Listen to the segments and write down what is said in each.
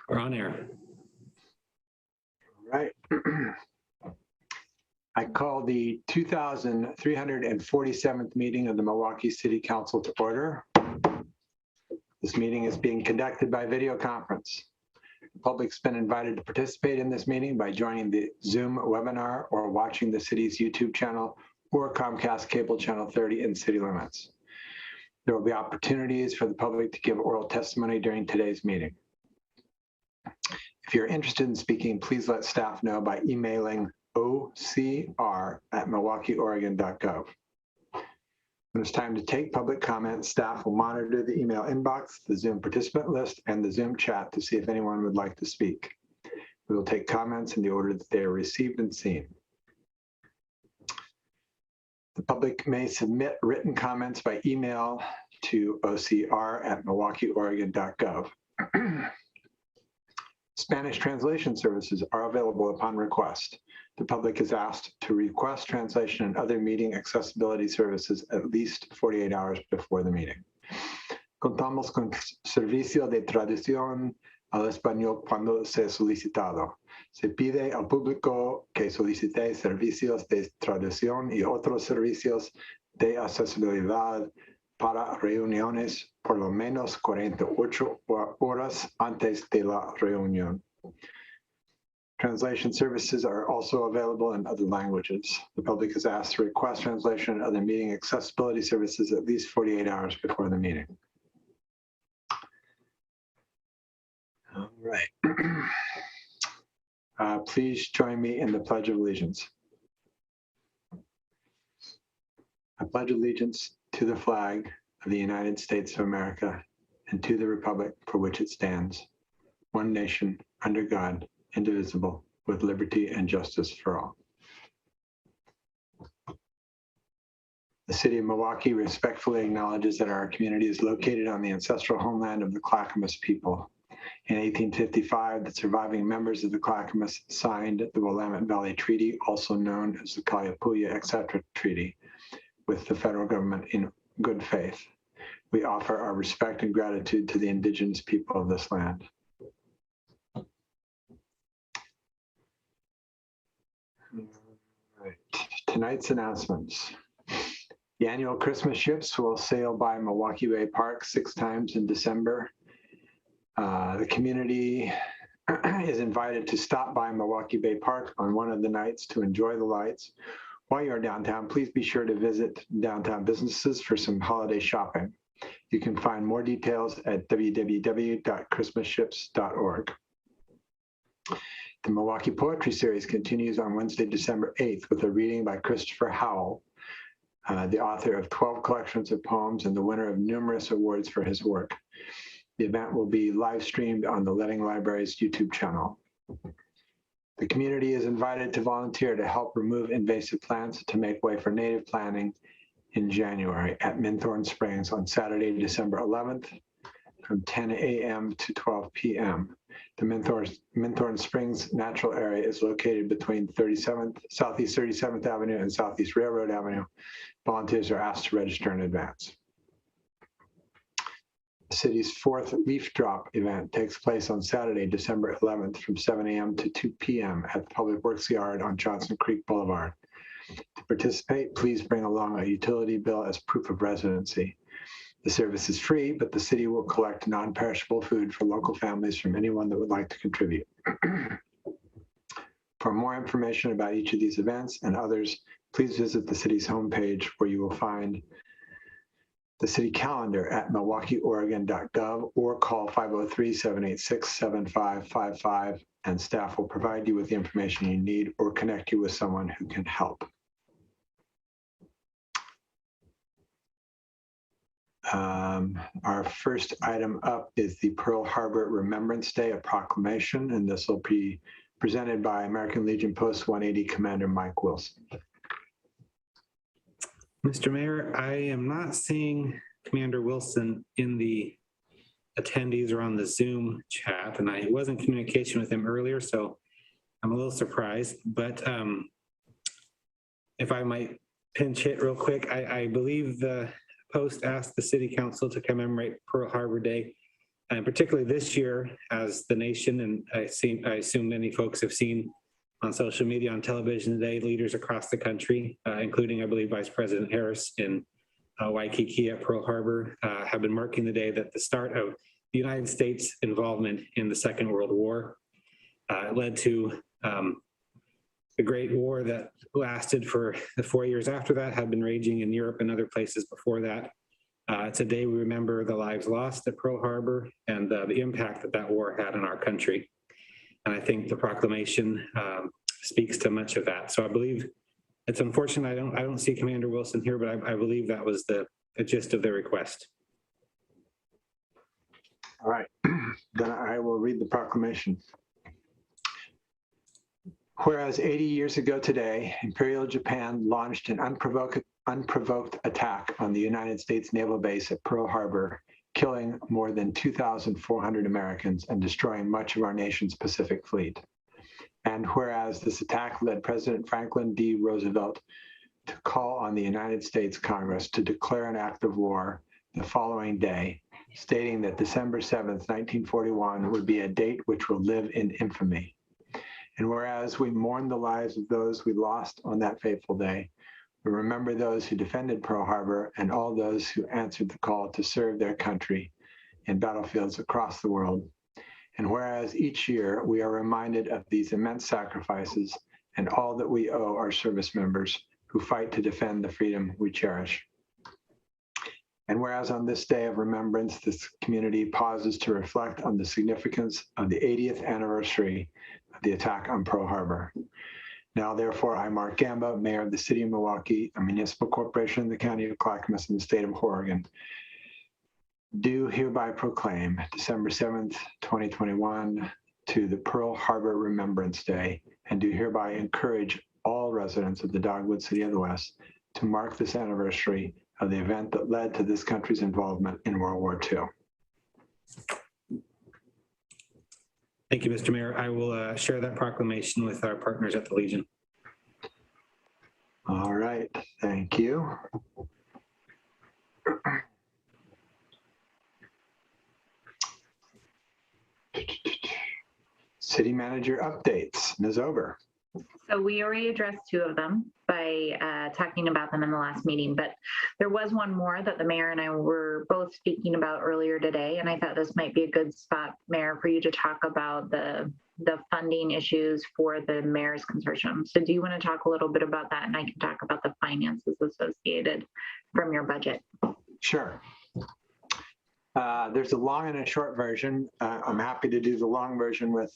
We're on air. All right. I call the 2347th meeting of the Milwaukee City Council to order. This meeting is being conducted by video conference. The public's been invited to participate in this meeting by joining the Zoom webinar or watching the city's YouTube channel or Comcast cable channel 30 in city limits. There will be opportunities for the public to give oral testimony during today's meeting. If you're interested in speaking, please let staff know by emailing ocr@milwaukeeoregon.gov. When it's time to take public comments, staff will monitor the email inbox, the Zoom participant list, and the Zoom chat to see if anyone would like to speak. We will take comments in the order that they are received and seen. The public may submit written comments by email to ocr@milwaukeeoregon.gov. Spanish translation services are available upon request. The public is asked to request translation and other meeting accessibility services at least 48 hours before the meeting. Contamos con servicio de traducción al español cuando sea solicitado. Se pide al público que solicite servicios de traducción y otros servicios de accesibilidad para reuniones por lo menos 48 horas antes de la reunión. Translation services are also available in other languages. The public is asked to request translation and other meeting accessibility services at least 48 hours before the meeting. All right. Please join me in the Pledge of Allegiance. I pledge allegiance to the flag of the United States of America and to the republic for which it stands, one nation, under God, indivisible, with liberty and justice for all. The city of Milwaukee respectfully acknowledges that our community is located on the ancestral homeland of the Clackamas people. In 1855, the surviving members of the Clackamas signed the Willamette Valley Treaty, also known as the Kalapuya Etc. Treaty, with the federal government in good faith. We offer our respect and gratitude to the indigenous people of this land. Right. Tonight's announcements. The annual Christmas ships will sail by Milwaukee Bay Park 6 times in December. The community is invited to stop by Milwaukee Bay Park on one of the nights to enjoy the lights. While you're downtown, please be sure to visit downtown businesses for some holiday shopping. You can find more details at www.christmasships.org. The Milwaukee Poetry Series continues on Wednesday, December 8th with a reading by Christopher Howell, the author of 12 collections of poems and the winner of numerous awards for his work. The event will be live streamed on the Leading Library's YouTube channel. The community is invited to volunteer to help remove invasive plants to make way for native planting in January at Minthorn Springs on Saturday, December 11th from 10 a.m. to 12 p.m. The Minthorn Springs natural area is located between Southeast 37th Avenue and Southeast Railroad Avenue. Volunteers are asked to register in advance. The city's 4th Leaf Drop event takes place on Saturday, December 11th from 7 a.m. to 2 p.m. at the Public Works Yard on Johnson Creek Boulevard. The participate, please bring along a utility bill as proof of residency. The service is free, but the city will collect non-perishable food for local families from anyone that would like to contribute. For more information about each of these events and others, please visit the city's homepage, where you will find the city calendar at milwaukeeoregon.gov, or call 503-786-7555, and staff will provide you with the information you need or connect you with someone who can help. Our first item up is the Pearl Harbor Remembrance Day, a proclamation, and this will be presented by American Legion Post 180 Commander Mike Wilson. Mr. Mayor, I am not seeing Commander Wilson in the attendees or on the Zoom chat, and I was in communication with him earlier, so I'm a little surprised. But if I might pinch hit real quick, I believe the Post asked the City Council to commemorate Pearl Harbor Day, and particularly this year, as the nation, and I assume many folks have seen on social media, on television today, leaders across the country, including, I believe, Vice President Harris in Waikiki at Pearl Harbor, have been marking the day that the start of the United States involvement in the Second World War. It led to the Great War that lasted for the 4 years after that, had been raging in Europe and other places before that. Today, we remember the lives lost at Pearl Harbor and the impact that that war had on our country. And I think the proclamation speaks to much of that. So I believe it's unfortunate I don't see Commander Wilson here, but I believe that was the gist of the request. All right, then I will read the proclamation. Whereas 80 years ago today, Imperial Japan launched an unprovoked attack on the United States Naval Base at Pearl Harbor, killing more than 2,400 Americans and destroying much of our nation's Pacific Fleet. And whereas this attack led President Franklin D. Roosevelt to call on the United States Congress to declare an act of war the following day, stating that December 7th, 1941 would be a date which will live in infamy. And whereas we mourn the lives of those we lost on that fateful day, we remember those who defended Pearl Harbor and all those who answered the call to serve their country in battlefields across the world. And whereas each year we are reminded of these immense sacrifices and all that we owe our service members who fight to defend the freedom we cherish. And whereas on this day of remembrance, this community pauses to reflect on the significance of the 80th anniversary of the attack on Pearl Harbor. Now, therefore, I, Mark Gamba, Mayor of the City of Milwaukee, a municipal corporation in the County of Clackamas in the state of Oregon, do hereby proclaim December 7th, 2021 to the Pearl Harbor Remembrance Day, and do hereby encourage all residents of the Dogwood City of the West to mark this anniversary of the event that led to this country's involvement in World War II. Thank you, Mr. Mayor. I will share that proclamation with our partners at the Legion. All right, thank you. City manager updates, Ms. Ober. So we already addressed two of them by talking about them in the last meeting, but there was one more that the mayor and I were both speaking about earlier today, and I thought this might be a good spot, Mayor, for you to talk about the funding issues for the mayor's consortium. So do you want to talk a little bit about that, and I can talk about the finances associated from your budget? Sure. There's a long and a short version. I'm happy to do the long version with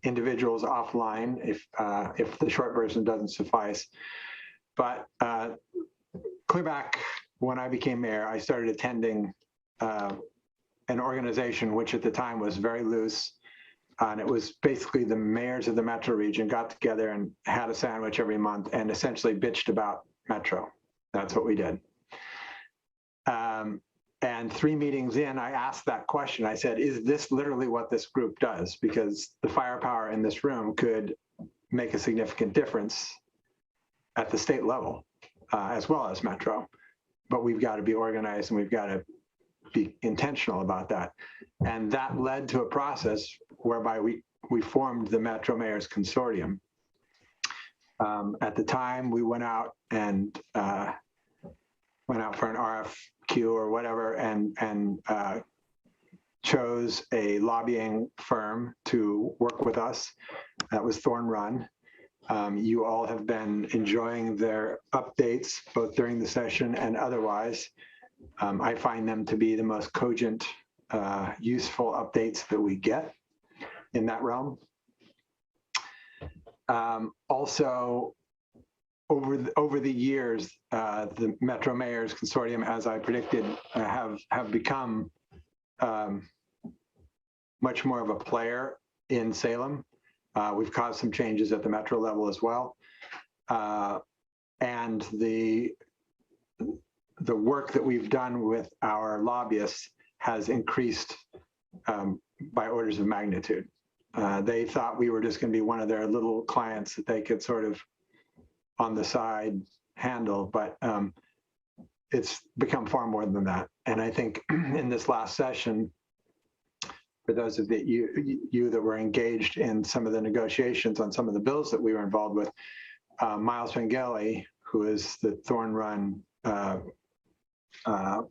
individuals offline if the short version doesn't suffice. But clear back when I became mayor, I started attending an organization which at the time was very loose, and it was basically the mayors of the metro region got together and had a sandwich every month and essentially bitched about Metro. That's what we did. And 3 meetings in, I asked that question. I said, is this literally what this group does? Because the firepower in this room could make a significant difference at the state level, as well as Metro. But we've got to be organized and we've got to be intentional about that. And that led to a process whereby we formed the Metro Mayors Consortium. At the time, we went out for an RFQ or whatever, and chose a lobbying firm to work with us. That was Thorn Run. You all have been enjoying their updates, both during the session and otherwise. I find them to be the most cogent, useful updates that we get in that realm. Also, over the years, the Metro Mayors Consortium, as I predicted, have become much more of a player in Salem. We've caused some changes at the Metro level as well. And the work that we've done with our lobbyists has increased by orders of magnitude. They thought we were just going to be one of their little clients that they could sort of on the side handle, but it's become far more than that. And I think in this last session, for those of you that were engaged in some of the negotiations on some of the bills that we were involved with, Miles Vangeli, who is the Thorn Run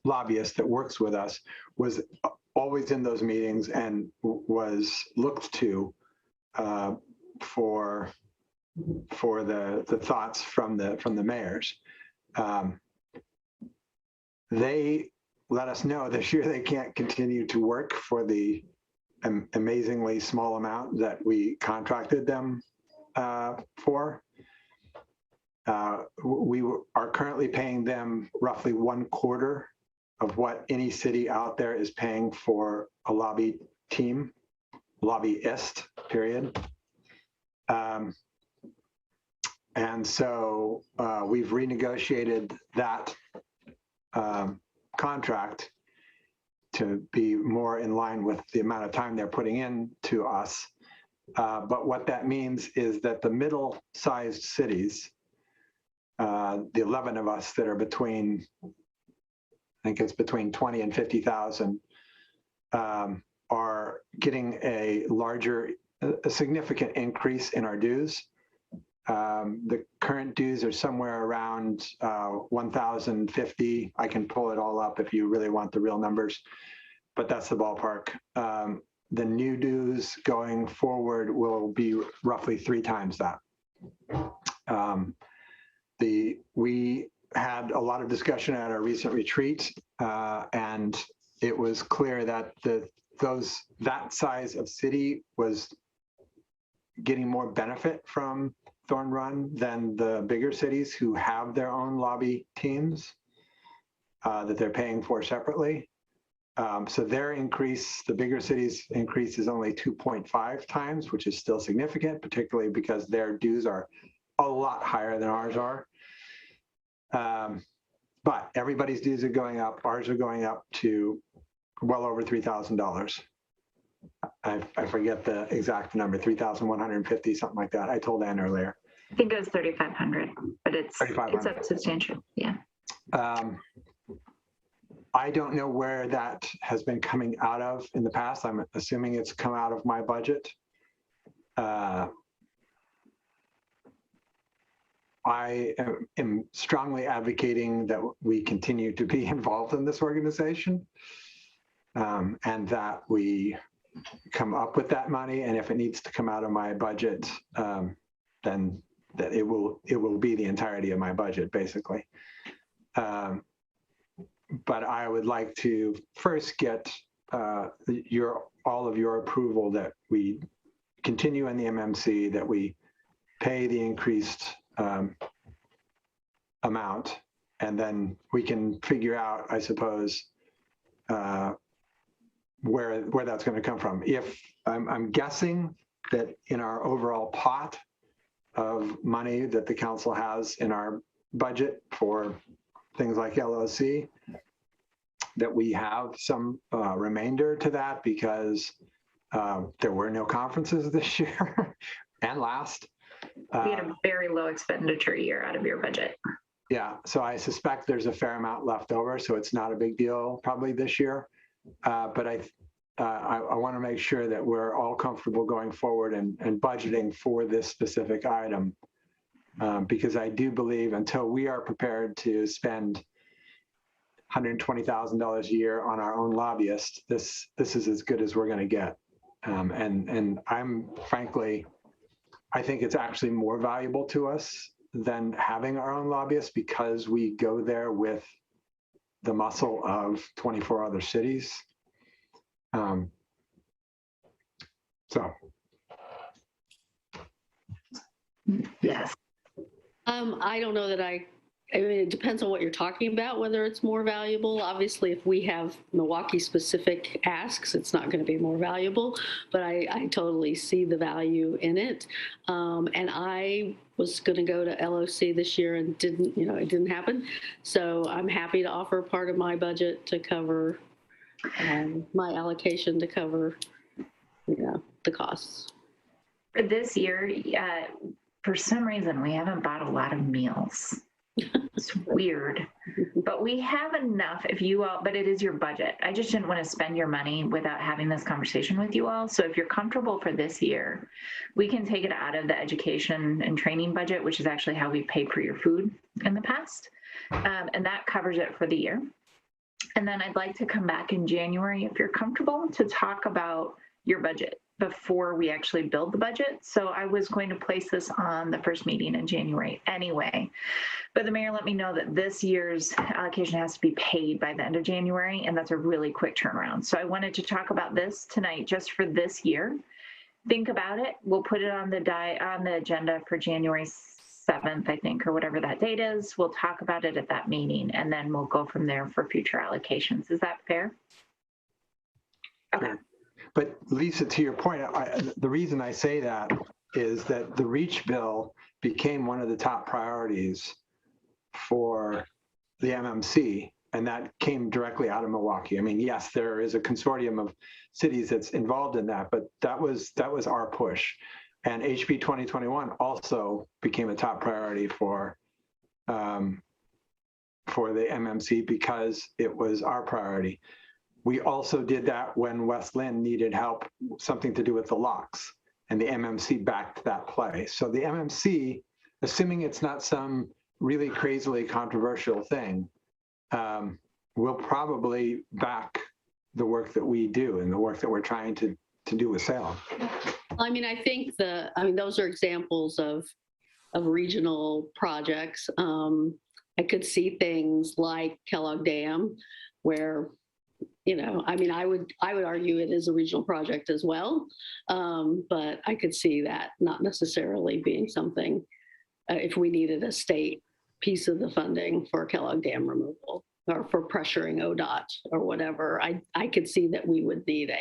lobbyist that works with us, was always in those meetings and was looked to for the thoughts from the mayors. They let us know this year they can't continue to work for the amazingly small amount that we contracted them for. We are currently paying them roughly 1/4 of what any city out there is paying for a lobby team, lobbyist, period. And so we've renegotiated that contract to be more in line with the amount of time they're putting in to us. But what that means is that the middle-sized cities, the 11 of us that are between, I think it's between 20 and 50,000, are getting a significant increase in our dues. The current dues are somewhere around 1,050. I can pull it all up if you really want the real numbers, but that's the ballpark. The new dues going forward will be roughly 3 times that. We had a lot of discussion at our recent retreat, and it was clear that that size of city was getting more benefit from Thorn Run than the bigger cities who have their own lobby teams that they're paying for separately. So their increase, the bigger cities' increase, is only 2.5 times, which is still significant, particularly because their dues are a lot higher than ours are. But everybody's dues are going up. Ours are going up to well over $3,000. I forget the exact number, 3,150, something like that. I told Ann earlier. I think it was 3,500, but it's up substantial. Yeah. I don't know where that has been coming out of in the past. I'm assuming it's come out of my budget. I am strongly advocating that we continue to be involved in this organization, and that we come up with that money. And if it needs to come out of my budget, then that it will be the entirety of my budget, basically. But I would like to first get all of your approval that we continue in the MMC, that we pay the increased amount, and then we can figure out, I suppose, where that's going to come from. If I'm guessing that in our overall pot of money that the council has in our budget for things like LOC, that we have some remainder to that, because there were no conferences this year and last. We had a very low expenditure year out of your budget. Yeah, so I suspect there's a fair amount left over, so it's not a big deal probably this year. But I want to make sure that we're all comfortable going forward and budgeting for this specific item, because I do believe until we are prepared to spend $120,000 a year on our own lobbyist, this is as good as we're going to get. And I'm frankly, I think it's actually more valuable to us than having our own lobbyist because we go there with the muscle of 24 other cities. So. Yes. I don't know that I mean, it depends on what you're talking about, whether it's more valuable. Obviously, if we have Milwaukee-specific asks, it's not going to be more valuable, but I totally see the value in it. And I was going to go to LOC this year and it didn't happen. So I'm happy to offer part of my budget to cover my allocation to cover, the costs. For this year, for some reason, we haven't bought a lot of meals. It's weird, but we have enough if you all, but it is your budget. I just didn't want to spend your money without having this conversation with you all. So if you're comfortable for this year, we can take it out of the education and training budget, which is actually how we paid for your food in the past. And that covers it for the year. And then I'd like to come back in January, if you're comfortable, to talk about your budget before we actually build the budget. So I was going to place this on the first meeting in January anyway, but the mayor let me know that this year's allocation has to be paid by the end of January, and that's a really quick turnaround. So I wanted to talk about this tonight just for this year. Think about it. We'll put it on the agenda for January 7th, I think, or whatever that date is. We'll talk about it at that meeting, and then we'll go from there for future allocations. Is that fair? Okay. But Lisa, to your point, the reason I say that is that the REACH bill became one of the top priorities for the MMC, and that came directly out of Milwaukee. I mean, yes, there is a consortium of cities that's involved in that, but that was our push. And HB 2021 also became a top priority for the MMC because it was our priority. We also did that when West Lynn needed help, something to do with the locks, and the MMC backed that play. So the MMC, assuming it's not some really crazily controversial thing, will probably back the work that we do and the work that we're trying to do with Salem. I mean, I think those are examples of regional projects. I could see things like Kellogg Dam, where I would argue it is a regional project as well, but I could see that not necessarily being something if we needed a state piece of the funding for Kellogg Dam removal or for pressuring ODOT or whatever. I could see that we would need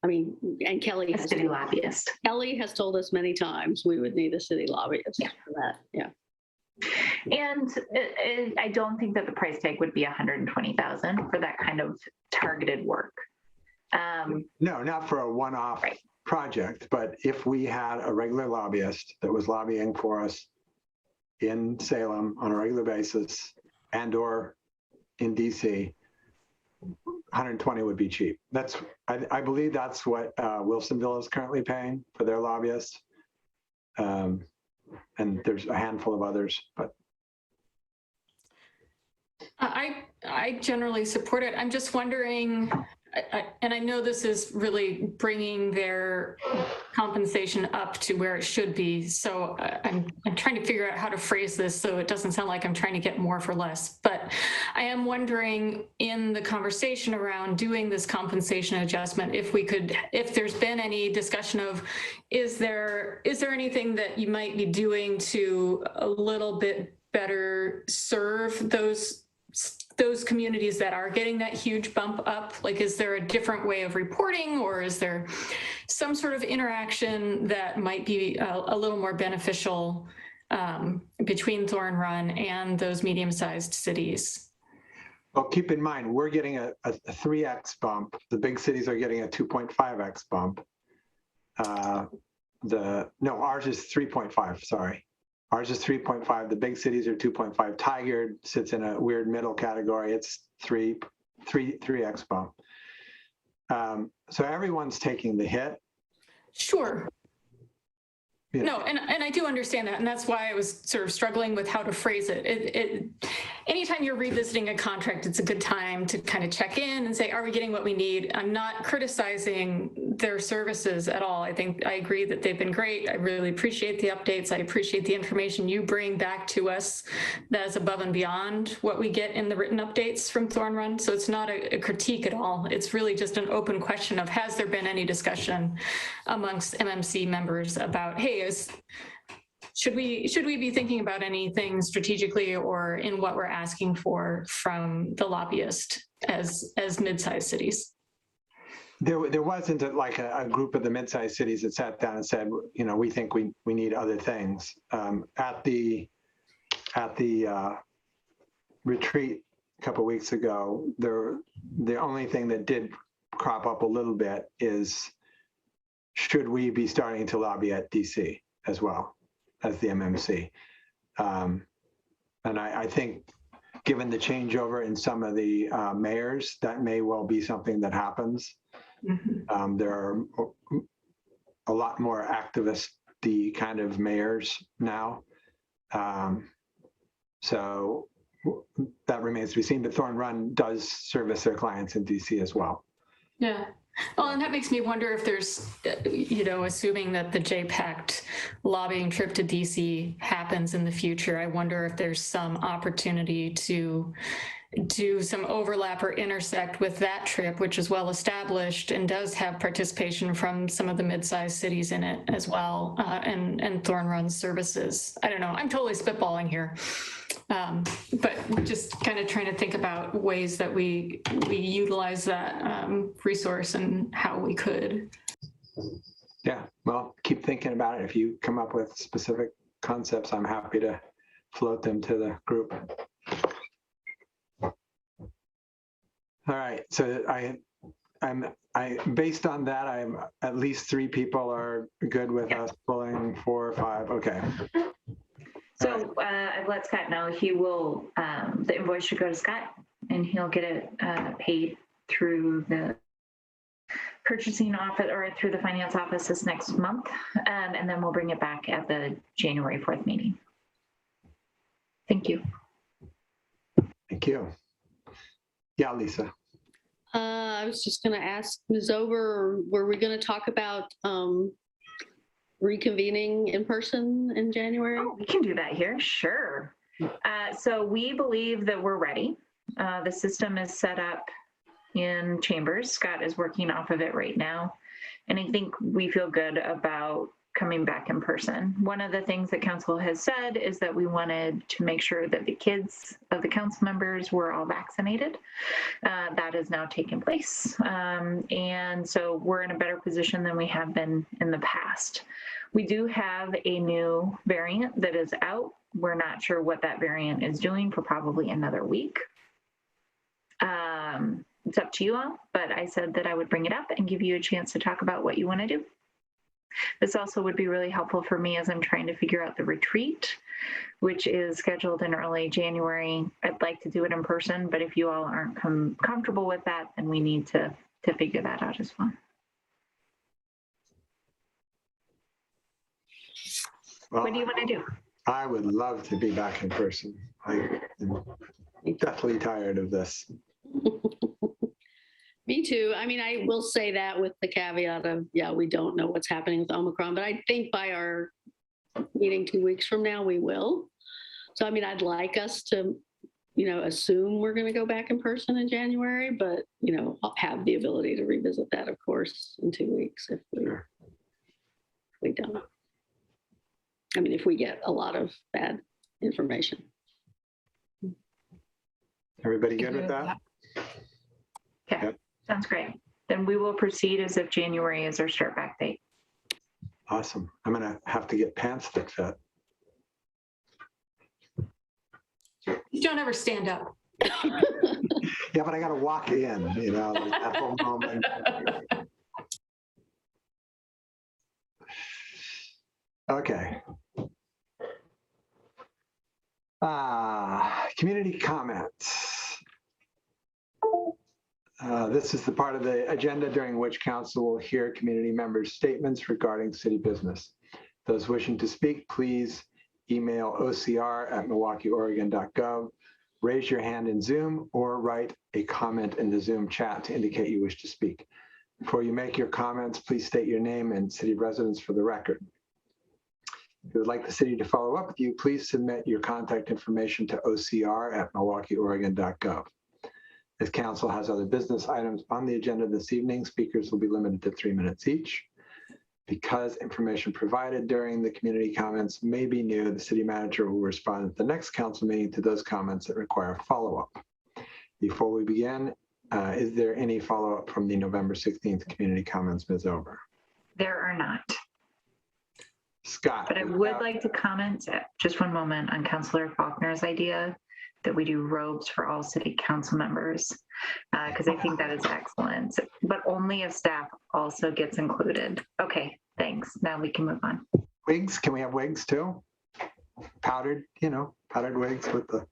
and Kelly has city lobbyist. Kelly has told us many times we would need a city lobbyist for that. Yeah. And I don't think that the price tag would be $120,000 for that kind of targeted work. No, not for a one-off project, but if we had a regular lobbyist that was lobbying for us in Salem on a regular basis and/or in DC, 120 would be cheap. I believe that's what Wilsonville is currently paying for their lobbyist. And there's a handful of others, but. I generally support it. I'm just wondering, and I know this is really bringing their compensation up to where it should be. So I'm trying to figure out how to phrase this so it doesn't sound like I'm trying to get more for less. But I am wondering in the conversation around doing this compensation adjustment, if there's been any discussion of, is there anything that you might be doing to a little bit better serve those communities that are getting that huge bump up? Like, is there a different way of reporting, or is there some sort of interaction that might be a little more beneficial between Thorn Run and those medium-sized cities? Well, keep in mind, we're getting a 3x bump. The big cities are getting a 2.5x bump. Ours is 3.5, sorry. Ours is 3.5. The big cities are 2.5. Tigard sits in a weird middle category. It's 3x bump. So everyone's taking the hit. Sure. No, and I do understand that, and that's why I was sort of struggling with how to phrase it. Anytime you're revisiting a contract, it's a good time to kind of check in and say, are we getting what we need? I'm not criticizing their services at all. I agree that they've been great. I really appreciate the updates. I appreciate the information you bring back to us that is above and beyond what we get in the written updates from Thorn Run. So it's not a critique at all. It's really just an open question of, has there been any discussion amongst MMC members about, hey, should we be thinking about anything strategically or in what we're asking for from the lobbyist as mid-sized cities? There wasn't a group of the mid-sized cities that sat down and said, we think we need other things. At the retreat a couple of weeks ago, the only thing that did crop up a little bit is, should we be starting to lobby at DC as well as the MMC? And I think given the changeover in some of the mayors, that may well be something that happens. Mm-hmm. There are a lot more activist-y kind of mayors now. So that remains to be seen, but Thorn Run does service their clients in DC as well. Yeah. Well, and that makes me wonder if there's, assuming that the JPACT lobbying trip to DC happens in the future, I wonder if there's some opportunity to do some overlap or intersect with that trip, which is well established and does have participation from some of the mid-sized cities in it as well, and Thorn Run services. I don't know. I'm totally spitballing here. But just kind of trying to think about ways that we utilize that resource and how we could. Yeah, well, keep thinking about it. If you come up with specific concepts, I'm happy to float them to the group. All right, so based on that, I'm at least 3 people are good with us pulling 4 or 5. Okay. So I've let Scott know he will, the invoice should go to Scott and he'll get it paid through the purchasing office or through the finance office this next month. And then we'll bring it back at the January 4th meeting. Thank you. Thank you. Yeah, Lisa. I was just going to ask Ms. Ober, were we going to talk about reconvening in person in January? Oh, we can do that here, sure. So we believe that we're ready. The system is set up in Chambers. Scott is working off of it right now. And I think we feel good about coming back in person. One of the things that council has said is that we wanted to make sure that the kids of the council members were all vaccinated. That has now taken place. And so we're in a better position than we have been in the past. We do have a new variant that is out. We're not sure what that variant is doing for probably another week. It's up to you all, but I said that I would bring it up and give you a chance to talk about what you want to do. This also would be really helpful for me as I'm trying to figure out the retreat, which is scheduled in early January. I'd like to do it in person, but if you all aren't comfortable with that, then we need to figure that out as well. Well, What do you want to do? I would love to be back in person. I am definitely tired of this. Me too. I mean, I will say that with the caveat of, yeah, we don't know what's happening with Omicron, but I think by our meeting 2 weeks from now, we will. So, I mean, I'd like us to, assume we're going to go back in person in January, but, I'll have the ability to revisit that, of course, in 2 weeks if we don't. I mean, if we get a lot of bad information. Everybody good with that? Okay, yep. Sounds great. Then we will proceed as if January is our start back date. Awesome. I'm going to have to get pants that fit. You don't ever stand up. Yeah, but I got to walk in, like that whole moment. Okay. Community comments. This is the part of the agenda during which council will hear community members' statements regarding city business. Those wishing to speak, please email ocr@milwaukeeoregon.gov, raise your hand in Zoom, or write a comment in the Zoom chat to indicate you wish to speak. Before you make your comments, please state your name and city of residence for the record. If you would like the city to follow up with you, please submit your contact information to ocr@milwaukeeoregon.gov. As council has other business items on the agenda this evening, speakers will be limited to 3 minutes each. Because information provided during the community comments may be new, the city manager will respond at the next council meeting to those comments that require follow-up. Before we begin, is there any follow-up from the November 16th community comments, Ms. Ober? There are not. Scott. But I would like to comment, just one moment, on Councilor Faulkner's idea that we do robes for all city council members, because I think that is excellent, but only if staff also gets included. Okay, thanks. Now we can move on. Wigs, can we have wigs too? Powdered, powdered wigs with the...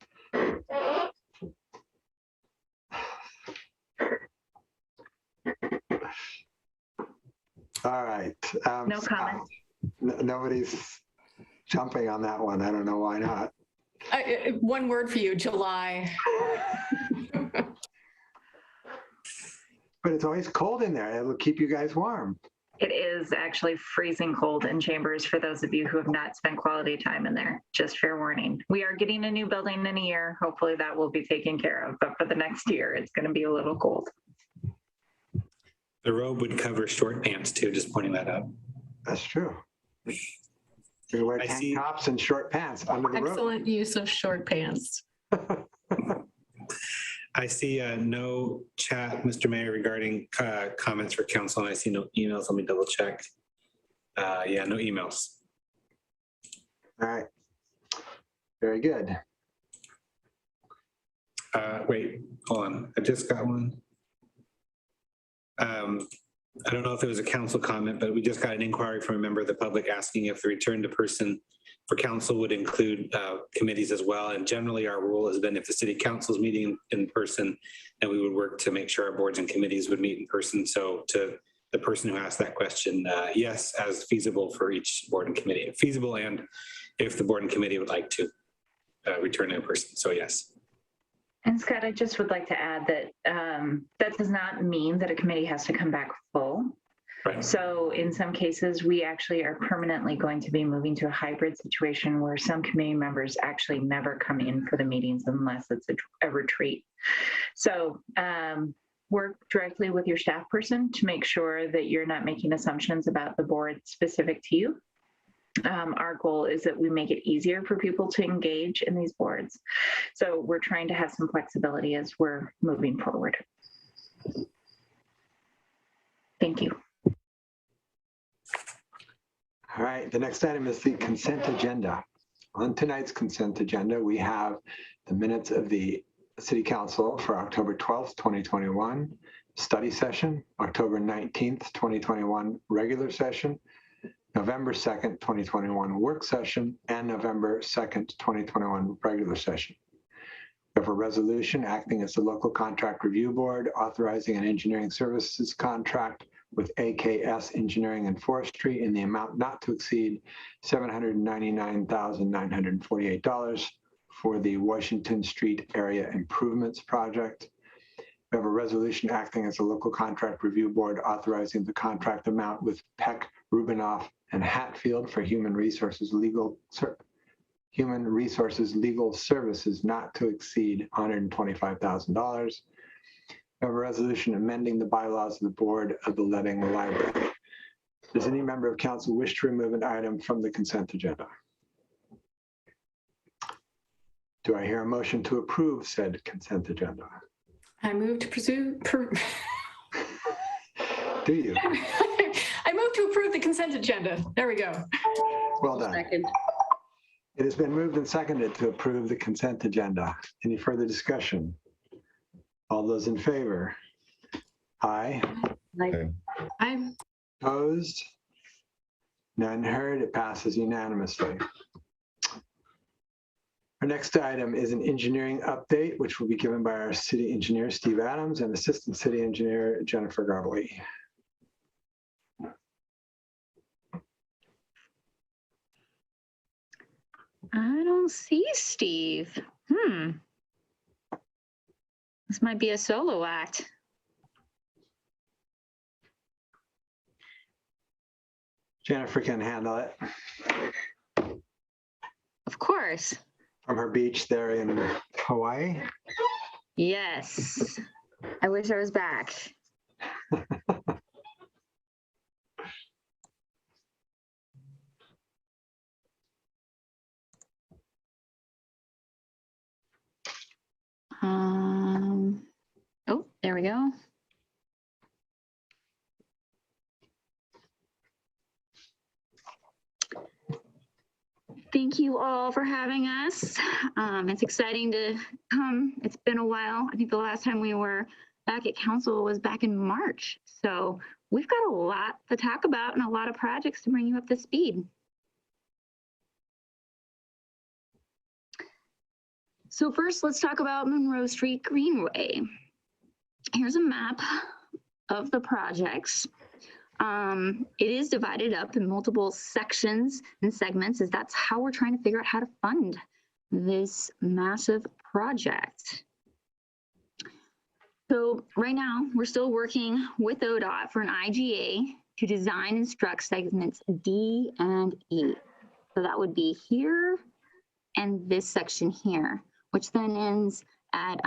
All right. No comment. Nobody's jumping on that one. I don't know why not. One word for you, July. But it's always cold in there. It'll keep you guys warm. It is actually freezing cold in Chambers for those of you who have not spent quality time in there. Just fair warning. We are getting a new building in a year. Hopefully that will be taken care of. But for the next year, it's going to be a little cold. The robe would cover short pants too, just pointing that out. That's true. You wear tank tops and short pants under the robe. Excellent use of short pants. I see no chat, Mr. Mayor, regarding comments for council, and I see no emails. Let me double check. Yeah, no emails. All right. Very good. Wait, hold on. I just got one. I don't know if it was a council comment, but we just got an inquiry from a member of the public asking if the return to person for council would include committees as well. And generally our rule has been if the city council is meeting in person, then we would work to make sure our boards and committees would meet in person. So to the person who asked that question, yes, as feasible for each board and committee, feasible, and if the board and committee would like to return in person. So yes. And Scott, I just would like to add that that does not mean that a committee has to come back full. Right. So in some cases, we actually are permanently going to be moving to a hybrid situation where some committee members actually never come in for the meetings unless it's a retreat. So work directly with your staff person to make sure that you're not making assumptions about the board specific to you. Our goal is that we make it easier for people to engage in these boards. So we're trying to have some flexibility as we're moving forward. Thank you. All right, the next item is the consent agenda. On tonight's consent agenda, we have the minutes of the City Council for October 12th, 2021, study session, October 19th, 2021, regular session, November 2nd, 2021 work session, and November 2nd, 2021 regular session. We have a resolution acting as the local contract review board authorizing an engineering services contract with AKS Engineering and Forestry in the amount not to exceed $799,948 for the Washington Street Area Improvements Project. We have a resolution acting as a local contract review board authorizing the contract amount with Peck, Rubinoff, and Hatfield for human resources legal services not to exceed $125,000. We have a resolution amending the bylaws of the board of the Leading Library. Does any member of council wish to remove an item from the consent agenda? Do I hear a motion to approve said consent agenda? I move to pursue. Do you? I move to approve the consent agenda. There we go. Well done. Second. It has been moved and seconded to approve the consent agenda. Any further discussion? All those in favor? Aye. I'm Opposed? None heard. It passes unanimously. Our next item is an engineering update, which will be given by our city engineer, Steve Adams, and assistant city engineer, Jennifer Garbely. I don't see Steve. This might be a solo act. Jennifer can handle it Of course. from her beach there in Hawaii. Yes. I wish I was back. Oh, there we go. Thank you all for having us. It's exciting to come. It's been a while. I think the last time we were back at council was back in March. So we've got a lot to talk about and a lot of projects to bring you up to speed. So first, let's talk about Monroe Street Greenway. Here's a map of the projects. It is divided up in multiple sections and segments, as that's how we're trying to figure out how to fund this massive project. So right now, we're still working with ODOT for an IGA to design and structure segments D and E. So that would be here and this section here, which then ends at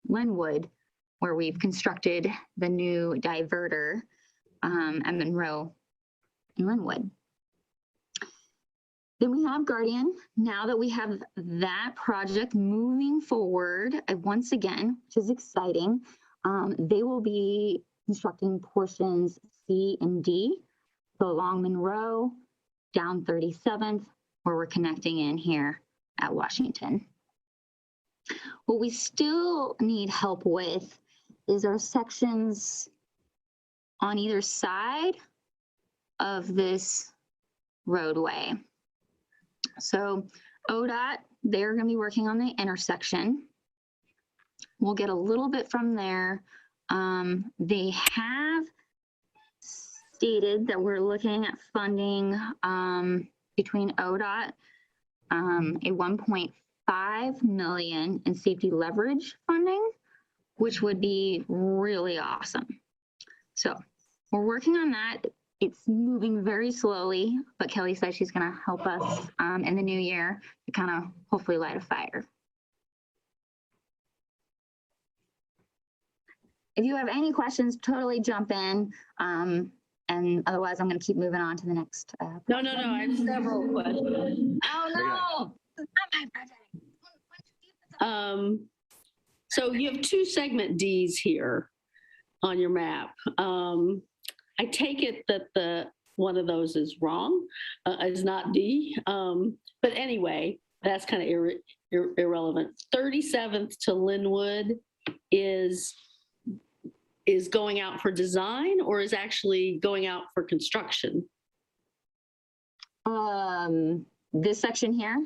Linwood, where we've constructed the new diverter at Monroe and Linwood. Then we have Guardian. Now that we have that project moving forward, once again, which is exciting, they will be constructing portions C and D. So along Monroe, down 37th, where we're connecting in here at Washington. What we still need help with is our sections on either side of this roadway. So ODOT, they're going to be working on the intersection. We'll get a little bit from there. They have stated that we're looking at funding between ODOT a 1.5 million in safety leverage funding, which would be really awesome. So we're working on that. It's moving very slowly, but Kelly said she's going to help us in the new year to kind of hopefully light a fire. If you have any questions, totally jump in. And otherwise, I'm going to keep moving on to the next. No, I have several questions. Oh, no. It's not my project. So you have two segment Ds here on your map. I take it that one of those is wrong, is not D. But anyway, that's kind of irrelevant. 37th to Linwood is going out for design or is actually going out for construction? This section here?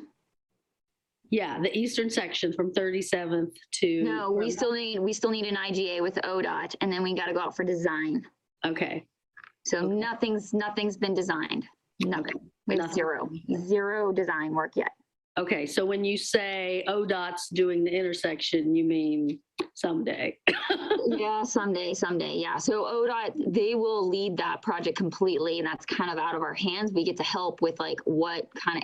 Yeah, the eastern section from 37th to. No, we still need an IGA with ODOT, and then we got to go out for design. Okay. So Okay. nothing's been designed. Nothing. We have Nothing. zero design work yet. Okay, so when you say ODOT's doing the intersection, you mean someday? Yeah, someday. Yeah. So ODOT, they will lead that project completely, and that's kind of out of our hands. We get to help with like what kind of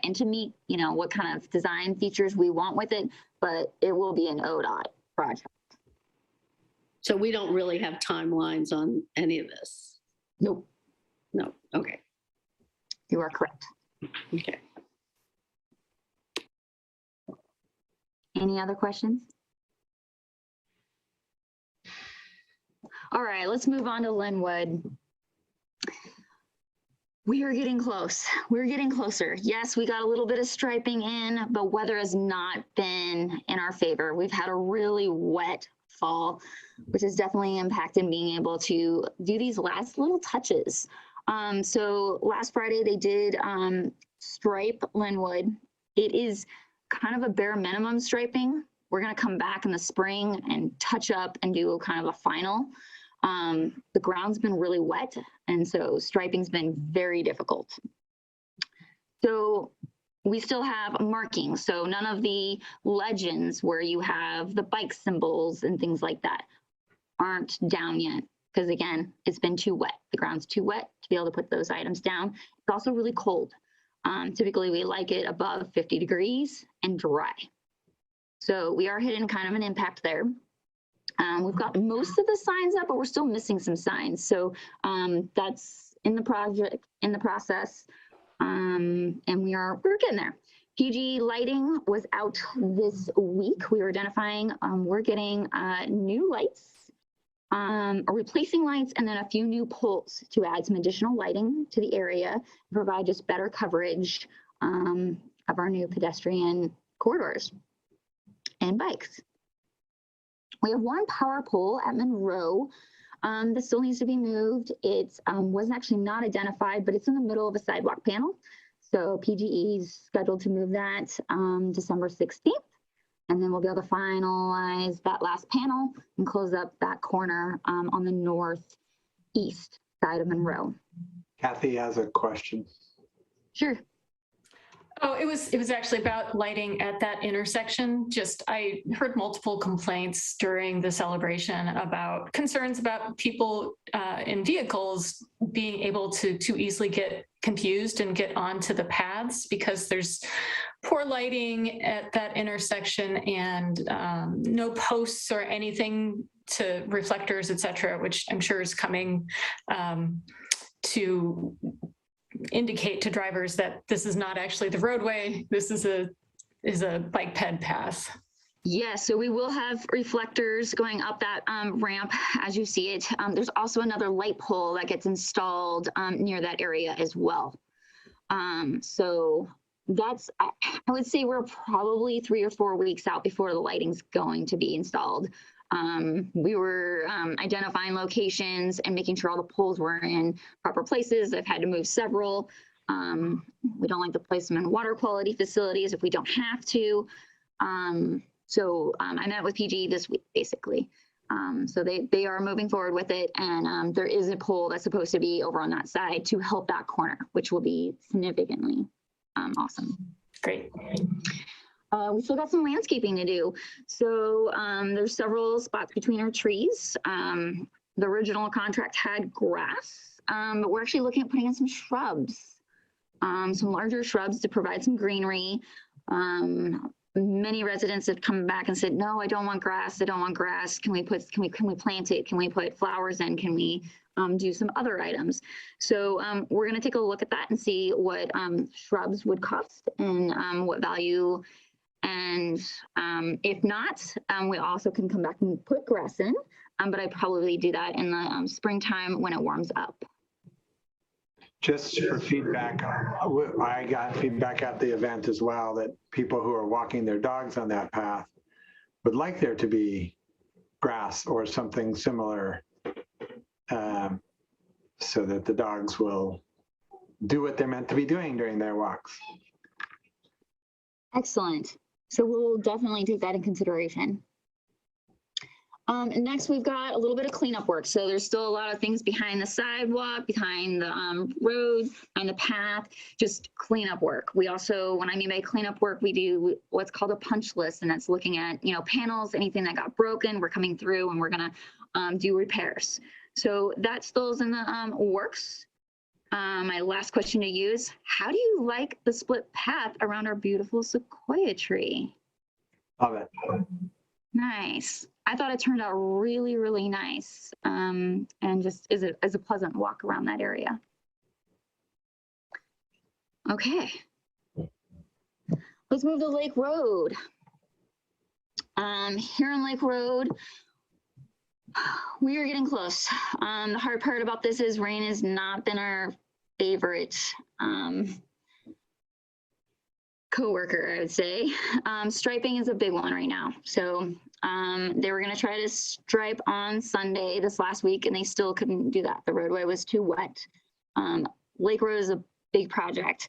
what kind of design features we want with it, but it will be an ODOT project. So we don't really have timelines on any of this? Nope. No, okay. You are correct. Okay. Any other questions? All right, let's move on to Linwood. We are getting close. We're getting closer. Yes, we got a little bit of striping in, but weather has not been in our favor. We've had a really wet fall, which has definitely impacted being able to do these last little touches. So last Friday they did stripe Linwood. It is kind of a bare minimum striping. We're going to come back in the spring and touch up and do kind of a final. The ground's been really wet, and so striping's been very difficult. So we still have markings. So none of the legends where you have the bike symbols and things like that aren't down yet. Because again, it's been too wet. The ground's too wet to be able to put those items down. It's also really cold. Typically we like it above 50 degrees and dry. So we are hitting kind of an impact there. We've got most of the signs up, but we're still missing some signs. So that's in the process. And we're getting there. PG lighting was out this week. We were identifying, we're getting new lights, replacing lights, and then a few new poles to add some additional lighting to the area and provide just better coverage of our new pedestrian corridors and bikes. We have one power pole at Monroe that still needs to be moved. It was actually not identified, but it's in the middle of a sidewalk panel. So PGE is scheduled to move that December 16th. And then we'll be able to finalize that last panel and close up that corner on the northeast side of Monroe. Kathy has a question. Sure. Oh, it was actually about lighting at that intersection. Just, I heard multiple complaints during the celebration about concerns about people in vehicles being able to too easily get confused and get onto the paths because there's poor lighting at that intersection and no posts or anything to reflectors, et cetera, which I'm sure is coming to indicate to drivers that this is not actually the roadway. This is a bike ped path. Yeah, so we will have reflectors going up that ramp as you see it. There's also another light pole that gets installed near that area as well. So that's, I would say we're probably 3 or 4 weeks out before the lighting's going to be installed. We were identifying locations and making sure all the poles were in proper places. I've had to move several. We don't like to place them in water quality facilities if we don't have to. So I met with PG this week, basically. So they are moving forward with it. And there is a pole that's supposed to be over on that side to help that corner, which will be significantly awesome. Great. We still got some landscaping to do. So there's several spots between our trees. The original contract had grass, but we're actually looking at putting in some shrubs, some larger shrubs to provide some greenery. Many residents have come back and said, no, I don't want grass. I don't want grass. Can we plant it? Can we put flowers in? Can we do some other items? So we're going to take a look at that and see what shrubs would cost and what value. And if not, we also can come back and put grass in, but I'd probably do that in the springtime when it warms up. Just for feedback, I got feedback at the event as well that people who are walking their dogs on that path would like there to be grass or something similar so that the dogs will do what they're meant to be doing during their walks. Excellent. So we'll definitely take that in consideration. Next, we've got a little bit of cleanup work. So there's still a lot of things behind the sidewalk, behind the road, and the path, just cleanup work. We also, when I mean by cleanup work, we do what's called a punch list, and that's looking at, panels, anything that got broken, we're coming through and we're gonna do repairs. So that still is in the works. My last question to you is, how do you like the split path around our beautiful sequoia tree? Love it. Nice. I thought it turned out really, really nice, and just is a pleasant walk around that area. Okay. Let's move to Lake Road. Here on Lake Road, we are getting close. The hard part about this is rain has not been our favorite co-worker, I would say. Striping is a big one right now. So they were going to try to stripe on Sunday this last week, and they still couldn't do that. The roadway was too wet. Lake Road is a big project,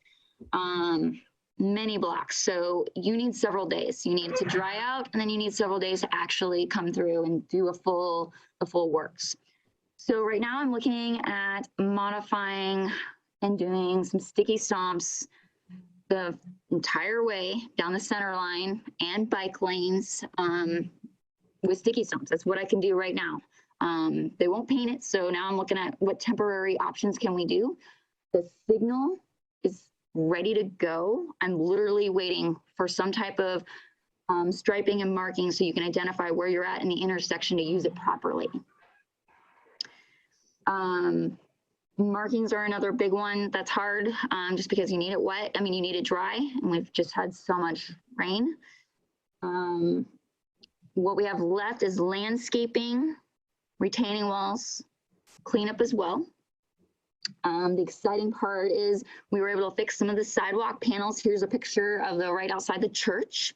many blocks. So you need several days. You need it to dry out, and then you need several days to actually come through and do the full works. So right now I'm looking at modifying and doing some sticky stomps the entire way down the center line and bike lanes with sticky stumps. That's what I can do right now. They won't paint it, so now I'm looking at what temporary options can we do. The signal is ready to go. I'm literally waiting for some type of striping and marking so you can identify where you're at in the intersection to use it properly. Markings are another big one that's hard, just because you need it wet. I mean, you need it dry, and we've just had so much rain. What we have left is landscaping, retaining walls, cleanup as well. The exciting part is we were able to fix some of the sidewalk panels. Here's a picture of the right outside the church.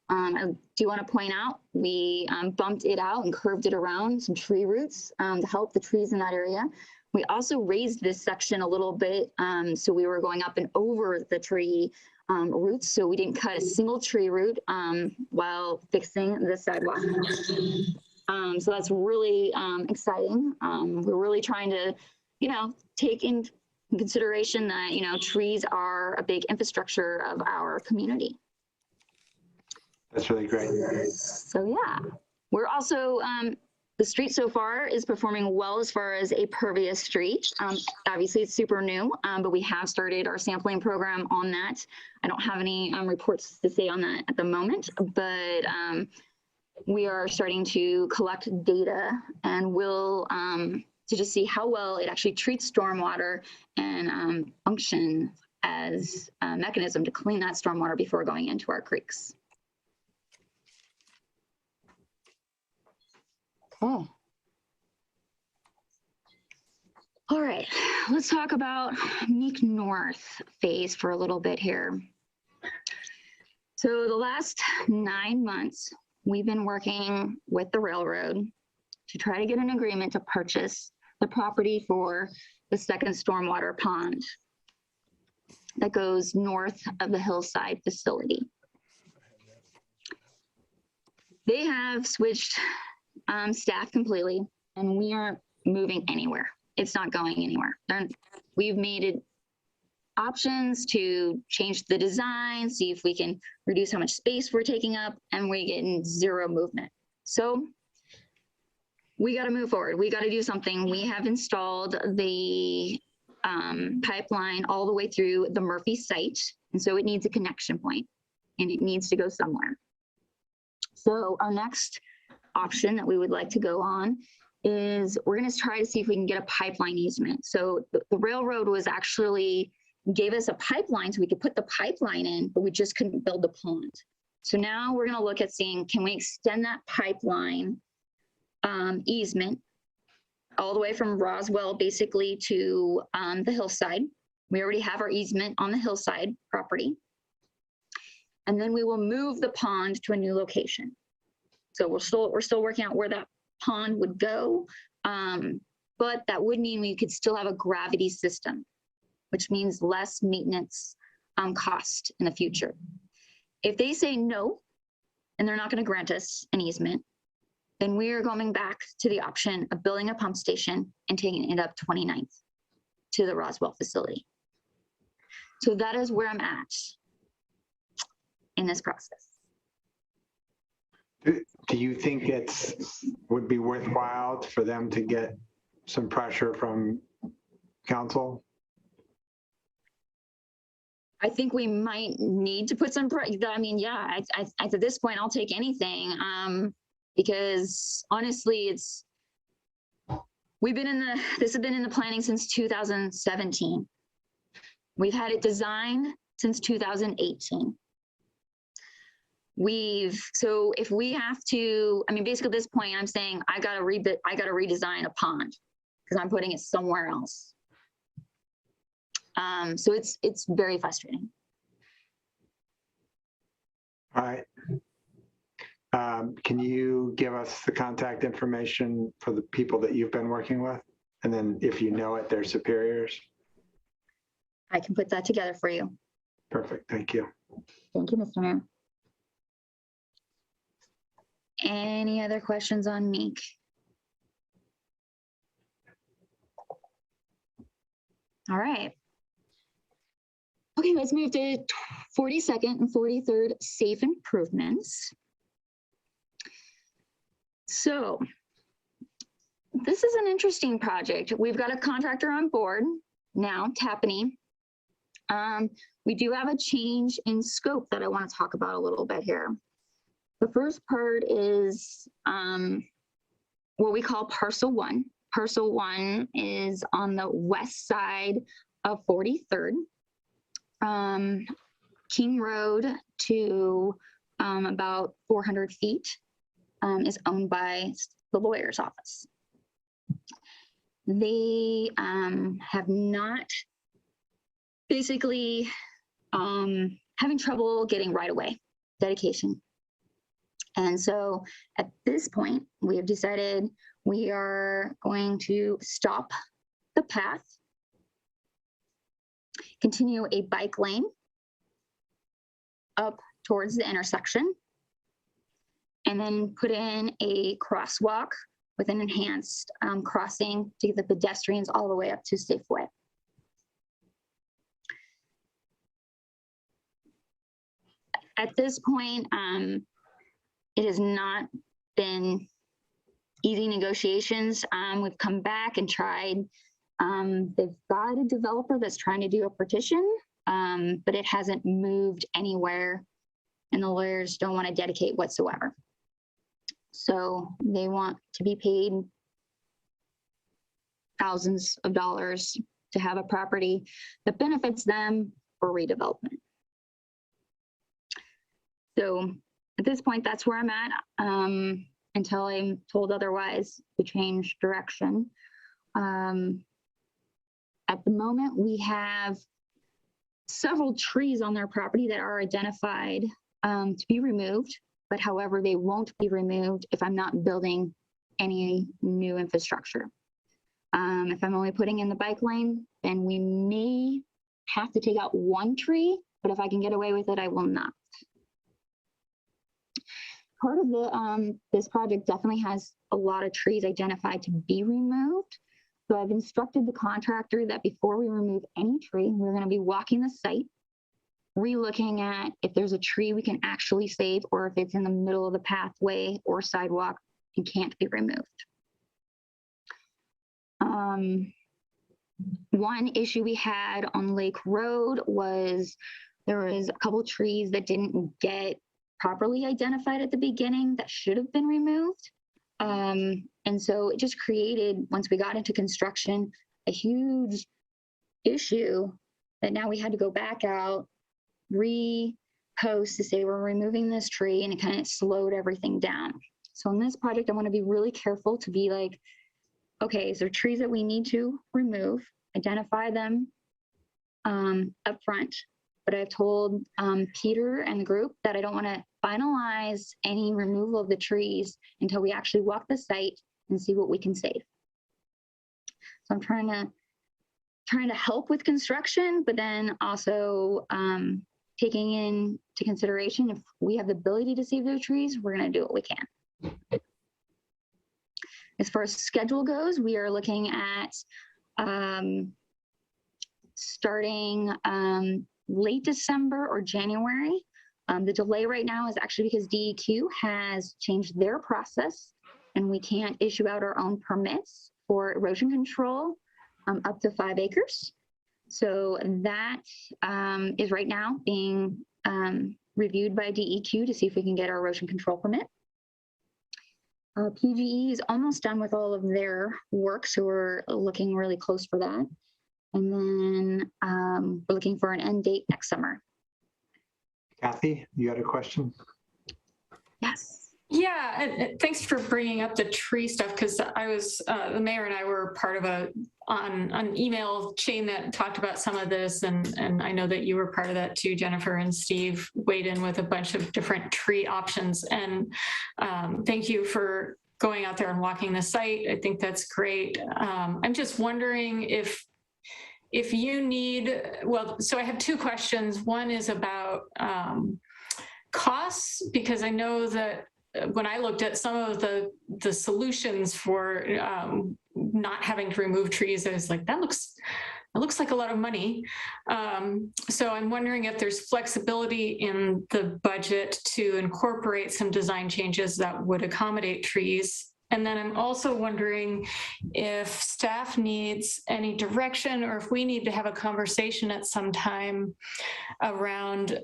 I do want to point out, we bumped it out and curved it around some tree roots to help the trees in that area. We also raised this section a little bit, so we were going up and over the tree roots, so we didn't cut a single tree root while fixing the sidewalk. So that's really exciting. We're really trying to, take in consideration that, trees are a big infrastructure of our community. That's really great. So yeah, we're also, the street so far is performing well as far as a pervious street. Obviously it's super new, but we have started our sampling program on that. I don't have any reports to say on that at the moment, but we are starting to collect data and we'll to just see how well it actually treats stormwater and function as a mechanism to clean that stormwater before going into our creeks. Okay. All right, let's talk about Meek North phase for a little bit here. So the last 9 months, we've been working with the railroad to try to get an agreement to purchase the property for the second stormwater pond that goes north of the Hillside facility. They have switched staff completely, and we aren't moving anywhere. It's not going anywhere. We've made it options to change the design, see if we can reduce how much space we're taking up, and we're getting zero movement. So we got to move forward. We got to do something. We have installed the pipeline all the way through the Murphy site, and so it needs a connection point, and it needs to go somewhere. So our next option that we would like to go on is we're going to try to see if we can get a pipeline easement. So the railroad was actually gave us a pipeline so we could put the pipeline in, but we just couldn't build the pond. So now we're going to look at seeing, can we extend that pipeline easement all the way from Roswell basically to the hillside. We already have our easement on the hillside property. And then we will move the pond to a new location. So we're still working out where that pond would go, but that would mean we could still have a gravity system, which means less maintenance cost in the future. If they say no, and they're not going to grant us an easement, then we are going back to the option of building a pump station and taking it up 29th to the Roswell facility. So that is where I'm at in this process. Do you think would be worthwhile for them to get some pressure from council? I think we might need to put some pressure. I mean, yeah, at this point, I'll take anything because honestly, this has been in the planning since 2017. We've had it designed since 2018. So if we have to, I mean, basically at this point, I'm saying I got to redesign a pond because I'm putting it somewhere else. So it's very frustrating. All right. Can you give us the contact information for the people that you've been working with? And then if you know it, their superiors? I can put that together for you. Perfect. Thank you. Thank you, Mr. Mayor. Any other questions on Meek? All right. Okay, let's move to 42nd and 43rd safe improvements. So this is an interesting project. We've got a contractor on board now, Tapany. We do have a change in scope that I want to talk about a little bit here. The first part is what we call Parcel 1. Parcel 1 is on the west side of 43rd. King Road to about 400 feet is owned by the lawyer's office. They have not basically having trouble getting right away dedication. And so at this point, we have decided we are going to stop the path, continue a bike lane up towards the intersection, and then put in a crosswalk with an enhanced crossing to get the pedestrians all the way up to Safeway. At this point, it has not been easy negotiations. We've come back and tried. They've got a developer that's trying to do a petition, but it hasn't moved anywhere, and the lawyers don't want to dedicate whatsoever. So they want to be paid thousands of dollars to have a property that benefits them for redevelopment. So at this point, that's where I'm at until I'm told otherwise to change direction. At the moment, we have several trees on their property that are identified to be removed, but however, they won't be removed if I'm not building any new infrastructure. If I'm only putting in the bike lane, then we may have to take out one tree, but if I can get away with it, I will not. Part of the this project definitely has a lot of trees identified to be removed. So I've instructed the contractor that before we remove any tree, we're going to be walking the site, re-looking at if there's a tree we can actually save or if it's in the middle of the pathway or sidewalk and can't be removed. One issue we had on Lake Road was there was a couple trees that didn't get properly identified at the beginning that should have been removed. And so it just created, once we got into construction, a huge issue that now we had to go back out, repost to say we're removing this tree, and it kind of slowed everything down. So in this project, I want to be really careful to be like, okay, is there trees that we need to remove, identify them up front, but I've told Peter and the group that I don't want to finalize any removal of the trees until we actually walk the site and see what we can save. So I'm trying to help with construction, but then also taking into consideration if we have the ability to save those trees, we're going to do what we can. As far as schedule goes, we are looking at starting late December or January. The delay right now is actually because DEQ has changed their process and we can't issue out our own permits for erosion control up to 5 acres. So that is right now being reviewed by DEQ to see if we can get our erosion control permit. PGE is almost done with all of their work, so we're looking really close for that. And then we're looking for an end date next summer. Kathy, you had a question? Yes. Yeah, and thanks for bringing up the tree stuff, because I was, the mayor and I were part of an email chain that talked about some of this, and I know that you were part of that too, Jennifer, and Steve weighed in with a bunch of different tree options. And thank you for going out there and walking the site. I think that's great. I'm just wondering if you need, well, so I have 2 questions. One is about costs, because I know that when I looked at some of the solutions for not having to remove trees, I was like, that looks it looks like a lot of money. So I'm wondering if there's flexibility in the budget to incorporate some design changes that would accommodate trees. And then I'm also wondering if staff needs any direction, or if we need to have a conversation at some time around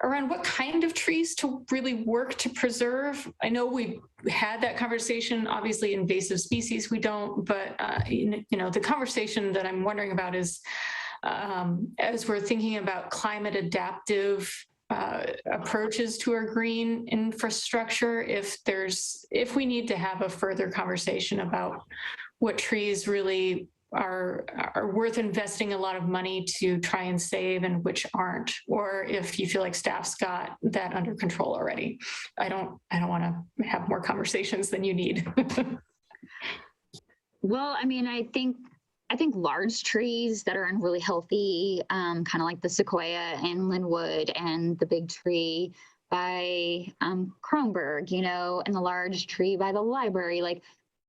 what kind of trees to really work to preserve. I know we had that conversation, obviously invasive species we don't, but the conversation that I'm wondering about is as we're thinking about climate adaptive approaches to our green infrastructure, if we need to have a further conversation about what trees really are worth investing a lot of money to try and save and which aren't, or if you feel like staff's got that under control already. I don't want to have more conversations than you need. Well, I mean, I think large trees that are in really healthy, kind of like the sequoia and Linwood and the big tree by Kronberg, and the large tree by the library. Like,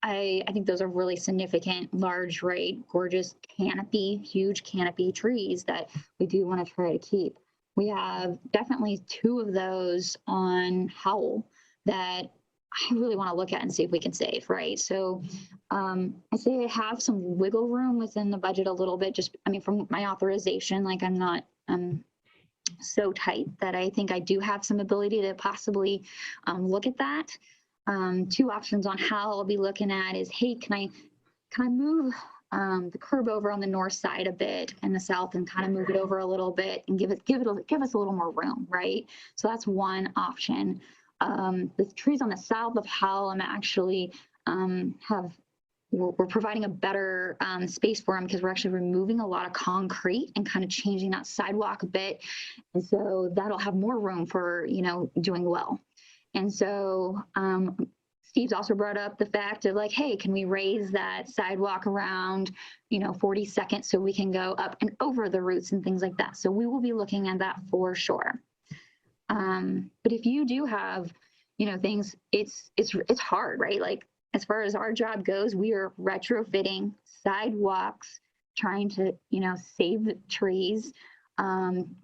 I think those are really significant, large, right, gorgeous canopy, huge canopy trees that we do want to try to keep. We have definitely 2 of those on Howell that I really want to look at and see if we can save, right? So I say I have some wiggle room within the budget a little bit, from my authorization, like I'm so tight that I think I do have some ability to possibly look at that. 2 options on how I'll be looking at is, hey, can I move the curb over on the north side a bit and the south, and kind of move it over a little bit and give us a little more room, right? So that's one option. The trees on the south of Howell, I'm actually we're providing a better space for them, because we're actually removing a lot of concrete and kind of changing that sidewalk a bit, and so that'll have more room for doing well. And so Steve's also brought up the fact of like, hey, can we raise that sidewalk around 42nd so we can go up and over the roots and things like that. So we will be looking at that for sure. But if you do have, things, it's hard, right? Like, as far as our job goes, we are retrofitting sidewalks, trying to, save the trees,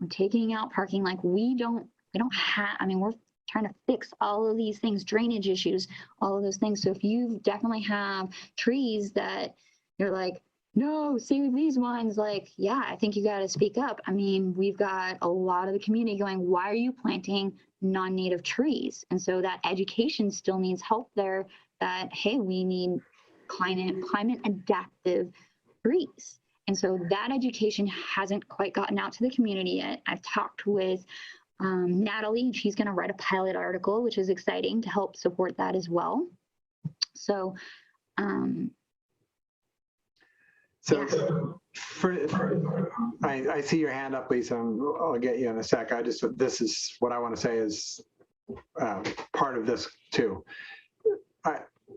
taking out parking. Like, we don't have, we're trying to fix all of these things, drainage issues, all of those things. So if you definitely have trees that you're like, no, save these ones, like, yeah, I think you got to speak up. We've got a lot of the community going, why are you planting non-native trees? And so that education still needs help there, that, hey, we need climate adaptive trees. And so that education hasn't quite gotten out to the community yet. I've talked with Natalie, she's going to write a pilot article, which is exciting, to help support that as well. So, I see your hand up, Lisa. I'll get you in a sec. This is what I want to say is part of this too.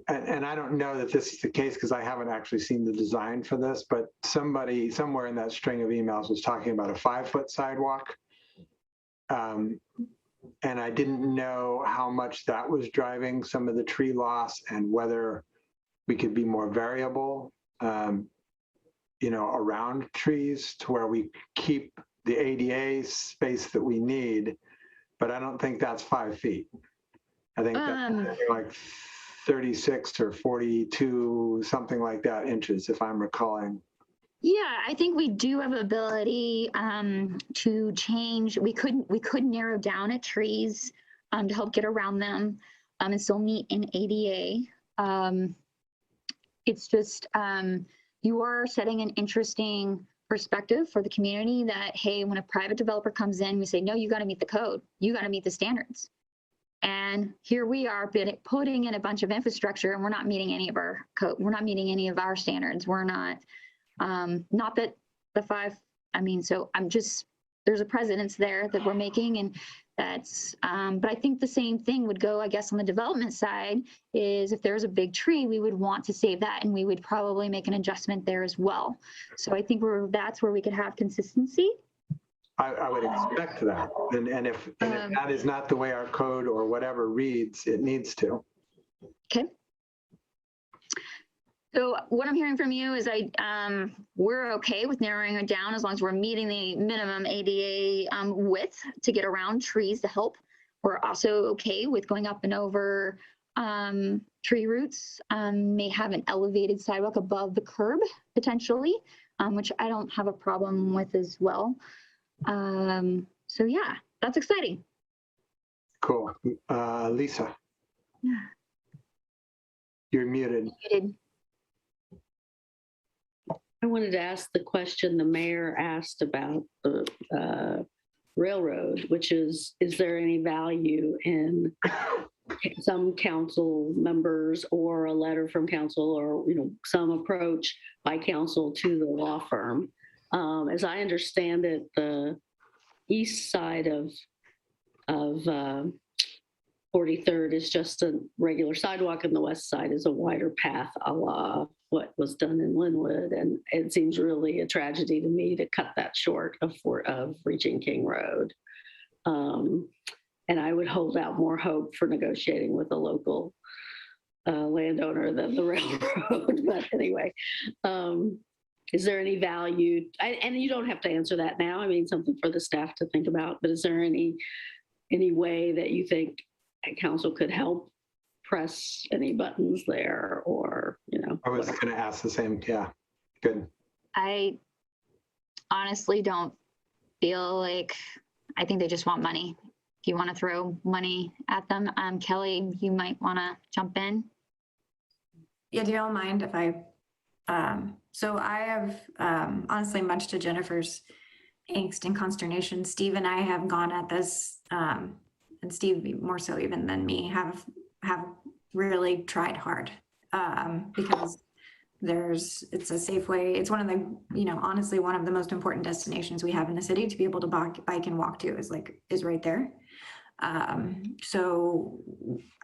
And I don't know that this is the case because I haven't actually seen the design for this, but somebody somewhere in that string of emails was talking about a 5-foot sidewalk. And I didn't know how much that was driving some of the tree loss, and whether we could be more variable, around trees to where we keep the ADA space that we need. But I don't think that's 5 feet. I think that's like 36 or 42, something like that, inches, if I'm recalling. Yeah, I think we do have ability to change. We could narrow down at trees to help get around them and still meet an ADA. It's just you are setting an interesting perspective for the community that, hey, when a private developer comes in, we say, no, you got to meet the code. You got to meet the standards. And here we are putting in a bunch of infrastructure, and we're not meeting any of our code. We're not meeting any of our standards. We're not. Not that the 5, so there's a precedence there that we're making, and that's, but I think the same thing would go, I guess, on the development side, is if there's a big tree, we would want to save that, and we would probably make an adjustment there as well. So I think that's where we could have consistency. I would expect that. And if that is not the way our code or whatever reads, it needs to. Okay. So what I'm hearing from you is we're okay with narrowing it down as long as we're meeting the minimum ADA width to get around trees to help. We're also okay with going up and over tree roots, may have an elevated sidewalk above the curb potentially, which I don't have a problem with as well. So yeah, that's exciting. Cool. Lisa, Yeah. you're muted. I wanted to ask the question the mayor asked about the railroad, which is there any value in some council members or a letter from council or, some approach by council to the law firm? As I understand it, the east side of 43rd is just a regular sidewalk and the west side is a wider path a la what was done in Linwood. And it seems really a tragedy to me to cut that short of reaching King Road. And I would hold out more hope for negotiating with a local landowner than the railroad. But anyway, is there any value? And you don't have to answer that now. I mean, something for the staff to think about. But is there any way that you think council could help press any buttons there, or I was going to ask the same. Yeah, good. I honestly don't feel like, I think they just want money. If you want to throw money at them, Kelly, you might want to jump in. Yeah, do y'all mind if I, so I have, honestly, much to Jennifer's angst and consternation, Steve and I have gone at this, and Steve more so even than me, have really tried hard, because it's a safe way. It's one of the, honestly, one of the most important destinations we have in the city to be able to bike and walk to is right there. So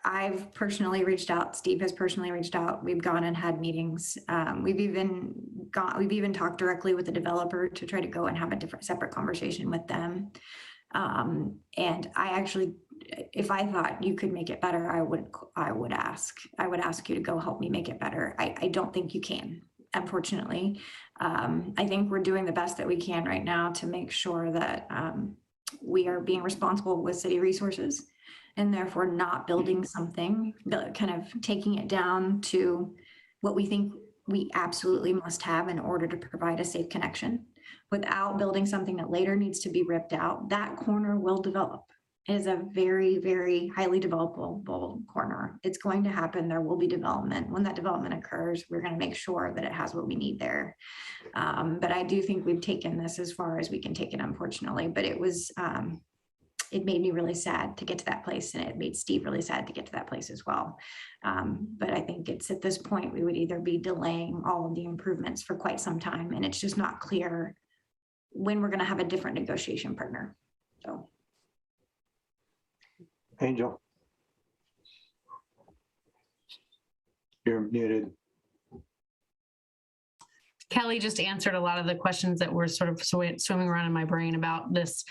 I've personally reached out, Steve has personally reached out. We've gone and had meetings. We've even talked directly with the developer to try to go and have a separate conversation with them. And I actually, if I thought you could make it better, I would ask you to go help me make it better. I don't think you can, unfortunately. I think we're doing the best that we can right now to make sure that we are being responsible with city resources and therefore not building something, but kind of taking it down to what we think we absolutely must have in order to provide a safe connection without building something that later needs to be ripped out. That corner will develop. It is a very, very highly developable corner. It's going to happen. There will be development. When that development occurs, we're going to make sure that it has what we need there. But I do think we've taken this as far as we can take it, unfortunately. But it was, it made me really sad to get to that place, and it made Steve really sad to get to that place as well. But I think it's at this point, we would either be delaying all of the improvements for quite some time, and it's just not clear when we're going to have a different negotiation partner. So. Angel, you're muted. Kelly just answered a lot of the questions that were sort of swimming around in my brain about this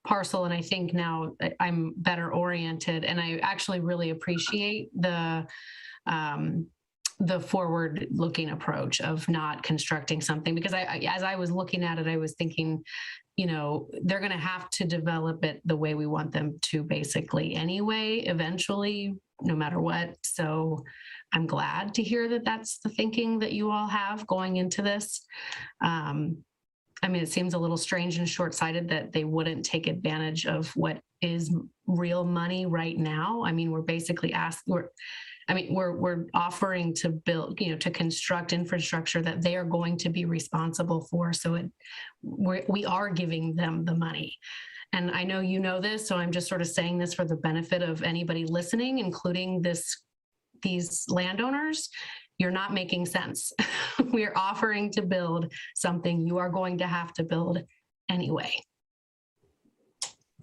parcel. And I think now I'm better oriented, and I actually really appreciate the forward looking approach of not constructing something, because as I was looking at it, I was thinking, they're going to have to develop it the way we want them to basically anyway, eventually, no matter what. So I'm glad to hear that that's the thinking that you all have going into this. I mean, it seems a little strange and short-sighted that they wouldn't take advantage of what is real money right now. I mean, we're basically we're offering to build, to construct infrastructure that they are going to be responsible for. So we are giving them the money. And I know you know this, so I'm just sort of saying this for the benefit of anybody listening, including these landowners. You're not making sense. We're offering to build something you are going to have to build anyway.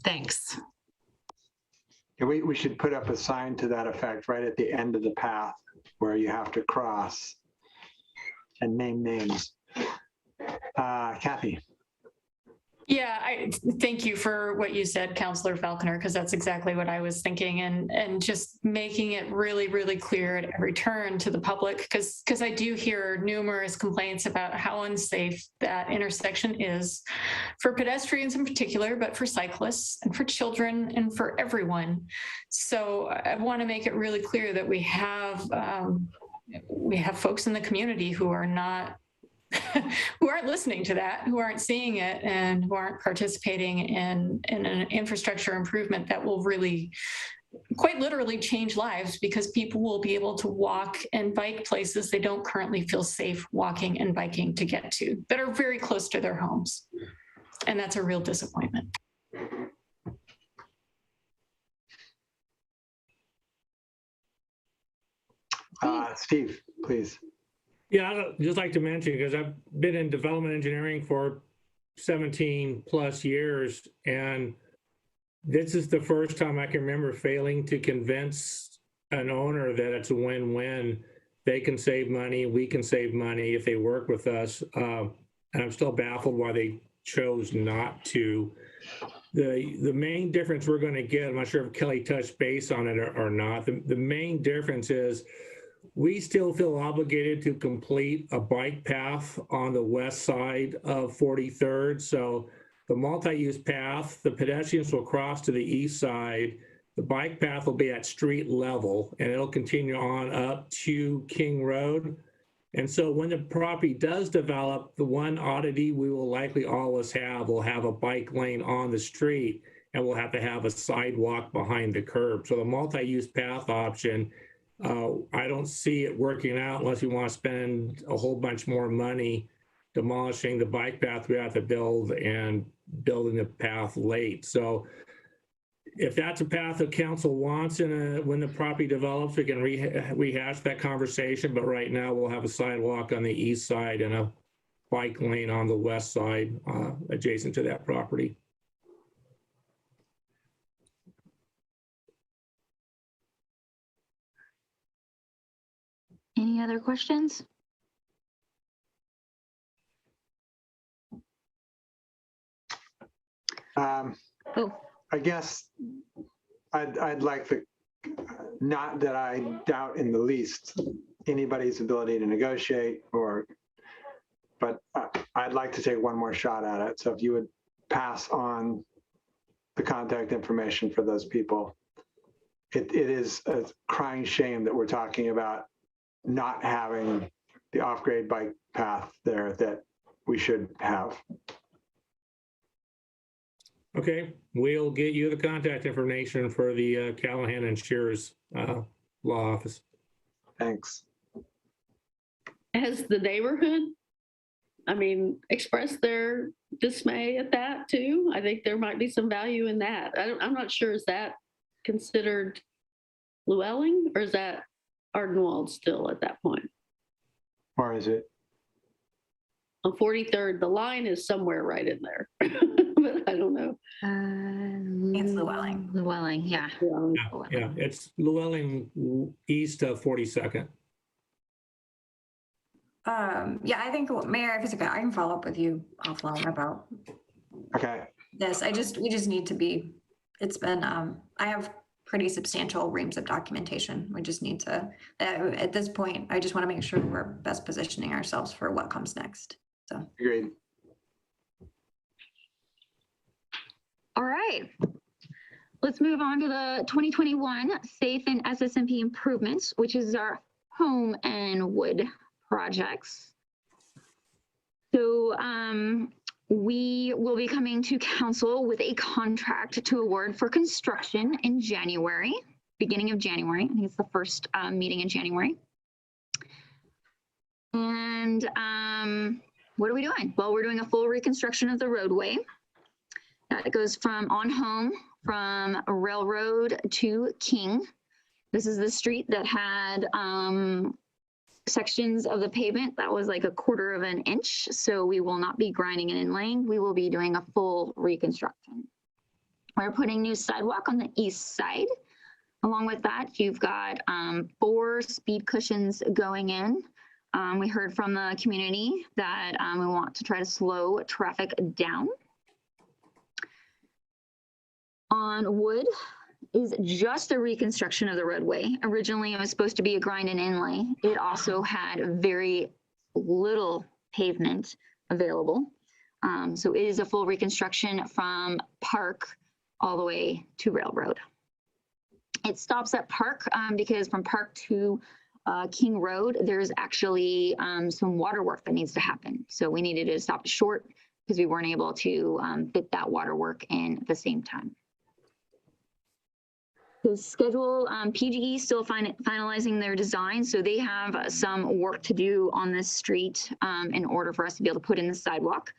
Thanks. Yeah, we should put up a sign to that effect right at the end of the path where you have to cross and name names. Kathy. Yeah, I thank you for what you said, Councillor Falconer, because that's exactly what I was thinking, and just making it really, really clear at every turn to the public, because I do hear numerous complaints about how unsafe that intersection is for pedestrians in particular, but for cyclists and for children and for everyone. So I want to make it really clear that we have folks in the community who are not who aren't listening to that, who aren't seeing it, and who aren't participating in an infrastructure improvement that will really quite literally change lives, because people will be able to walk and bike places they don't currently feel safe walking and biking to get to, that are very close to their homes. And that's a real disappointment. Steve, please. Yeah, I'd just like to mention, because I've been in development engineering for 17 plus years, and this is the first time I can remember failing to convince an owner that it's a win-win. They can save money, we can save money if they work with us. And I'm still baffled why they chose not to. The main difference we're going to get, I'm not sure if Kelly touched base on it or not, the main difference is we still feel obligated to complete a bike path on the west side of 43rd. So the multi-use path, the pedestrians will cross to the east side. The bike path will be at street level, and it'll continue on up to King Road. And so when the property does develop, the one oddity we will likely always have, we'll have a bike lane on the street, and we'll have to have a sidewalk behind the curb. So the multi-use path option, I don't see it working out unless we want to spend a whole bunch more money demolishing the bike path we have to build and building the path late. So if that's a path that council wants when the property develops, we can rehash that conversation. But right now we'll have a sidewalk on the east side and a bike lane on the west side adjacent to that property. Any other questions? I guess I'd like to, not that I doubt in the least anybody's ability to negotiate, but I'd like to take one more shot at it. So if you would pass on the contact information for those people. It is a crying shame that we're talking about not having the off-grade bike path there that we should have. Okay, we'll get you the contact information for the Callahan and Shears law office. Thanks. Has the neighborhood, expressed their dismay at that too? I think there might be some value in that. I'm not sure, is that considered Llewellyn or is that Ardenwald still at that point? Or is it? On 43rd, the line is somewhere right in there, but I don't know. It's Llewellyn. Llewellyn, yeah. Yeah, it's Llewellyn east of 42nd. Yeah, I think, Mayor, if it's okay, I can follow up with you offline about Okay. this. We just need to be, it's been, I have pretty substantial reams of documentation. We just need to, at this point, I just want to make sure we're best positioning ourselves for what comes next. So. Agreed. All right. Let's move on to the 2021 Safe and SSMP improvements, which is our home and wood projects. So we will be coming to council with a contract to award for construction in January, beginning of January. I think it's the first meeting in January. And what are we doing? Well, we're doing a full reconstruction of the roadway. That goes from on home from Railroad to King. This is the street that had sections of the pavement that was like 1/4 of an inch. So we will not be grinding and inlaying. We will be doing a full reconstruction. We're putting new sidewalk on the east side. Along with that, you've got 4 speed cushions going in. We heard from the community that we want to try to slow traffic down. On Wood is just a reconstruction of the roadway. Originally, it was supposed to be a grind and inlay. It also had very little pavement available. So it is a full reconstruction from Park all the way to Railroad. It stops at Park because from Park to King Road, there's actually some water work that needs to happen. So we needed to stop short because we weren't able to fit that water work in at the same time. The schedule, PGE still finalizing their design, so they have some work to do on this street in order for us to be able to put in the sidewalk.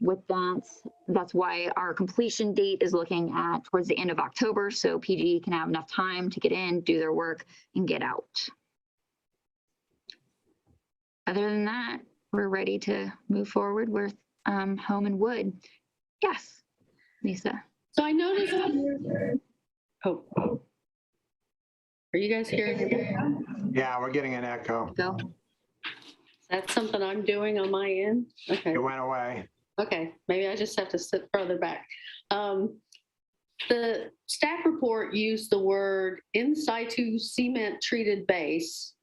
With that, that's why our completion date is looking at towards the end of October, so PGE can have enough time to get in, do their work, and get out. Other than that, we're ready to move forward with Home and Wood. Yes, Lisa. So I noticed oh, are you guys hearing me? Yeah, we're getting an echo. Go. That's something I'm doing on my end? Okay. It went away. Okay, maybe I just have to sit further back. The staff report used the word in situ cement treated base,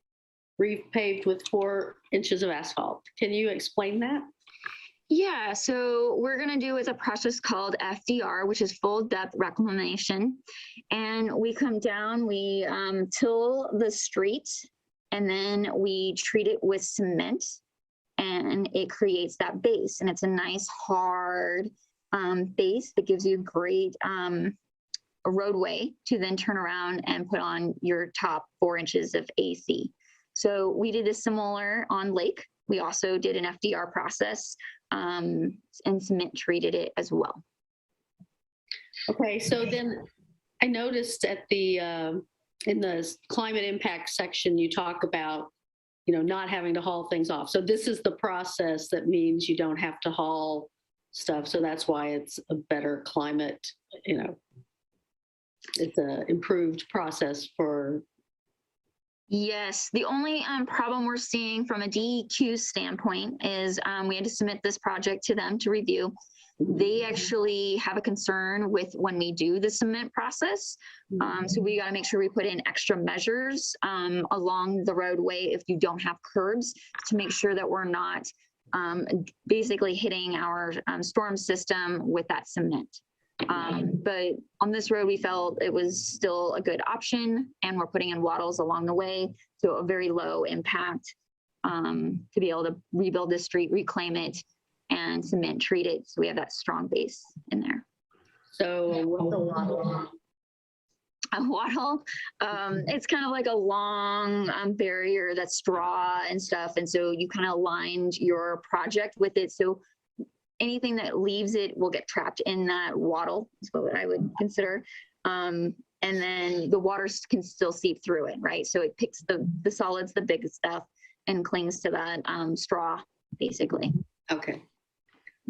repaved with 4 inches of asphalt. Can you explain that? Yeah, so we're going to do is a process called FDR, which is full depth reclamation. And we come down, we till the street, and then we treat it with cement, and it creates that base. And it's a nice hard base that gives you great roadway to then turn around and put on your top 4 inches of AC. So we did a similar on Lake. We also did an FDR process and cement treated it as well. Okay, so then I noticed at the in the climate impact section, you talk about, you know, not having to haul things off. So this is the process that means you don't have to haul stuff. So that's why it's a better climate, you know, it's an improved process for. Yes, the only problem we're seeing from a DEQ standpoint is we had to submit this project to them to review. They actually have a concern with when we do the cement process. So we got to make sure we put in extra measures along the roadway if you don't have curbs to make sure that we're not basically hitting our storm system with that cement. But on this road, we felt it was still a good option, and we're putting in wattles along the way, so a very low impact to be able to rebuild the street, reclaim it, and cement treat it, so we have that strong base in there. So what's a wattle? A wattle, it's kind of like a long barrier that's straw and stuff, and so you kind of aligned your project with it, so anything that leaves it will get trapped in that wattle, is what I would consider. And then the water can still seep through it, right? So it picks the solids, the big stuff, and clings to that straw, basically. Okay.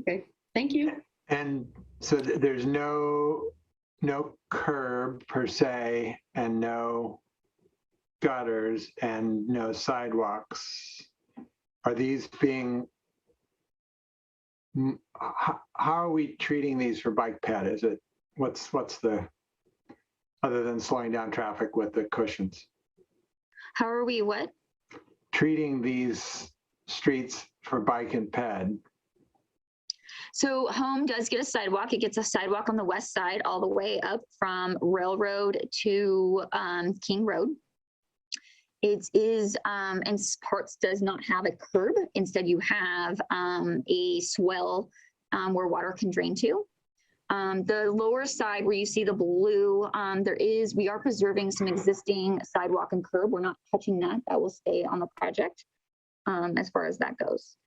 Okay, thank you. And so there's no curb per se, and no gutters, and no sidewalks. Are these being, how are we treating these for bike ped? Is it, what's the, other than slowing down traffic with the cushions? How are we what? Treating these streets for bike and ped. So Home does get a sidewalk. It gets a sidewalk on the west side all the way up from Railroad to King Road. It is, and parts does not have a curb. Instead, you have a swell where water can drain to. The lower side where you see the blue, we are preserving some existing sidewalk and curb. We're not touching that. That will stay on the project as far as that goes.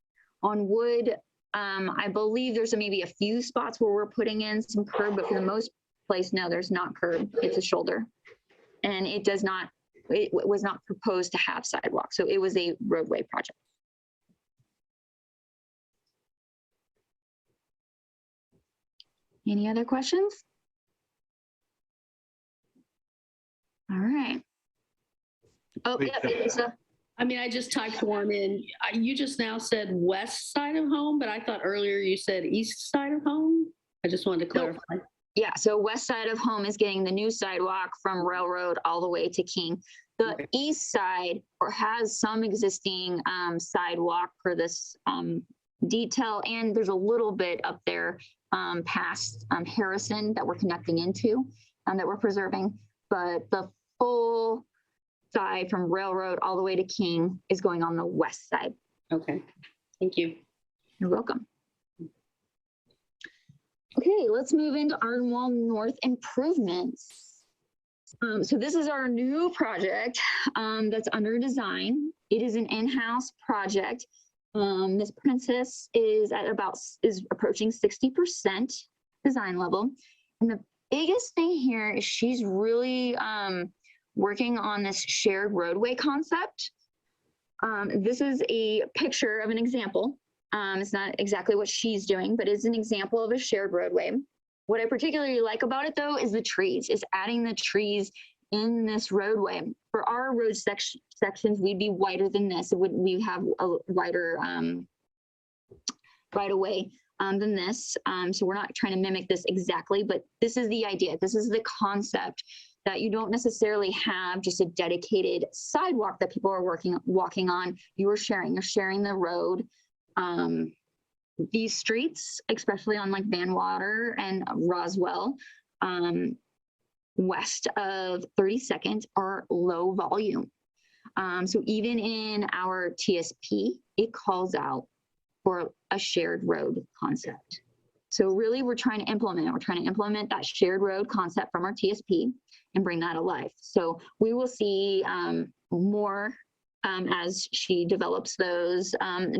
On Wood, I believe there's maybe a few spots where we're putting in some curb, but for the most place, no, there's not curb. It's a shoulder. And it was not proposed to have sidewalk. So it was a roadway project. Any other questions? All right. Oh, yeah, Lisa. I mean, I just typed one in. You just now said west side of Home, but I thought earlier you said east side of Home. I just wanted to clarify. Yeah, so west side of home is getting the new sidewalk from Railroad all the way to King. The Okay. east side has some existing sidewalk for this detail, and there's a little bit up there past Harrison that we're connecting into that we're preserving. But the full side from Railroad all the way to King is going on the west side. Okay, thank you. You're welcome. Okay, let's move into Ardenwall North improvements. So this is our new project that's under design. It is an in-house project. Miss Princess is approaching 60% design level. And the biggest thing here is she's really working on this shared roadway concept. This is a picture of an example. It's not exactly what she's doing, but it's an example of a shared roadway. What I particularly like about it, though, is the trees, is adding the trees in this roadway. For our road sections, we'd be wider than this. We have a wider right of way than this. So we're not trying to mimic this exactly, but this is the idea. This is the concept, that you don't necessarily have just a dedicated sidewalk that people are walking on. You're sharing the road. These streets, especially on like Van Water and Roswell, west of 32nd, are low volume. So even in our TSP, it calls out for a shared road concept. So really we're trying to implement that shared road concept from our TSP and bring that alive. So we will see more as she develops those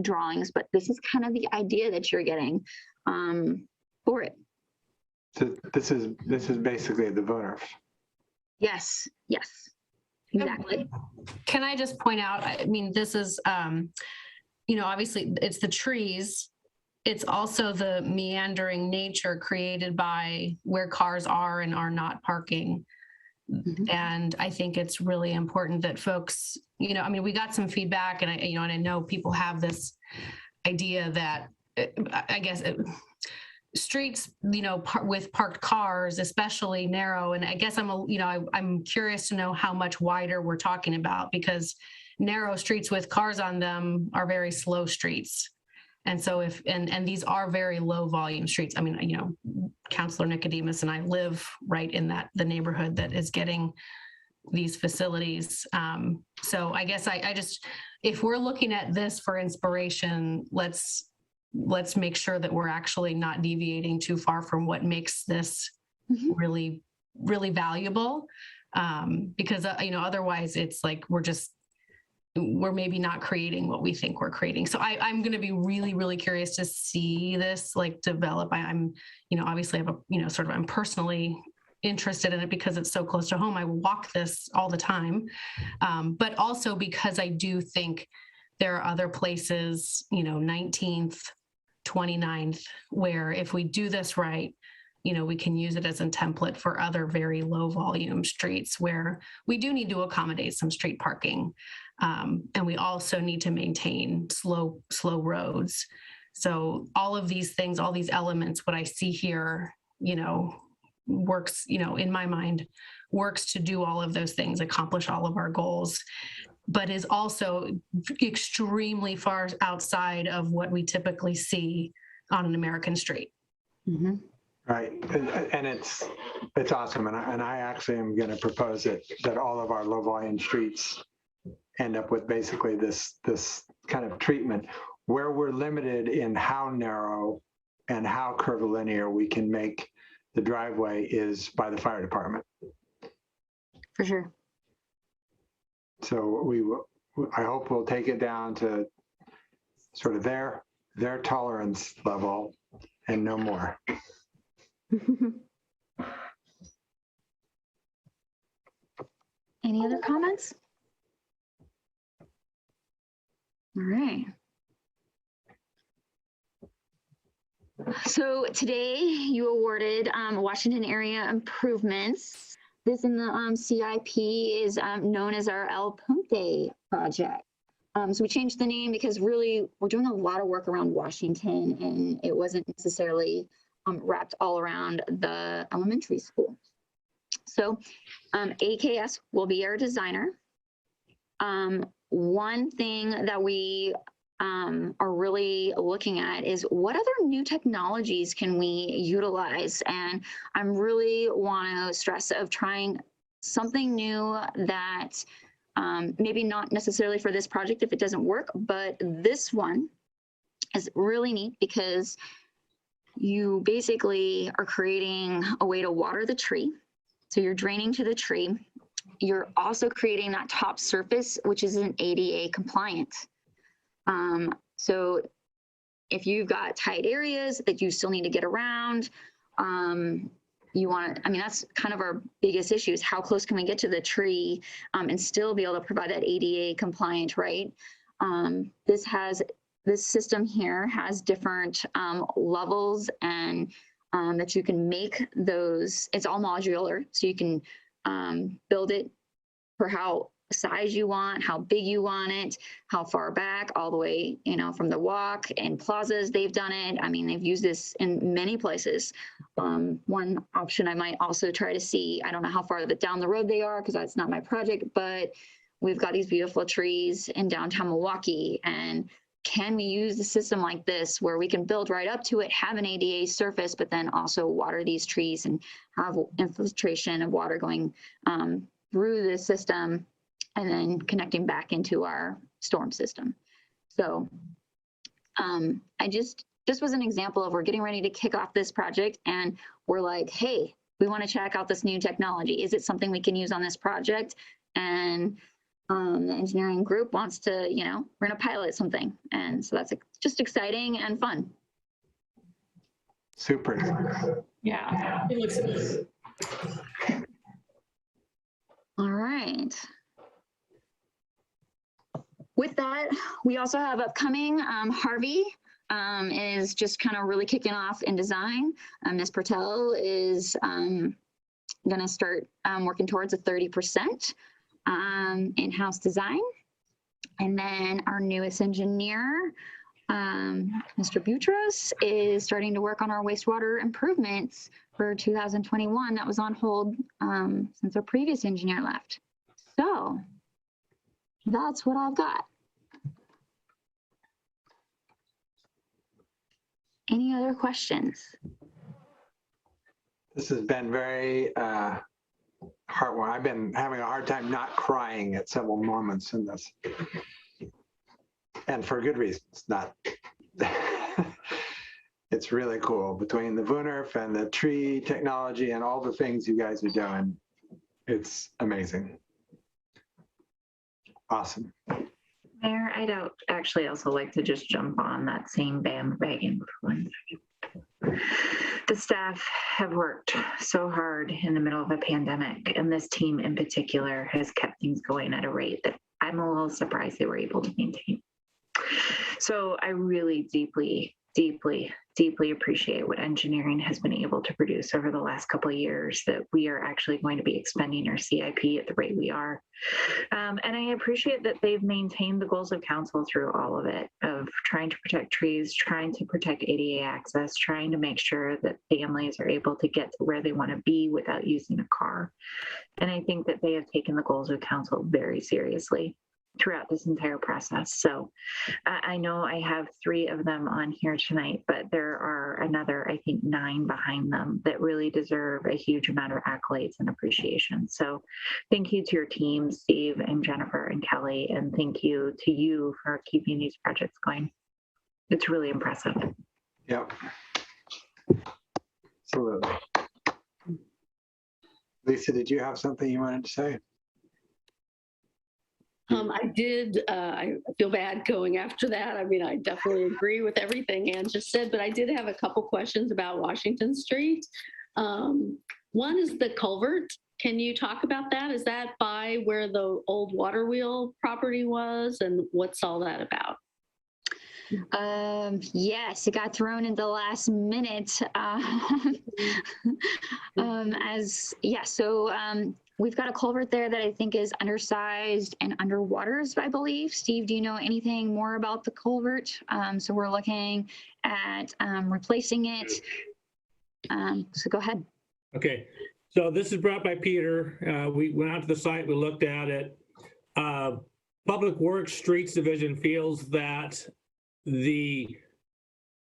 drawings, but this is kind of the idea that you're getting for it. So this is basically the VONERF. Yes, exactly. Can I just point out, I mean, this is, obviously it's the trees. It's also the meandering nature created by where cars are and are not parking. Mm-hmm. And I think it's really important that folks, we got some feedback, and I know people have this idea that streets, with parked cars, especially narrow. And I guess I'm curious to know how much wider we're talking about, because narrow streets with cars on them are very slow streets. And so and these are very low volume streets. I mean, Councilor Nicodemus and I live right in the neighborhood that is getting these facilities. So I guess I just, if we're looking at this for inspiration, let's make sure that we're actually not deviating too far from what makes this really, really valuable. Because, otherwise it's like, we're maybe not creating what we think we're creating. So I'm going to be really, really curious to see this develop. I'm, obviously I'm personally interested in it because it's so close to home. I walk this all the time. But also because I do think there are other places, 19th, 29th, where if we do this right, we can use it as a template for other very low volume streets where we do need to accommodate some street parking. And we also need to maintain slow roads. So all of these things, all these elements, what I see here, works, in my mind, works to do all of those things, accomplish all of our goals, but is also extremely far outside of what we typically see on an American street. Mm-hmm. Right, and it's awesome, and I actually am going to propose that all of our low volume streets end up with basically this kind of treatment where we're limited in how narrow and how curvilinear we can make the driveway is by the fire department. For sure. So I hope we'll take it down to sort of their tolerance level and no more. Any other comments? All right. So today you awarded Washington area improvements. This in the CIP is known as our El Punte project. So we changed the name because really we're doing a lot of work around Washington, and it wasn't necessarily wrapped all around the elementary school. So AKS will be our designer. One thing that we are really looking at is what other new technologies can we utilize? And I'm really want to stress of trying something new that maybe not necessarily for this project if it doesn't work, but this one is really neat because you basically are creating a way to water the tree. So you're draining to the tree. You're also creating that top surface, which is an ADA compliant. So if you've got tight areas that you still need to get around, you want to, I mean, that's kind of our biggest issue is how close can we get to the tree and still be able to provide that ADA compliant, right? This system here has different levels and that you can make those, it's all modular, so you can build it for how size you want, how big you want it, how far back, all the way, you know, from the walk and plazas, they've done it. I mean, they've used this in many places. One option I might also try to see, I don't know how far down the road they are because that's not my project, but we've got these beautiful trees in downtown Milwaukee, and can we use the system like this where we can build right up to it, have an ADA surface, but then also water these trees and have infiltration of water going through the system and then connecting back into our storm system. So this was an example of we're getting ready to kick off this project and we're like, hey, we want to check out this new technology. Is it something we can use on this project? And the engineering group wants to, you know, we're going to pilot something. And so that's just exciting and fun. Super. Yeah, it looks good. All right. With that, we also have upcoming Harvey is just kind of really kicking off in design. Ms. Patel is going to start working towards a 30% in-house design. And then our newest engineer, Mr. Boutros, is starting to work on our wastewater improvements for 2021 that was on hold since our previous engineer left. So that's what I've got. Any other questions? This has been very heartwarming. I've been having a hard time not crying at several moments in this. And for good reasons, not. It's really cool between the VUNERF and the tree technology and all the things you guys are doing. It's amazing. Awesome. Mayor, I'd actually also like to just jump on that same bandwagon for 1 second. The staff have worked so hard in the middle of a pandemic, and this team in particular has kept things going at a rate that I'm a little surprised they were able to maintain. So I really deeply, deeply, deeply appreciate what engineering has been able to produce over the last couple of years, that we are actually going to be expending our CIP at the rate we are. And I appreciate that they've maintained the goals of council through all of it, of trying to protect trees, trying to protect ADA access, trying to make sure that families are able to get to where they want to be without using a car. And I think that they have taken the goals of council very seriously throughout this entire process. So I know I have 3 of them on here tonight, but there are another, I think, 9 behind them that really deserve a huge amount of accolades and appreciation. So thank you to your team, Steve and Jennifer and Kelly, and thank you to you for keeping these projects going. It's really impressive. Yep. Absolutely. Lisa, did you have something you wanted to say? I did. I feel bad going after that. I mean, I definitely agree with everything Ann just said, but I did have a couple questions about Washington Street. One is the culvert. Can you talk about that? Is that by where the old water wheel property was, and what's all that about? Yes, it got thrown in the last minute. We've got a culvert there that I think is undersized and underwaters, I believe. Steve, do you know anything more about the culvert? So we're looking at replacing it. So go ahead. Okay, so this is brought by Peter. We went out to the site, we looked at it. Public Works Streets Division feels that there's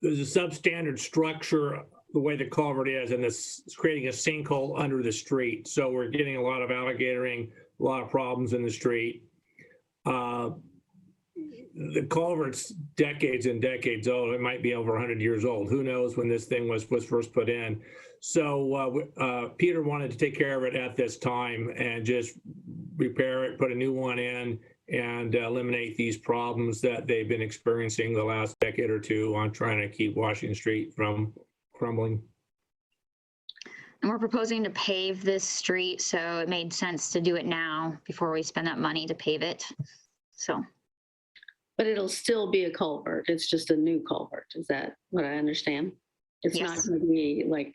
a substandard structure the way the culvert is, and this is creating a sinkhole under the street. So we're getting a lot of alligatoring, a lot of problems in the street. The culvert's decades and decades old. It might be over 100 years old. Who knows when this thing was first put in. So Peter wanted to take care of it at this time and just repair it, put a new one in, and eliminate these problems that they've been experiencing the last decade or two on trying to keep Washington Street from crumbling. And we're proposing to pave this street, so it made sense to do it now before we spend that money to pave it. So. But it'll still be a culvert. It's just a new culvert. Is that what I understand? It's not Yes. going to be like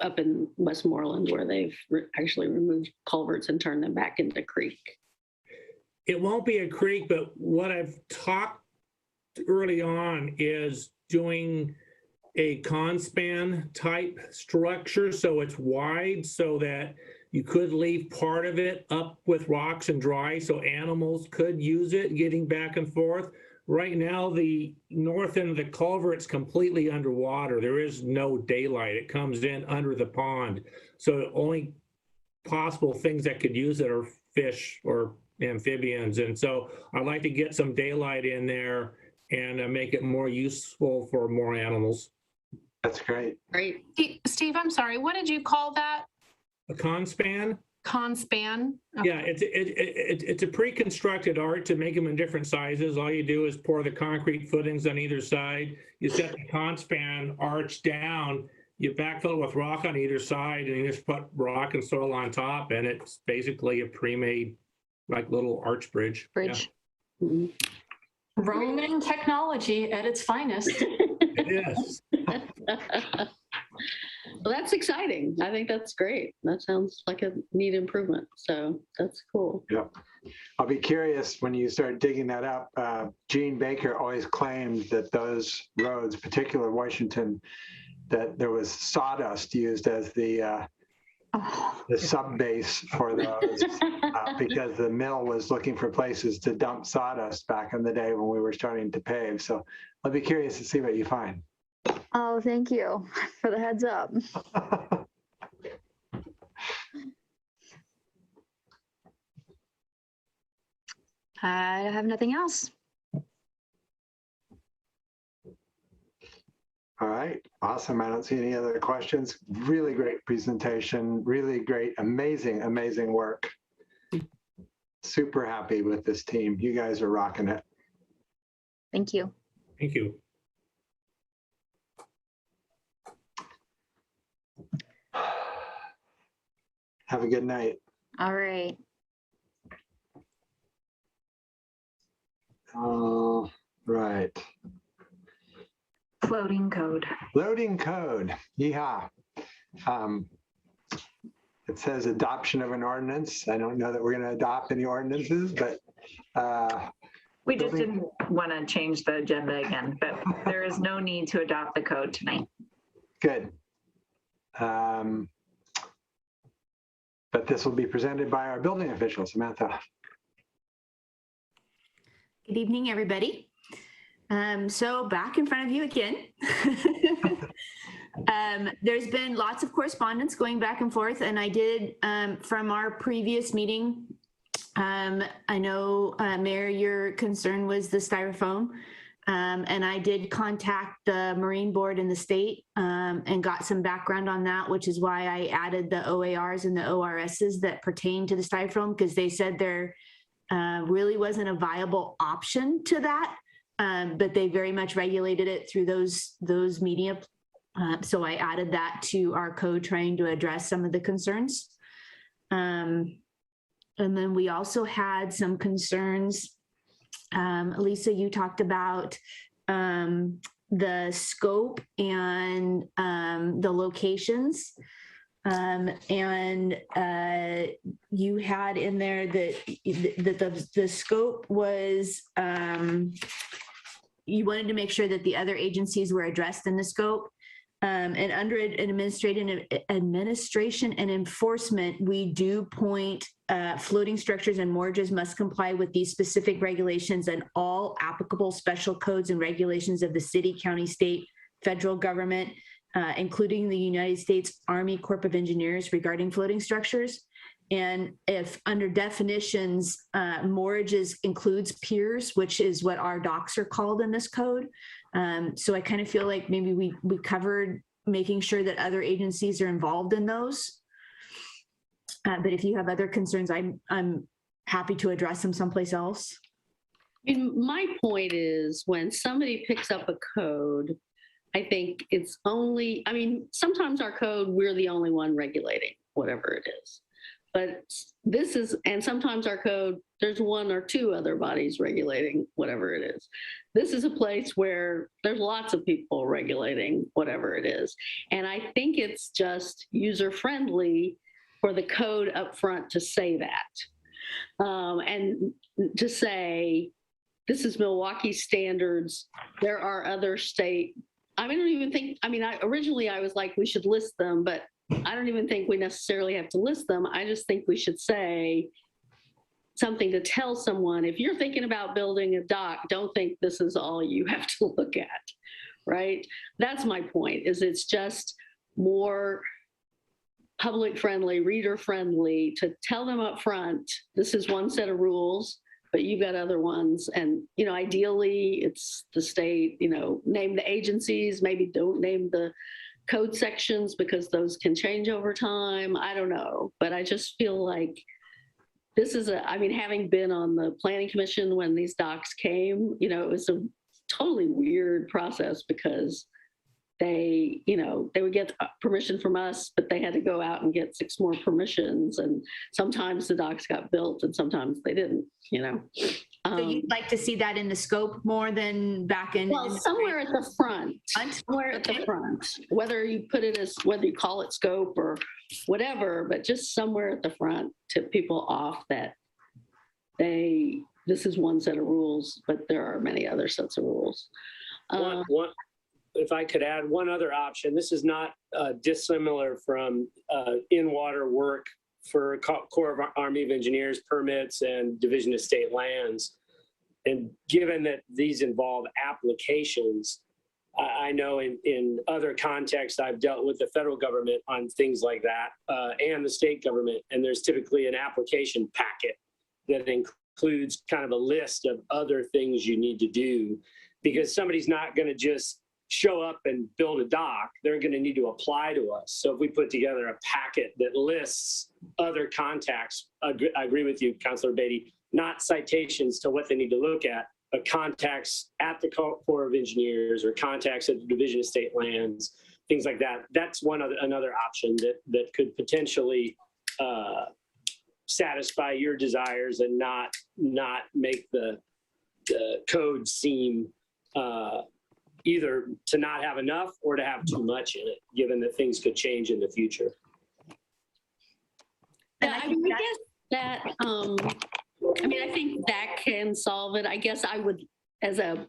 up in Westmoreland where they've actually removed culverts and turned them back into creek. It won't be a creek, but what I've talked early on is doing a conspan type structure so it's wide so that you could leave part of it up with rocks and dry so animals could use it getting back and forth. Right now, the north end of the culvert's completely underwater. There is no daylight. It comes in under the pond. So only possible things that could use it are fish or amphibians. And so I'd like to get some daylight in there and make it more useful for more animals. That's great. Right. Steve, I'm sorry, what did you call that? A conspan? Conspan? Yeah, it's a pre-constructed arch to make them in different sizes. All you do is pour the concrete footings on either side. You set the conspan arch down, you backfill it with rock on either side, and you just put rock and soil on top, and it's basically a pre-made, like, little arch bridge. Bridge. Yeah. Mhm. Roman technology at its finest. It is. Well, that's exciting. I think that's great. That sounds like a neat improvement. So that's cool. Yeah. I'll be curious when you start digging that up. Gene Baker always claimed that those roads, particularly Washington, that there was sawdust used as the sub base for those because the mill was looking for places to dump sawdust back in the day when we were starting to pave. So I'll be curious to see what you find. Oh, thank you for the heads up. I have nothing else. All right, awesome. I don't see any other questions. Really great presentation, really great, amazing, amazing work. Super happy with this team. You guys are rocking it. Thank you. Thank you. Have a good night. All right. All right. Floating code. Loading code. Yeehaw. It says adoption of an ordinance. I don't know that we're going to adopt any ordinances, but We just didn't want to change the agenda again, but there is no need to adopt the code tonight. good. But this will be presented by our building official, Samantha. Good evening, everybody. So back in front of you again. There's been lots of correspondence going back and forth, and I did, from our previous meeting, I know, Mayor, your concern was the styrofoam, and I did contact the Marine Board in the state and got some background on that, which is why I added the OARs and the ORSs that pertain to the styrofoam, because they said there really wasn't a viable option to that. But they very much regulated it through those media. So I added that to our code, trying to address some of the concerns. And then we also had some concerns. Lisa, you talked about the scope and the locations. And you had in there that the scope was, you wanted to make sure that the other agencies were addressed in the scope. And under administration and enforcement, we do point floating structures and mortgages must comply with these specific regulations and all applicable special codes and regulations of the city, county, state, federal government, including the United States Army Corps of Engineers regarding floating structures. And if under definitions, mortgages includes piers, which is what our docks are called in this code. So I kind of feel like maybe we covered making sure that other agencies are involved in those. But if you have other concerns, I'm happy to address them someplace else. And my point is, when somebody picks up a code, I think it's only, I mean, sometimes our code, we're the only one regulating whatever it is. But this is, and sometimes our code, there's one or two other bodies regulating whatever it is. This is a place where there's lots of people regulating whatever it is. And I think it's just user-friendly for the code up front to say that. And to say, this is Milwaukee standards. There are other state, I don't even think, originally I was like, we should list them, but I don't even think we necessarily have to list them. I just think we should say something to tell someone, if you're thinking about building a dock, don't think this is all you have to look at, right? That's my point, is it's just more public friendly, reader friendly, to tell them up front, this is one set of rules, but you've got other ones. And, ideally it's the state, name the agencies, maybe don't name the code sections because those can change over time. I don't know, but I just feel like this is having been on the planning commission when these docs came, it was a totally weird process because they would get permission from us, but they had to go out and get 6 more permissions. And sometimes the docks got built and sometimes they didn't, So you'd like to see that in the scope more than back in? Well, somewhere at the front, somewhere at the front, whether you put it as, whether you call it scope or whatever, but just somewhere at the front, tip people off that this is one set of rules, but there are many other sets of rules. If I could add one other option, this is not dissimilar from in-water work for Corps of Army of Engineers permits and Division of State Lands. And given that these involve applications, I know in other contexts, I've dealt with the federal government on things like that and the state government. And there's typically an application packet that includes kind of a list of other things you need to do, because somebody's not going to just show up and build a dock. They're going to need to apply to us. So if we put together a packet that lists other contacts, I agree with you, Councilor Beatty, not citations to what they need to look at, but contacts at the Corps of Engineers or contacts at the Division of State Lands, things like that. That's another option that could potentially satisfy your desires and not make the code seem either to not have enough or to have too much in it, given that things could change in the future. Yeah, I guess that, I think that can solve it. I guess I would, as a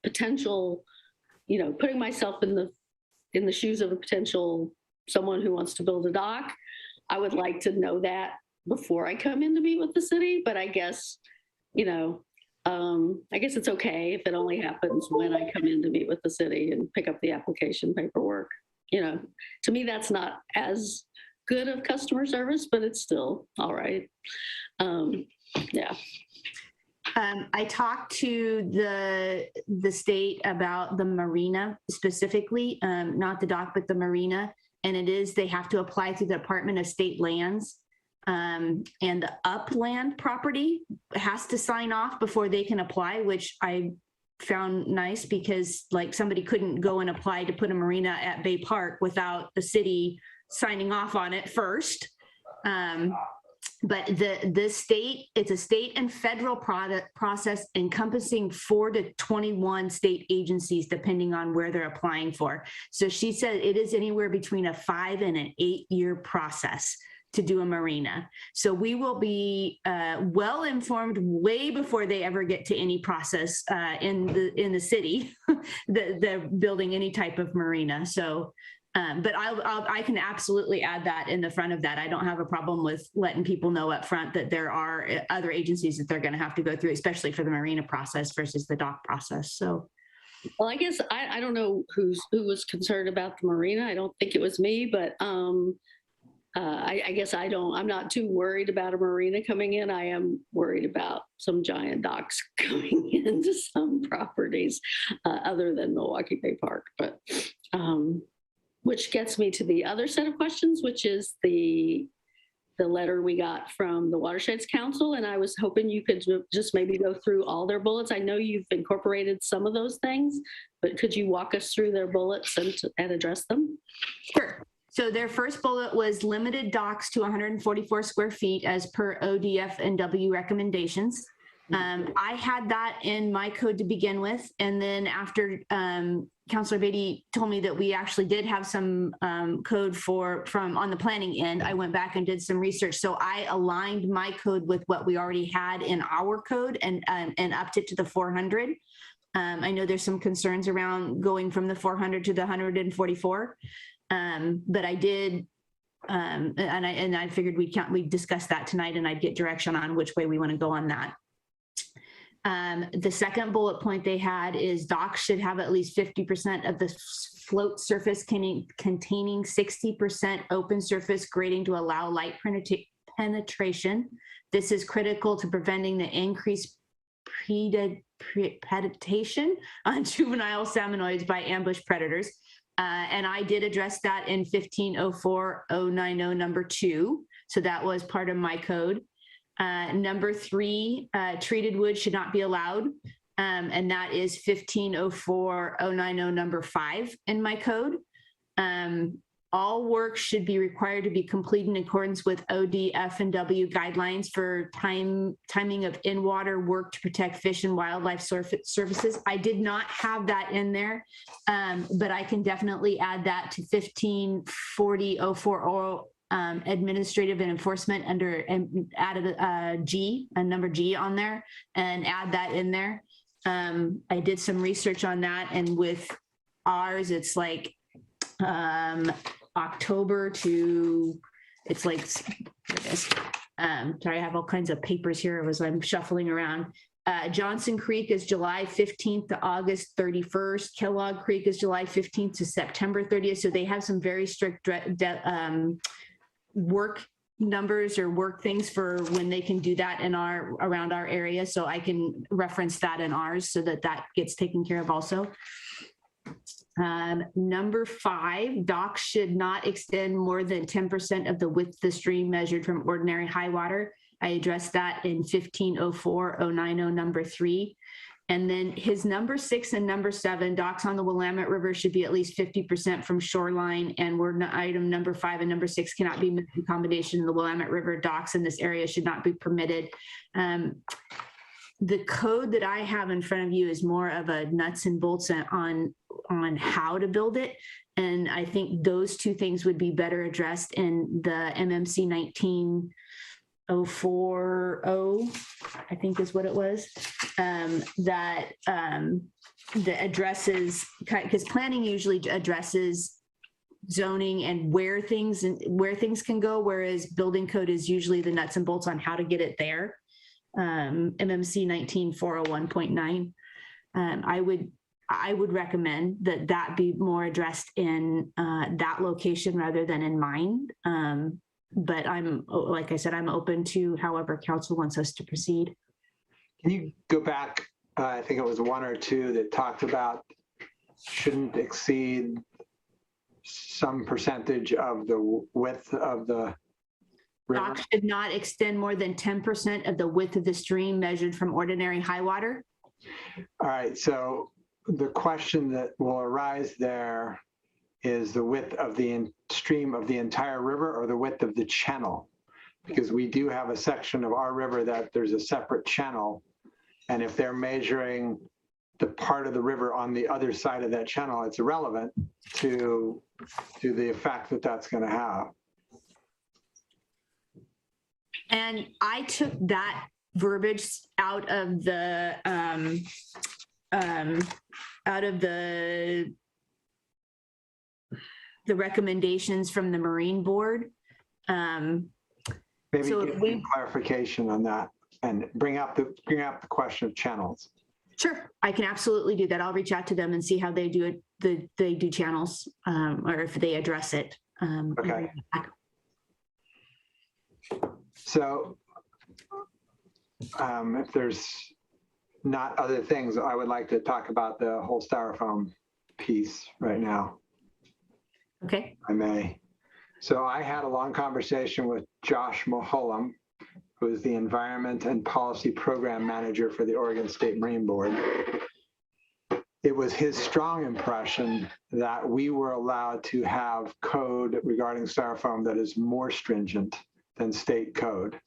potential, putting myself in the shoes of a potential someone who wants to build a dock, I would like to know that before I come in to meet with the city. But I guess, I guess it's okay if it only happens when I come in to meet with the city and pick up the application paperwork. To me, that's not as good of customer service, but it's still all right. Yeah. I talked to the state about the marina specifically, not the dock, but the marina. And they have to apply through the Department of State Lands. And the upland property has to sign off before they can apply, which I found nice because somebody couldn't go and apply to put a marina at Bay Park without the city signing off on it first. But the state, it's a state and federal process encompassing 4 to 21 state agencies, depending on where they're applying for. So she said it is anywhere between a 5 and an 8 year process to do a marina. So we will be well informed way before they ever get to any process in the city, the building any type of marina. So, but I can absolutely add that in the front of that. I don't have a problem with letting people know up front that there are other agencies that they're going to have to go through, especially for the marina process versus the dock process. So. Well, I guess I don't know who was concerned about the marina. I don't think it was me, but I guess I'm not too worried about a marina coming in. I am worried about some giant docks coming into some properties other than Milwaukee Bay Park. But which gets me to the other set of questions, which is the letter we got from the Watersheds Council. And I was hoping you could just maybe go through all their bullets. I know you've incorporated some of those things, but could you walk us through their bullets and address them? Sure. So their first bullet was limited docks to 144 square feet as per ODF and W recommendations. I had that in my code to begin with. And then after Councilor Beatty told me that we actually did have some code from on the planning end, I went back and did some research. So I aligned my code with what we already had in our code and upped it to the 400. I know there's some concerns around going from the 400 to the 144. But I did, and I figured we'd discuss that tonight and I'd get direction on which way we want to go on that. The second bullet point they had is docks should have at least 50% of the float surface containing 60% open surface grading to allow light penetration. This is critical to preventing the increased predation on juvenile salmonoids by ambush predators. And I did address that in 1504-090 number 2. So that was part of my code. Number 3, treated wood should not be allowed. And that is 1504-090 number 5 in my code. All work should be required to be complete in accordance with ODF and W guidelines for timing of in-water work to protect fish and wildlife services. I did not have that in there, but I can definitely add that to 1540-040 administrative and enforcement under and added a number G on there and add that in there. I did some research on that, and with ours, it's like October to, it's like, here it is. Sorry, I have all kinds of papers here as I'm shuffling around. Johnson Creek is July 15th to August 31st. Kellogg Creek is July 15th to September 30th. So they have some very strict work numbers or work things for when they can do that in around our area. So I can reference that in ours so that gets taken care of also. Number 5, docks should not extend more than 10% of the width of the stream measured from ordinary high water. I addressed that in 1504-090 number 3. And then his number 6 and number 7, docks on the Willamette River should be at least 50% from shoreline, and item number 5 and number 6 cannot be in combination. The Willamette River docks in this area should not be permitted. The code that I have in front of you is more of a nuts and bolts on how to build it. And I think those two things would be better addressed in the MMC 19040, I think is what it was, that addresses, because planning usually addresses zoning and where things can go, whereas building code is usually the nuts and bolts on how to get it there. MMC 19401.9. I would recommend that be more addressed in that location rather than in mine. But like I said, I'm open to however council wants us to proceed. Can you go back? I think it was 1 or 2 that talked about shouldn't exceed some percentage of the width of the river. Docks should not extend more than 10% of the width of the stream measured from ordinary high water. All right, so the question that will arise there is the width of the stream of the entire river or the width of the channel? Because we do have a section of our river that there's a separate channel. And if they're measuring the part of the river on the other side of that channel, it's irrelevant to the effect that that's going to have. And I took that verbiage out of the recommendations from the Marine Board. Maybe So give if we- me clarification on that and bring up the question of channels. Sure, I can absolutely do that. I'll reach out to them and see how they do it. They do channels, or if they address it. Okay. So if there's not other things, I would like to talk about the whole styrofoam piece right now. Okay. I may. So I had a long conversation with Josh Mulholland, who is the Environment and Policy Program Manager for the Oregon State Marine Board. It was his strong impression that we were allowed to have code regarding styrofoam that is more stringent than state code.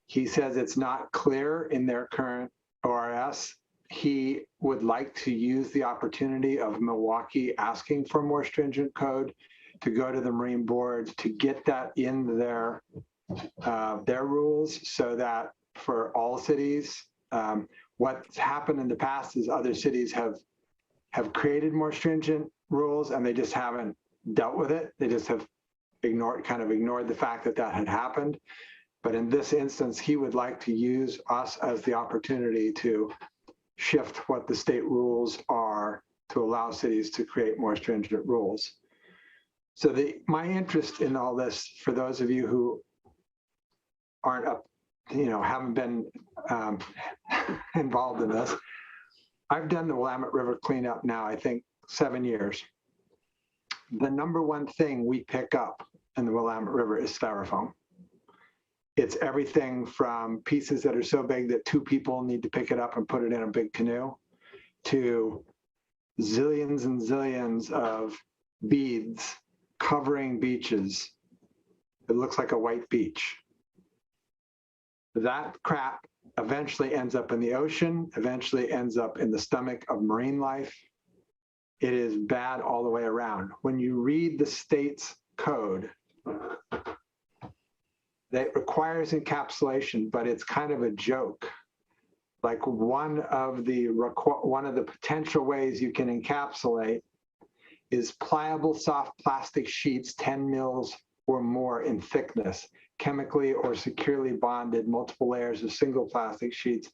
He says it's not clear in their current ORS. He would like to use the opportunity of Milwaukee asking for more stringent code to go to the Marine Board to get that in their rules, so that for all cities, what's happened in the past is other cities have created more stringent rules and they just haven't dealt with it. They just have ignored the fact that that had happened. But in this instance, he would like to use us as the opportunity to shift what the state rules are to allow cities to create more stringent rules. So my interest in all this, for those of you who aren't up, haven't been involved in this, I've done the Willamette River cleanup now, I think 7 years. The number one thing we pick up in the Willamette River is styrofoam. It's everything from pieces that are so big that 2 people need to pick it up and put it in a big canoe, to zillions and zillions of beads covering beaches. It looks like a white beach. That crap eventually ends up in the ocean, eventually ends up in the stomach of marine life. It is bad all the way around. When you read the state's code, that requires encapsulation, but it's kind of a joke. Like one of the potential ways you can encapsulate is pliable soft plastic sheets 10 mils or more in thickness, chemically or securely bonded, multiple layers of single plastic sheets.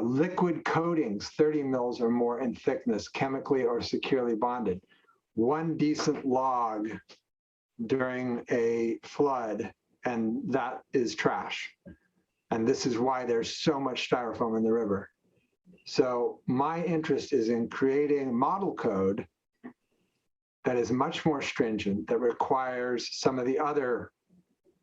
Liquid coatings 30 mils or more in thickness, chemically or securely bonded. One decent log during a flood, and that is trash. And this is why there's so much styrofoam in the river. So my interest is in creating model code that is much more stringent, that requires some of the other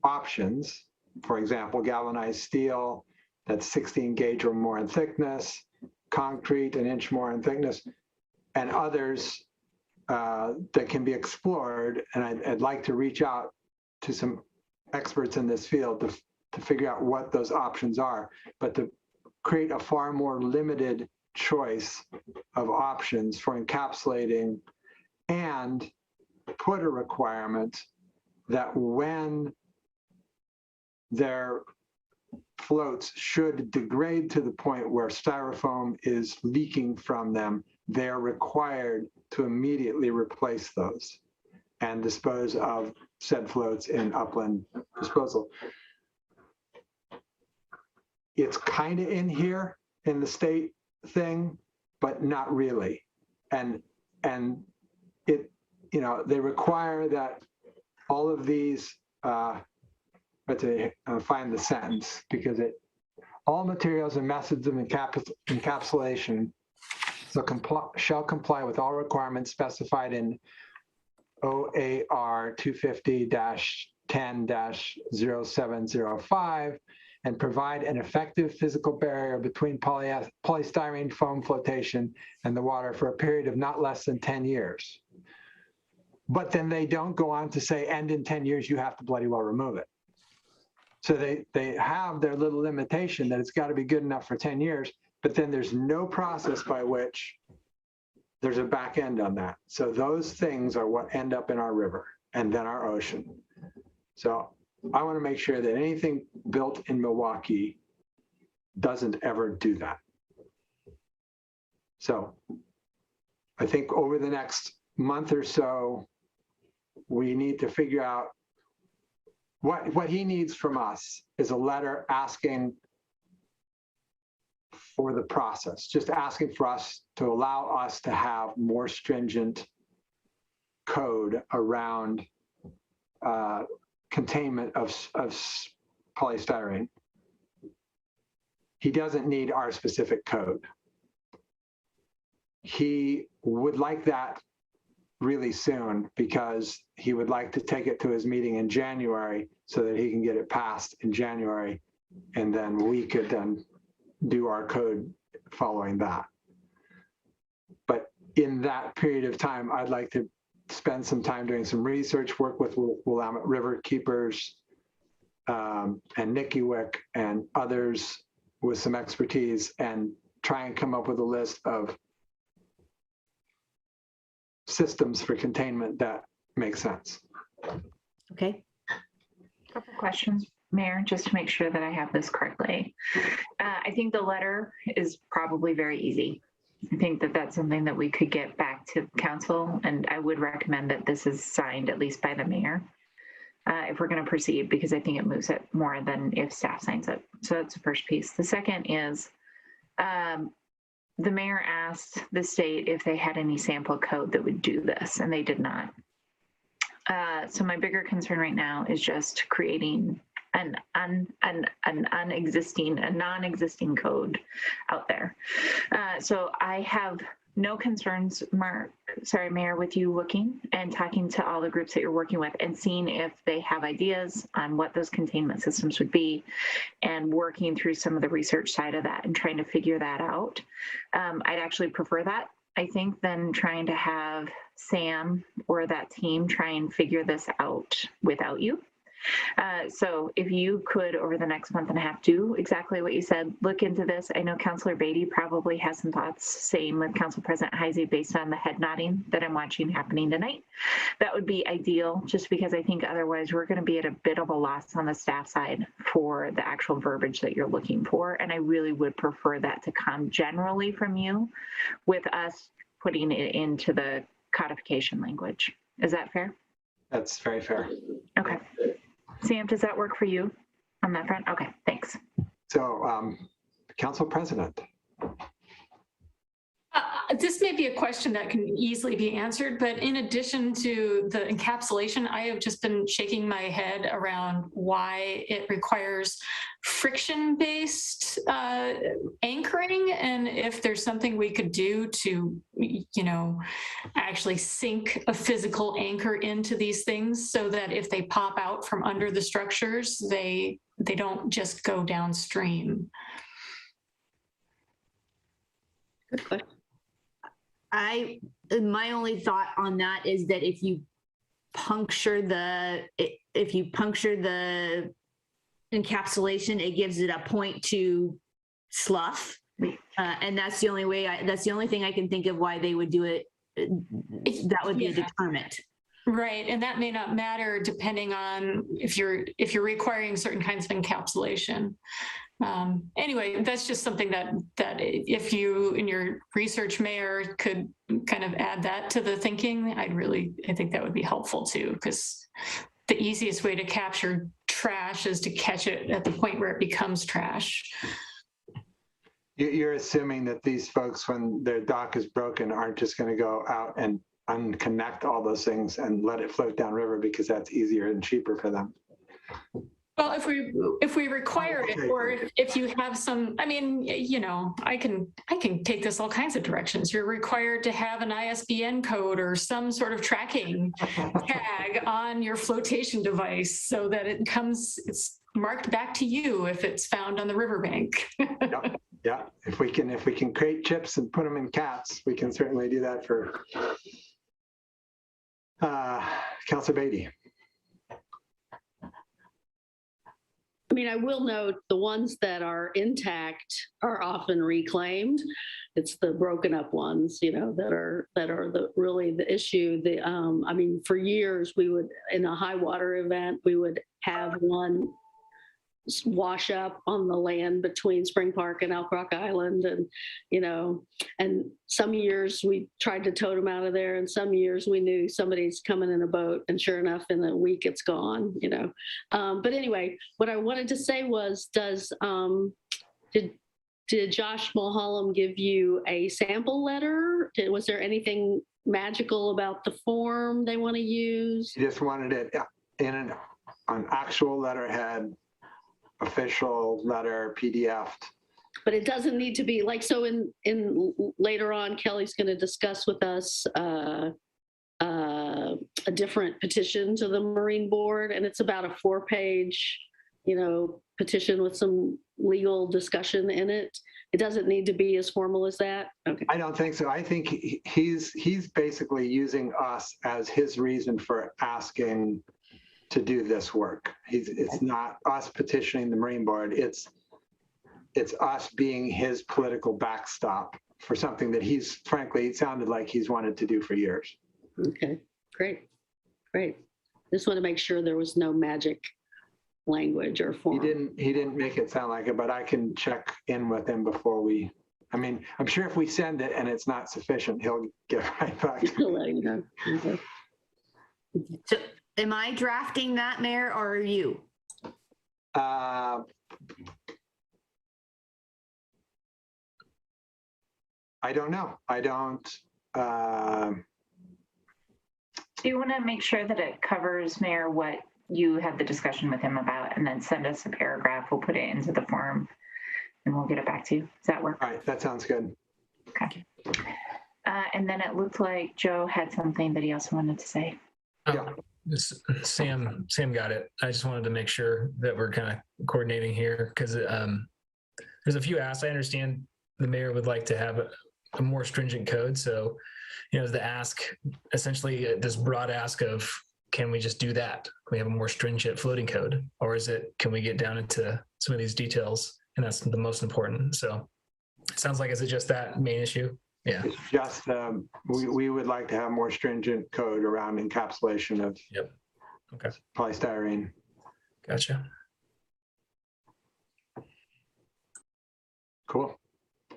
options. For example, galvanized steel that's 16 gauge or more in thickness, concrete an inch more in thickness, and others that can be explored. And I'd like to reach out to some experts in this field to figure out what those options are, but to create a far more limited choice of options for encapsulating, and put a requirement that when their floats should degrade to the point where styrofoam is leaking from them, they're required to immediately replace those and dispose of said floats in upland disposal. It's kind of in here in the state thing, but not really. And it, they require that all of these, but to find the sentence, because all materials and methods of encapsulation shall comply with all requirements specified in OAR 250-10-0705 and provide an effective physical barrier between polystyrene foam flotation and the water for a period of not less than 10 years. But then they don't go on to say, and in 10 years, you have to bloody well remove it. So they have their little limitation that it's got to be good enough for 10 years, but then there's no process by which there's a back end on that. So those things are what end up in our river and then our ocean. So I want to make sure that anything built in Milwaukee doesn't ever do that. So I think over the next month or so, we need to figure out what he needs from us is a letter asking for the process, just asking for us to allow us to have more stringent code around containment of polystyrene. He doesn't need our specific code. He would like that really soon because he would like to take it to his meeting in January so that he can get it passed in January, and then we could then do our code following that. But in that period of time, I'd like to spend some time doing some research, work with Willamette River Keepers and Nikiwik and others with some expertise, and try and come up with a list of systems for containment that make sense. Okay. Couple questions, Mayor, just to make sure that I have this correctly. I think the letter is probably very easy. I think that that's something that we could get back to council, and I would recommend that this is signed at least by the mayor if we're going to proceed, because I think it moves it more than if staff signs it. So that's the first piece. The second is the mayor asked the state if they had any sample code that would do this, and they did not. So my bigger concern right now is just creating a non-existing code out there. So I have no concerns, Mayor, with you looking and talking to all the groups that you're working with and seeing if they have ideas on what those containment systems would be, and working through some of the research side of that and trying to figure that out. I'd actually prefer that, I think, than trying to have Sam or that team try and figure this out without you. So if you could, over the next month and a half, do exactly what you said, look into this. I know Councillor Beatty probably has some thoughts, same with Council President Heisey, based on the head nodding that I'm watching happening tonight. That would be ideal, just because I think otherwise we're going to be at a bit of a loss on the staff side for the actual verbiage that you're looking for. And I really would prefer that to come generally from you, with us putting it into the codification language. Is that fair? That's very fair. Okay. Sam, does that work for you on that front? Okay, thanks. So, Council President. This may be a question that can easily be answered, but in addition to the encapsulation, I have just been shaking my head around why it requires friction-based anchoring, and if there's something we could do to, actually sink a physical anchor into these things so that if they pop out from under the structures, they don't just go downstream. Good question. My only thought on that is that if you puncture the encapsulation, it gives it a point to slough, and that's the only way. That's the only thing I can think of why they would do it. That would be a deterrent. Right, and that may not matter depending on if you're requiring certain kinds of encapsulation. Anyway, that's just something that if you in your research, Mayor, could kind of add that to the thinking, I think that would be helpful too, because the easiest way to capture trash is to catch it at the point where it becomes trash. You're assuming that these folks, when their dock is broken, aren't just going to go out and unconnect all those things and let it float downriver because that's easier and cheaper for them. Well, if we require it, or if you have some, I can take this all kinds of directions. You're required to have an ISBN code or some sort of tracking tag on your flotation device so that it's marked back to you if it's found on the riverbank. Yeah. If we can create chips and put them in cats, we can certainly do that for Councilor Beatty. mean, I will note the ones that are intact are often reclaimed. It's the broken up ones, you know, that are really the issue. I mean, for years we would, in a high water event, we would have one wash up on the land between Spring Park and Elk Rock Island, and you know, and some years we tried to tow them out of there, and some years we knew somebody's coming in a boat, and sure enough, in a week it's gone, you know. But anyway, what I wanted to say was, did Josh Mulholland give you a sample letter? Was there anything magical about the form they want to use? He just wanted it in an actual letterhead, official letter, PDF'd. But it doesn't need to be like, so in later on, Kelly's going to discuss with us a different petition to the Marine Board, and it's about a 4-page, you know, petition with some legal discussion in it. It doesn't need to be as formal as that. Okay. I don't think so. I think he's basically using us as his reason for asking to do this work. It's not us petitioning the Marine Board. It's us being his political backstop for something that he's, frankly, it sounded like he's wanted to do for years. Okay, great. Just want to make sure there was no magic language or form. He didn't make it sound like it, but I can check in with him before we, I mean, I'm sure if we send it and it's not sufficient, he'll get right back to He'll me. let you know. Okay. So am I drafting that, Mayor, or are you? I don't know. I don't. Do you want to make sure that it covers, Mayor, what you had the discussion with him about, and then send us a paragraph? We'll put it into the form and we'll get it back to you. Does that work? All right, that sounds good. Okay. And then it looked like Joe had something that he also wanted to say. Yeah. Sam got it. I just wanted to make sure that we're kind of coordinating here, because there's a few asks. I understand the mayor would like to have a more stringent code. So, you know, the ask, essentially this broad ask of, can we just do that? Can we have a more stringent floating code? Or is it, can we get down into some of these details? And that's the most important. So it sounds like, is it just that main issue? Yeah. It's just, we would like to have more stringent code around encapsulation of Okay. polystyrene. Gotcha. Cool.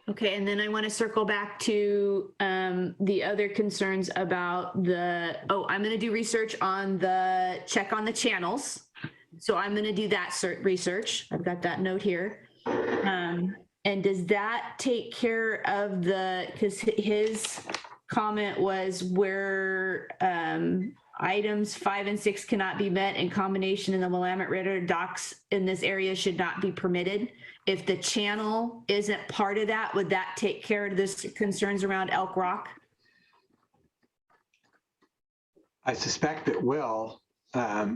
Okay, and then I want to circle back to the other concerns about I'm going to do research on the check on the channels. So I'm going to do that research. I've got that note here. And does that take care of because his comment was where items 5 and 6 cannot be met in combination in the Willamette River docks in this area should not be permitted. If the channel isn't part of that, would that take care of the concerns around Elk Rock? I suspect it will, but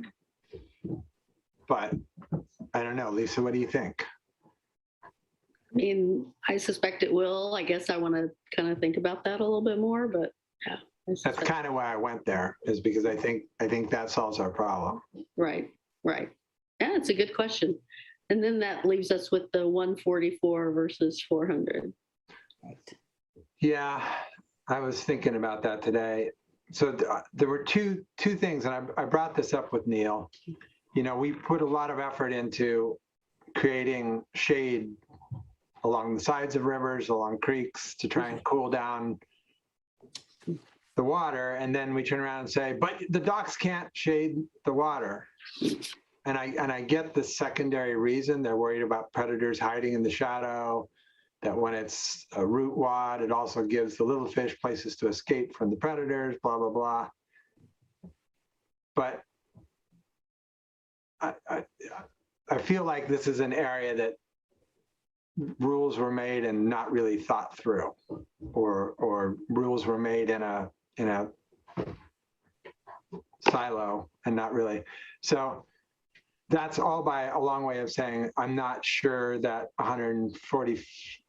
I don't know. Lisa, what do you think? I mean, I suspect it will. I guess I want to kind of think about that a little bit more, but yeah. That's kind of why I went there, is because I think that solves our problem. Right. Yeah, it's a good question. And then that leaves us with the 144 versus 400. Yeah, I was thinking about that today. So there were two things, and I brought this up with Neil. You know, we put a lot of effort into creating shade along the sides of rivers, along creeks, to try and cool down the water. And then we turn around and say, but the docks can't shade the water. And I get the secondary reason. They're worried about predators hiding in the shadow, that when it's a root wad, it also gives the little fish places to escape from the predators, blah, blah, blah. But I feel like this is an area that rules were made and not really thought through, or rules were made in a silo and not really. So that's all by a long way of saying I'm not sure that 140,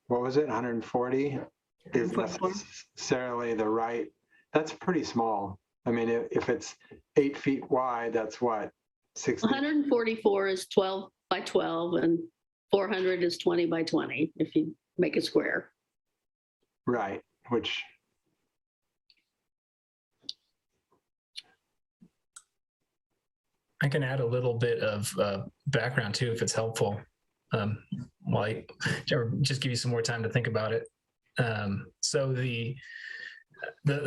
what was it, 140 is necessarily the right. That's pretty small. I mean, if it's 8 feet wide, that's what, 60? 144 is 12 by 12 and 400 is 20 by 20 if you make it square. Right, which I can add a little bit of background too, if it's helpful. Or just give you some more time to think about it. So the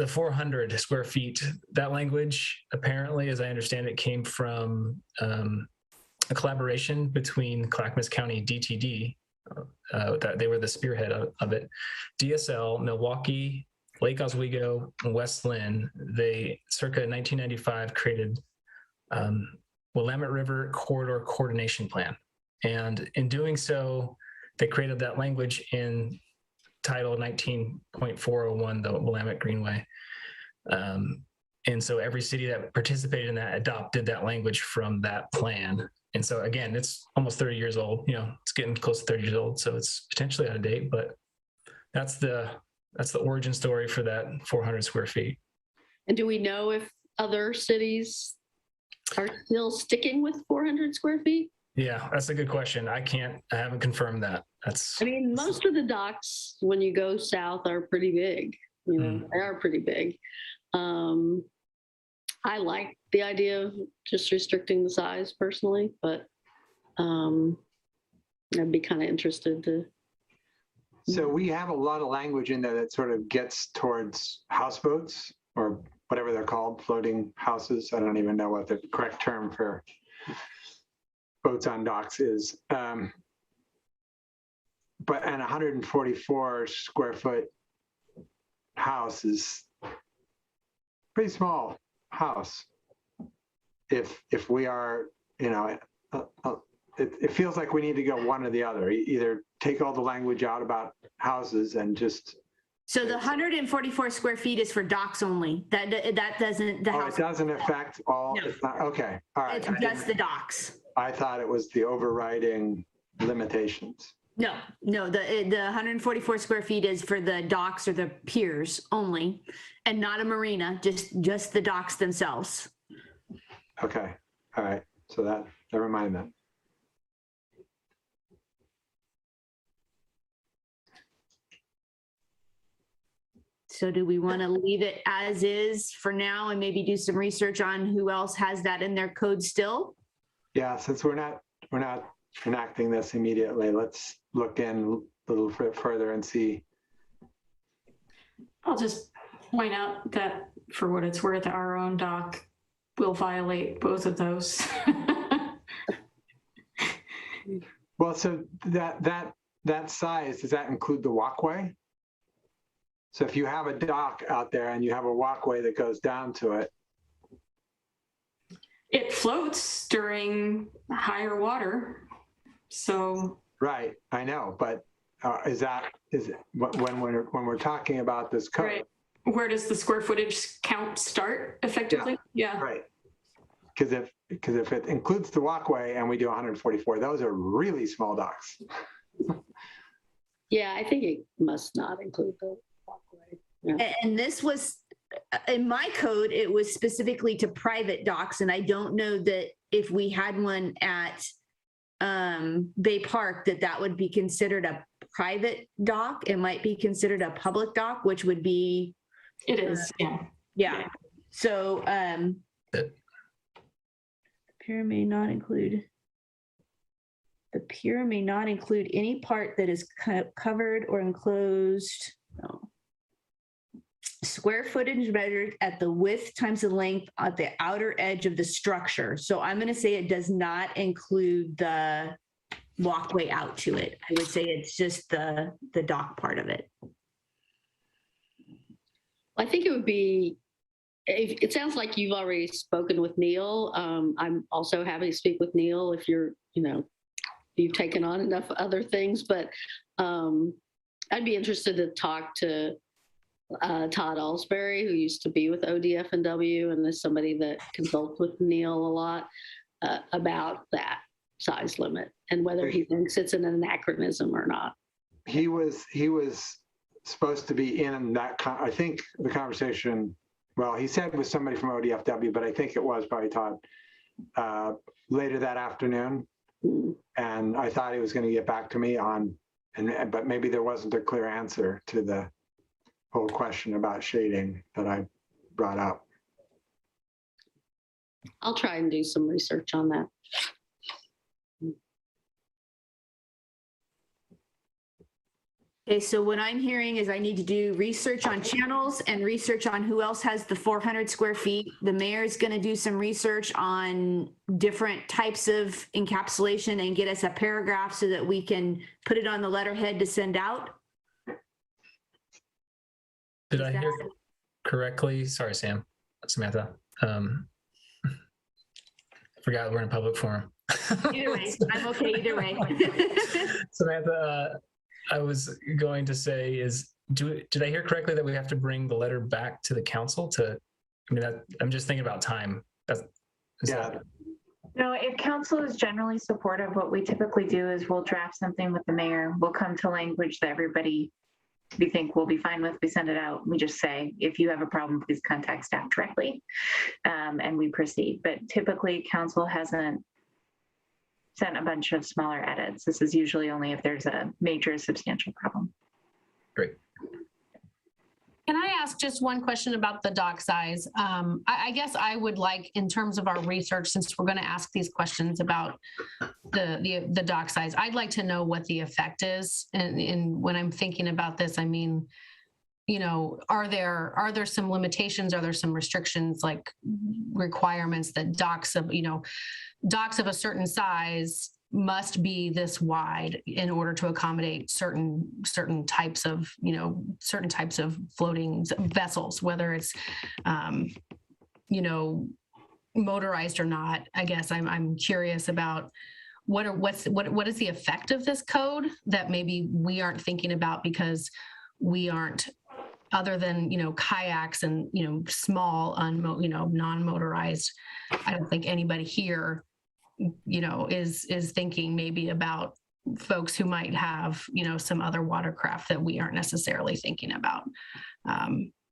400 square feet, that language apparently, as I understand it, came from a collaboration between Clackamas County DTD, that they were the spearhead of it, DSL, Milwaukee, Lake Oswego, and West Lynn. They circa 1995 created Willamette River Corridor Coordination Plan. And in doing so, they created that language in Title 19.401, the Willamette Greenway. And so every city that participated in that adopted that language from that plan. And so again, it's almost 30 years old, it's getting close to 30 years old. So it's potentially out of date, but that's the origin story for that 400 square feet. And do we know if other cities are still sticking with 400 square feet? Yeah, that's a good question. I haven't confirmed that. I mean, most of the docks when you go south are pretty big, they are pretty big. I like the idea of just restricting the size personally, but I'd be kind of interested to. So we have a lot of language in there that sort of gets towards houseboats or whatever they're called, floating houses. I don't even know what the correct term for boats on docks is. But an 144 square foot house is pretty small house. If we are, it feels like we need to go one or the other. Either take all the language out about houses and just. So the 144 square feet is for docks only. That doesn't. It doesn't affect all. No. It's not, okay, all right. It's just the docks. I thought it was the overriding limitations. No, the 144 square feet is for the docks or the piers only, and not a marina, just the docks themselves. Okay, all right. So that, never mind that. So do we want to leave it as is for now and maybe do some research on who else has that in their code still? Yeah, since we're not enacting this immediately, let's look in a little bit further and see. I'll just point out that for what it's worth, our own dock will violate both of those. Well, so that size, does that include the walkway? So if you have a dock out there and you have a walkway that goes down to it. It floats during higher water, so. Right, I know, but is it when we're talking about this code? Right. Where does the square footage count start effectively? Yeah. Right. Because if it includes the walkway and we do 144, those are really small docks. Yeah, I think it must not include the walkway. Yeah. And this was, in my code, it was specifically to private docks. And I don't know that if we had one at Bay Park, that would be considered a private dock. It might be considered a public dock, which would be. It is, yeah. Yeah. So pier may not include. The pier may not include any part that is covered or enclosed. No. Square footage measured at the width times the length at the outer edge of the structure. So I'm going to say it does not include the walkway out to it. I would say it's just the dock part of it. I think it would be, it sounds like you've already spoken with Neil. I'm also happy to speak with Neil if you've taken on enough other things, but I'd be interested to talk to Todd Alsbury, who used to be with ODF&W and is somebody that consults with Neil a lot about that size limit and whether he thinks it's an anachronism or not. He was supposed to be in that, I think the conversation, well, he said with somebody from ODFW, but I think it was probably Todd later that afternoon. And I thought he was going to get back to me on, but maybe there wasn't a clear answer to the whole question about shading that I brought up. I'll try and do some research on that. Okay, so what I'm hearing is I need to do research on channels and research on who else has the 400 square feet. The mayor is going to do some research on different types of encapsulation and get us a paragraph so that we can put it on the letterhead to send out. Did I hear correctly? Sorry, Samantha. I forgot we're in a public forum. Either way, I'm okay either way. Samantha, I was going to say did I hear correctly that we have to bring the letter back to the council I'm just thinking about time. No, if council is generally supportive, what we typically do is we'll draft something with the mayor. We'll come to language that everybody we think will be fine with. We send it out. We just say, if you have a problem, please contact staff directly, and we proceed. But typically, council hasn't sent a bunch of smaller edits. This is usually only if there's a major substantial problem. Great. Can I ask just one question about the dock size? I guess I would like, in terms of our research, since we're going to ask these questions about the dock size, I'd like to know what the effect is. And when I'm thinking about this, I mean, are there some limitations? Are there some restrictions, like requirements that docks of a certain size must be this wide in order to accommodate certain types of floating vessels, whether it's motorized or not? I guess I'm curious about what is the effect of this code that maybe we aren't thinking about because we aren't, other than kayaks and small non-motorized. I don't think anybody here is thinking maybe about folks who might have some other watercraft that we aren't necessarily thinking about.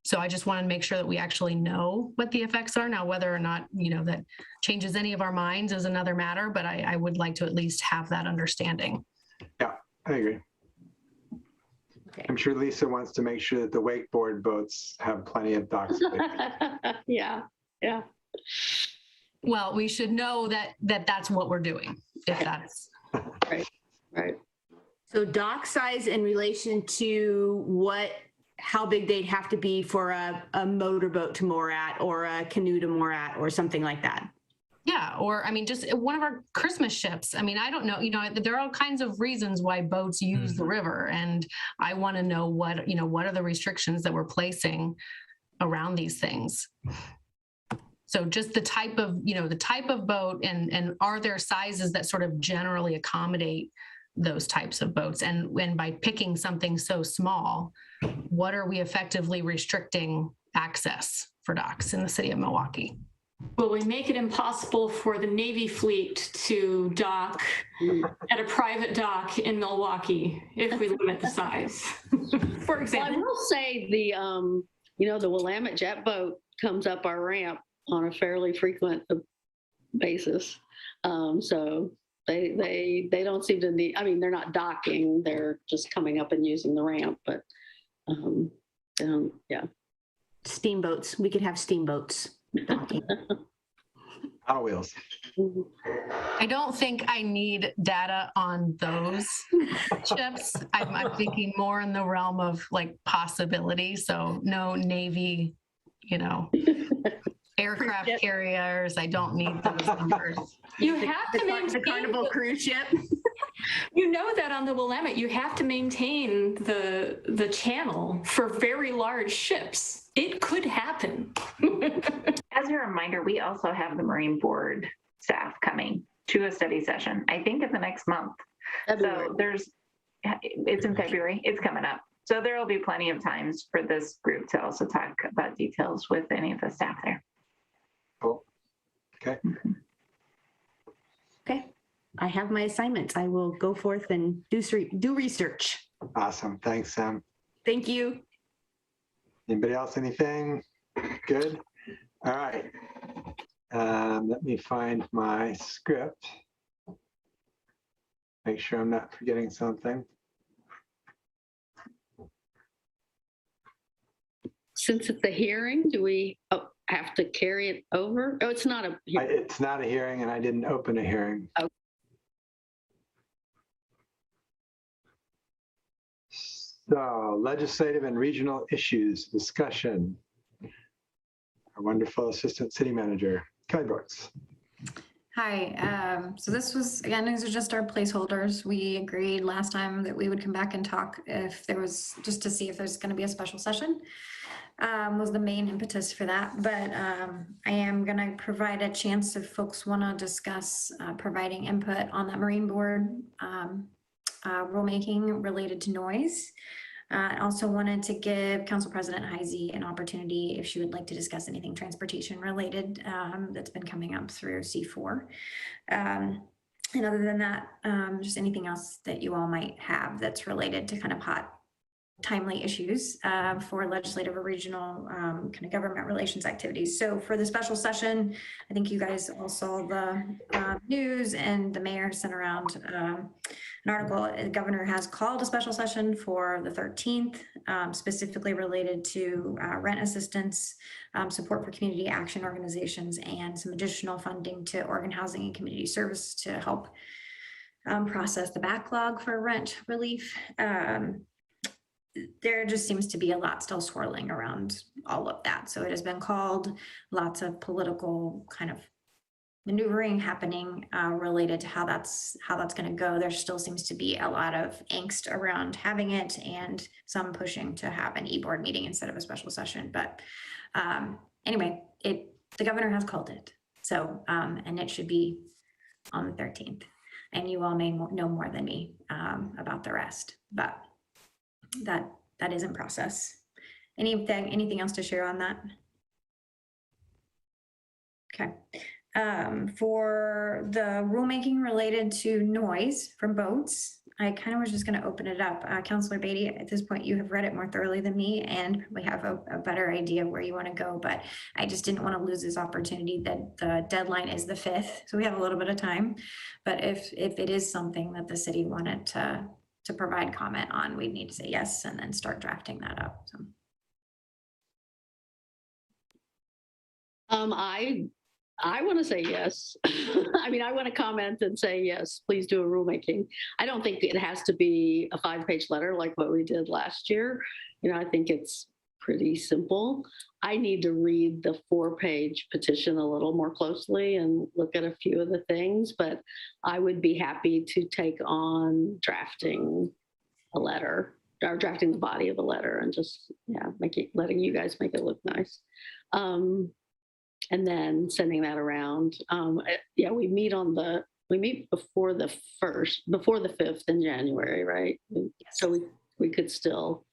So I just want to make sure that we actually know what the effects are. Now, whether or not that changes any of our minds is another matter, but I would like to at least have that understanding. Yeah, I agree. Okay. I'm sure Lisa wants to make sure that the wakeboard boats have plenty of dock space. Yeah. Well, we should know that's what we're doing, if that's Right. So dock size in relation to how big they'd have to be for a motorboat to moor at, or a canoe to moor at, or something like that. Yeah, or I mean, just one of our Christmas ships. I mean, I don't know, there are all kinds of reasons why boats use the river, and I want to know what are the restrictions that we're placing around these things. So just the type of boat, and are there sizes that sort of generally accommodate those types of boats? And by picking something so small, what are we effectively restricting access for docks in the city of Milwaukee? Will we make it impossible for the Navy fleet to dock at a private dock in Milwaukee if we limit the size? For example. Well, I will say the Willamette jet boat comes up our ramp on a fairly frequent basis. So they don't seem to need, I mean, they're not docking, they're just coming up and using the ramp, but yeah. Steamboats, we could have steamboats. On wheels. I don't think I need data on those ships. I'm thinking more in the realm of like possibility. So no Navy, aircraft carriers. I don't need those numbers. You have to maintain the Carnival cruise ship. You know that on the Willamette, you have to maintain the channel for very large ships. It could happen. As a reminder, we also have the Marine Board staff coming to a study session, I think in the next month. So it's in February, it's coming up. So there will be plenty of times for this group to also talk about details with any of the staff there. Cool. Okay. Okay. I have my assignments. I will go forth and do research. Awesome. Thanks, Sam. Thank you. Anybody else? Anything? Good. All right. Let me find my script. make sure I'm not forgetting something. Since it's a hearing, do we have to carry it over? Oh, it's not a hearing. It's not a hearing and I didn't open a hearing. Okay. So legislative and regional issues discussion. Our wonderful Assistant City Manager, Kelly Brooks. Hi, so this was, again, these are just our placeholders. We agreed last time that we would come back and talk if there was, just to see if there's going to be a special session, was the main impetus for that. But I am going to provide a chance if folks want to discuss providing input on that Marine Board rulemaking related to noise. I also wanted to give Council President Heisey an opportunity if she would like to discuss anything transportation related that's been coming up through C4. And other than that, just anything else that you all might have that's related to kind of hot, timely issues for legislative or regional kind of government relations activities. So for the special session, I think you guys all saw the news, and the mayor sent around an article. The governor has called a special session for the 13th, specifically related to rent assistance, support for community action organizations, and some additional funding to Oregon Housing and Community Service to help process the backlog for rent relief. There just seems to be a lot still swirling around all of that. So it has been called, lots of political kind of maneuvering happening related to how that's going to go. There still seems to be a lot of angst around having it, and some pushing to have an e-board meeting instead of a special session. But anyway, the governor has called it. So, and it should be on the 13th. And you all may know more than me about the rest, but that is in process. Anything else to share on that? Okay. For the rulemaking related to noise from boats, I kind of was just going to open it up. Councilor Beatty, at this point, you have read it more thoroughly than me and probably have a better idea where you want to go, but I just didn't want to lose this opportunity that the deadline is the 5th. So we have a little bit of time, but if it is something that the city wanted to provide comment on, we'd need to say yes and then start drafting that up. So. I want to say yes. I mean, I want to comment and say yes, please do a rulemaking. I don't think it has to be a 5-page letter like what we did last year. You know, I think it's pretty simple. I need to read the 4-page petition a little more closely and look at a few of the things, but I would be happy to take on drafting a letter, or drafting the body of a letter, and just, yeah, letting you guys make it look nice. And then sending that around. Yeah, we meet before the 5th in January, right? Yes. So we could still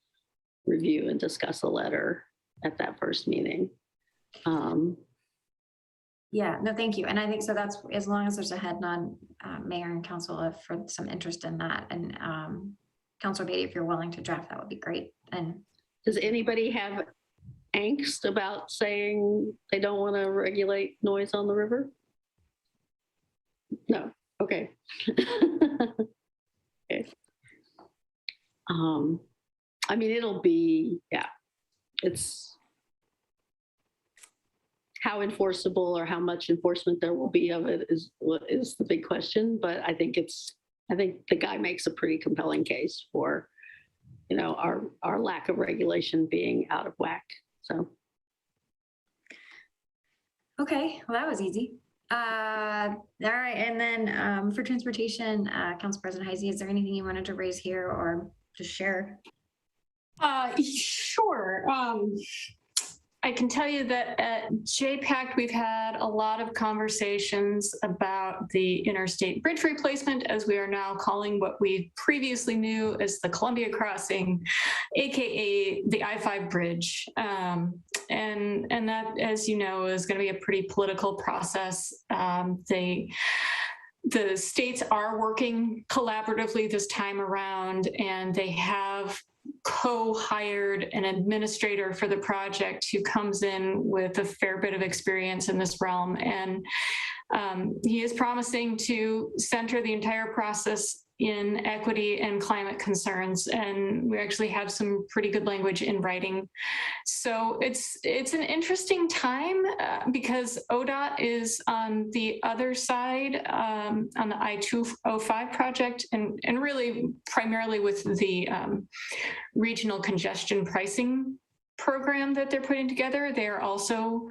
review and discuss a letter at that first meeting. Yeah, no, thank you. And I think so that's, as long as there's a head nod, mayor and council for some interest in that. And Councilor Beatty, if you're willing to draft, that would be great. And does anybody have angst about saying they don't want to regulate noise on the river? No. Okay. Okay. I mean, it'll be, yeah, it's how enforceable or how much enforcement there will be of it is the big question. But I think the guy makes a pretty compelling case for, you know, our lack of regulation being out of whack. So. Okay, well, that was easy. All right, and then for transportation, Council President Heisey, is there anything you wanted to raise here or just share? Sure. I can tell you that at JPAC, we've had a lot of conversations about the interstate bridge replacement, as we are now calling what we previously knew as the Columbia Crossing, AKA the I-5 bridge. And that, as you know, is going to be a pretty political process. The states are working collaboratively this time around, and they have co-hired an administrator for the project who comes in with a fair bit of experience in this realm. And he is promising to center the entire process in equity and climate concerns, and we actually have some pretty good language in writing. So it's an interesting time because ODOT is on the other side, on the I-205 project, and really primarily with the regional congestion pricing program that they're putting together. They're also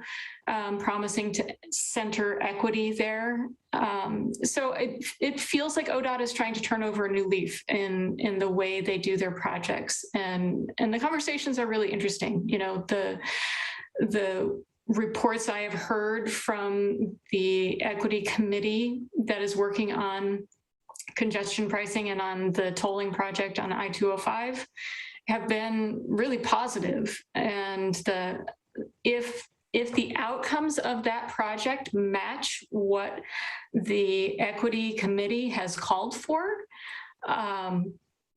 promising to center equity there. So it feels like ODOT is trying to turn over a new leaf in the way they do their projects. And the conversations are really interesting. You know, the reports I have heard from the equity committee that is working on congestion pricing and on the tolling project on I-205 have been really positive. And if the outcomes of that project match what the equity committee has called for,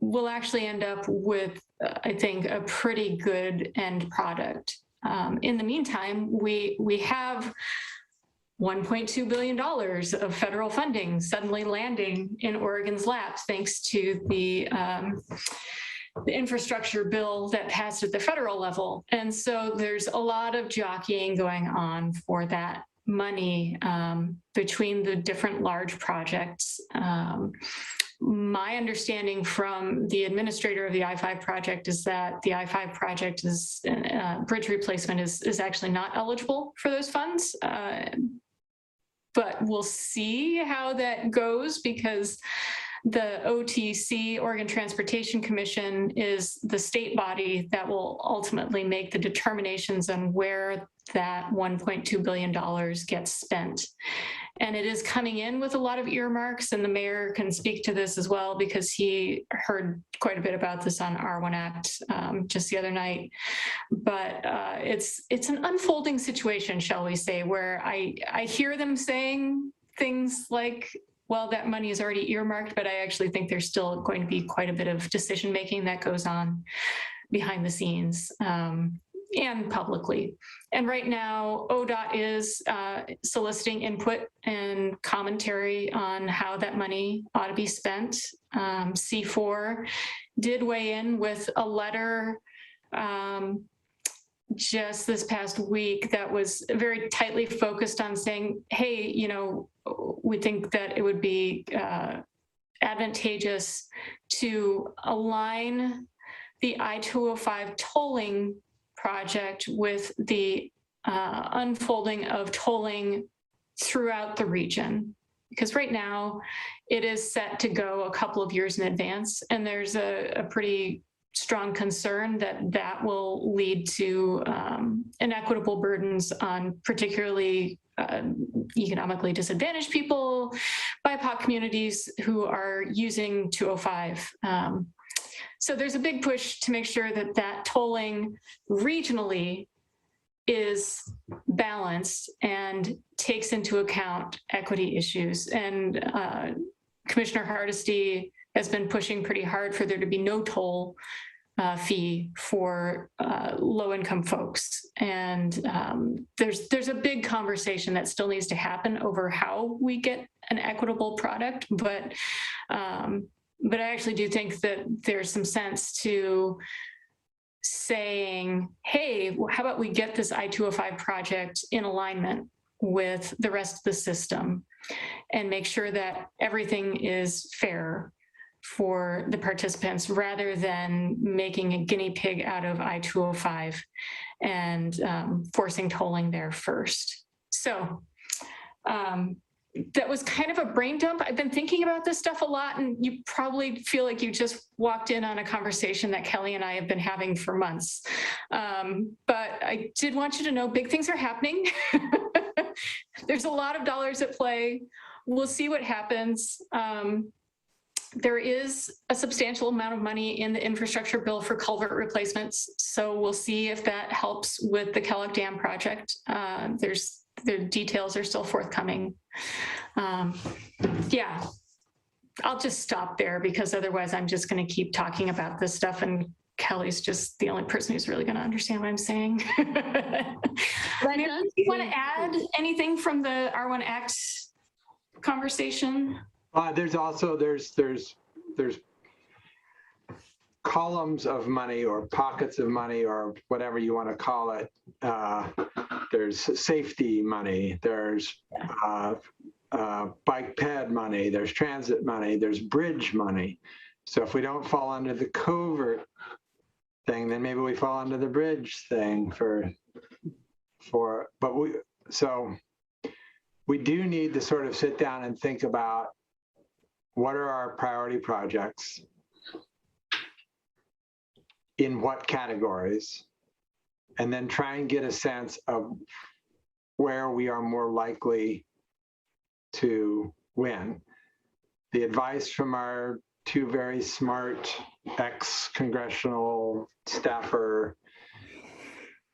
we'll actually end up with, I think, a pretty good end product. In the meantime, we have $1.2 billion of federal funding suddenly landing in Oregon's laps, thanks to the infrastructure bill that passed at the federal level. And so there's a lot of jockeying going on for that money between the different large projects. My understanding from the administrator of the I-5 project is that the I-5 project is bridge replacement is actually not eligible for those funds. But we'll see how that goes, because the OTC, Oregon Transportation Commission, is the state body that will ultimately make the determinations on where that $1.2 billion gets spent. And it is coming in with a lot of earmarks, and the mayor can speak to this as well, because he heard quite a bit about this on R1 Act just the other night. But it's an unfolding situation, shall we say, where I hear them saying things like, well, that money is already earmarked, but I actually think there's still going to be quite a bit of decision-making that goes on behind the scenes and publicly. And right now, ODOT is soliciting input and commentary on how that money ought to be spent. C4 did weigh in with a letter just this past week that was very tightly focused on saying, hey, you know, we think that it would be advantageous to align the I-205 tolling project with the unfolding of tolling throughout the region. Because right now it is set to go a couple of years in advance, and there's a pretty strong concern that that will lead to inequitable burdens on particularly economically disadvantaged people, BIPOC communities who are using 205. So there's a big push to make sure that that tolling regionally is balanced and takes into account equity issues. And Commissioner Hardesty has been pushing pretty hard for there to be no toll fee for low-income folks. And there's a big conversation that still needs to happen over how we get an equitable product, but I actually do think that there's some sense to saying, hey, how about we get this I-205 project in alignment with the rest of the system and make sure that everything is fair for the participants, rather than making a guinea pig out of I-205 and forcing tolling there first. So that was kind of a brain dump. I've been thinking about this stuff a lot, and you probably feel like you just walked in on a conversation that Kelly and I have been having for months. But I did want you to know big things are happening. There's a lot of dollars at play. We'll see what happens. There is a substantial amount of money in the infrastructure bill for culvert replacements. So we'll see if that helps with the Kellogg Dam project. The details are still forthcoming. Yeah, I'll just stop there, because otherwise I'm just going to keep talking about this stuff, and Kelly's just the only person who's really going to understand what I'm saying. Do you want to add anything from the R1 Act conversation? There's there's columns of money or pockets of money or whatever you want to call it. There's safety money, there's bike ped money, there's transit money, there's bridge money. So if we don't fall under the covert thing, then maybe we fall under the bridge thing but we do need to sort of sit down and think about what are our priority projects, in what categories, and then try and get a sense of where we are more likely to win. The advice from our two very smart ex-congressional staffer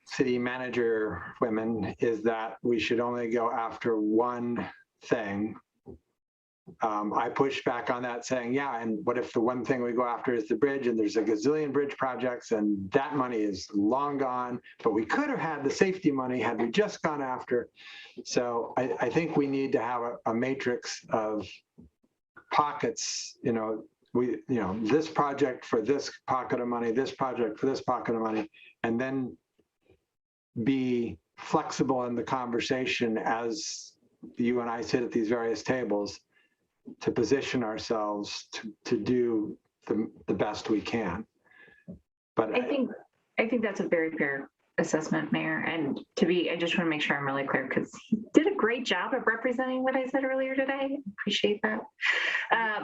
city manager women is that we should only go after one thing. I pushed back on that saying, yeah, and what if the one thing we go after is the bridge and there's a gazillion bridge projects and that money is long gone, but we could have had the safety money had we just gone after. So I think we need to have a matrix of pockets, this project for this pocket of money, this project for this pocket of money, and then be flexible in the conversation as you and I sit at these various tables to position ourselves to do the best we can. But I think that's a very fair assessment, Mayor. And I just want to make sure I'm really clear because he did a great job of representing what I said earlier today. Appreciate that.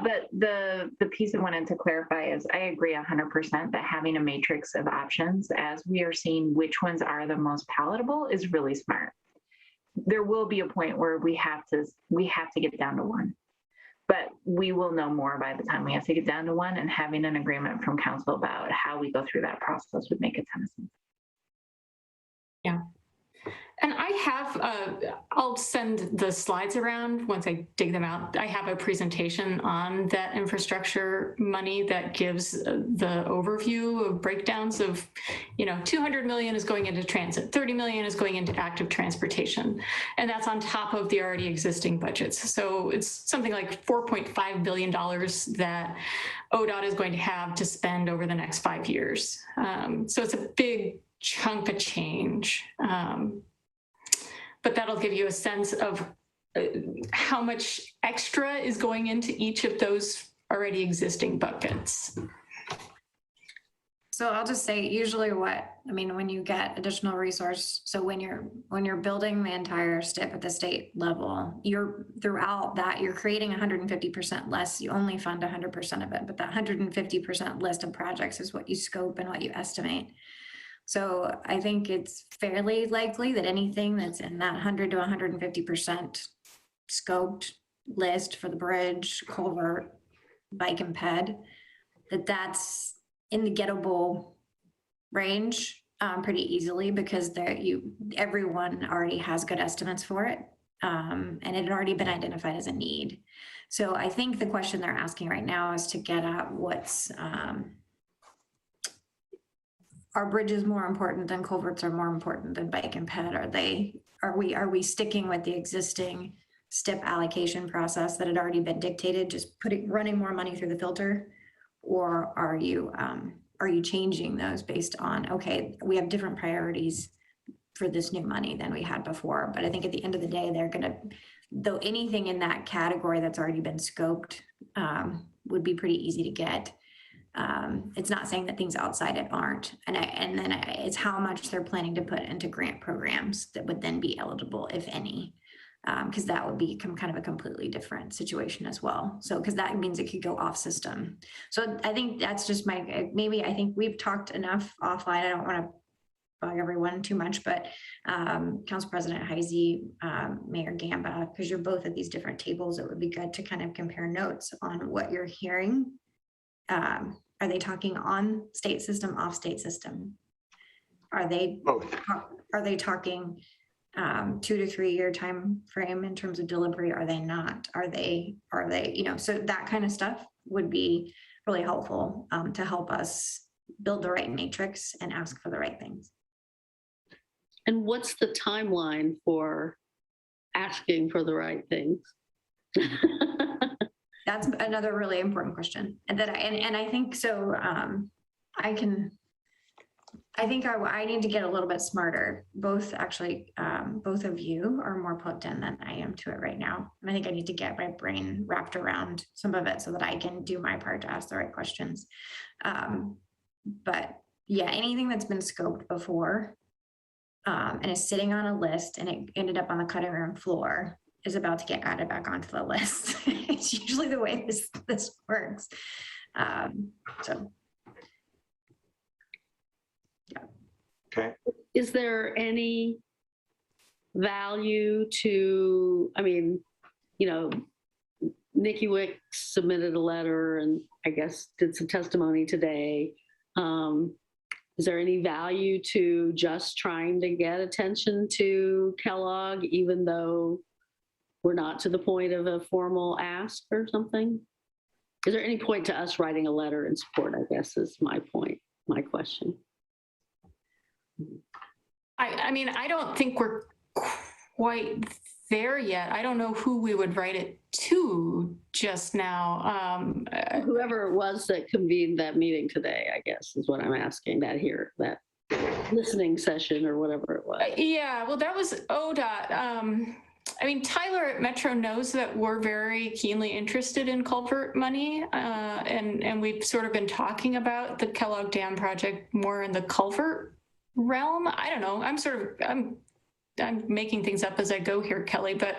But the piece I wanted to clarify is I agree 100% that having a matrix of options as we are seeing which ones are the most palatable is really smart. There will be a point where we have to get down to one. But we will know more by the time we have to get down to one, and having an agreement from council about how we go through that process would make a ton of sense. Yeah. And I have, I'll send the slides around once I dig them out. I have a presentation on that infrastructure money that gives the overview of breakdowns of, 200 million is going into transit, 30 million is going into active transportation. And that's on top of the already existing budgets. So it's something like $4.5 billion that ODOT is going to have to spend over the next 5 years. So it's a big chunk of change. But that'll give you a sense of how much extra is going into each of those already existing buckets. So I'll just say usually when you get additional resource, so when you're building the entire STIP at the state level, throughout that you're creating 150% less. You only fund 100% of it, but that 150% list of projects is what you scope and what you estimate. So I think it's fairly likely that anything that's in that 100 to 150% scoped list for the bridge, culvert, bike and ped, that's in the gettable range pretty easily because everyone already has good estimates for it. And it had already been identified as a need. So I think the question they're asking right now is to get at what's, are bridges more important than culverts are more important than bike and ped? Are we sticking with the existing STIP allocation process that had already been dictated, just running more money through the filter? Or are you changing those based on, okay, we have different priorities for this new money than we had before? But I think at the end of the day, though anything in that category that's already been scoped would be pretty easy to get. It's not saying that things outside it aren't. And then it's how much they're planning to put into grant programs that would then be eligible, if any, because that would become kind of a completely different situation as well. So, because that means it could go off system. So I think that's just I think we've talked enough offline. I don't want to bug everyone too much, but Council President Heisey, Mayor Gamba, because you're both at these different tables, it would be good to kind of compare notes on what you're hearing. Are they talking on state system, off state system? Are they both? Are they talking 2 to 3 year time frame in terms of delivery? Are they not? Are they, so that kind of stuff would be really helpful to help us build the right matrix and ask for the right things. And what's the timeline for asking for the right things? That's another really important question. And I think so, I think I need to get a little bit smarter. Both actually, both of you are more plugged in than I am to it right now. And I think I need to get my brain wrapped around some of it so that I can do my part to ask the right questions. But yeah, anything that's been scoped before and is sitting on a list and it ended up on the cutting room floor is about to get added back onto the list. It's usually the way this works. So. Yeah. Okay. Is there any value to, I mean, you know, Nikki Wick submitted a letter and I guess did some testimony today. Is there any value to just trying to get attention to Kellogg, even though we're not to the point of a formal ask or something? Is there any point to us writing a letter in support, I guess is my point, my question. I mean, I don't think we're quite there yet. I don't know who we would write it to just now. Whoever it was that convened that meeting today, I guess, is what I'm asking, that listening session or whatever it was. Yeah, well, that was ODOT. I mean, Tyler at Metro knows that we're very keenly interested in culvert money, and we've sort of been talking about the Kellogg Dam project more in the culvert realm. I don't know. I'm making things up as I go here, Kelly, but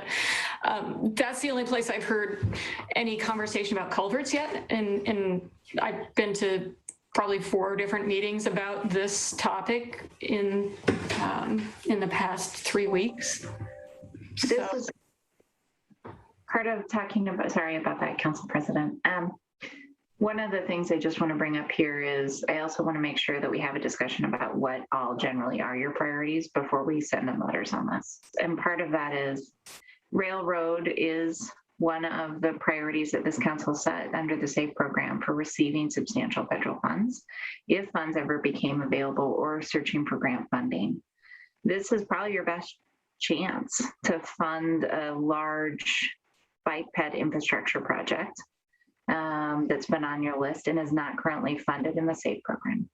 that's the only place I've heard any conversation about culverts yet. And I've been to probably 4 different meetings about this topic in the past 3 weeks. This is part of talking about, sorry about that, Council President. One of the things I just want to bring up here is I also want to make sure that we have a discussion about what all generally are your priorities before we send them letters on this. And part of that is railroad is one of the priorities that this council set under the SAFE program for receiving substantial federal funds, if funds ever became available or searching for grant funding. This is probably your best chance to fund a large bike ped infrastructure project that's been on your list and is not currently funded in the SAFE program.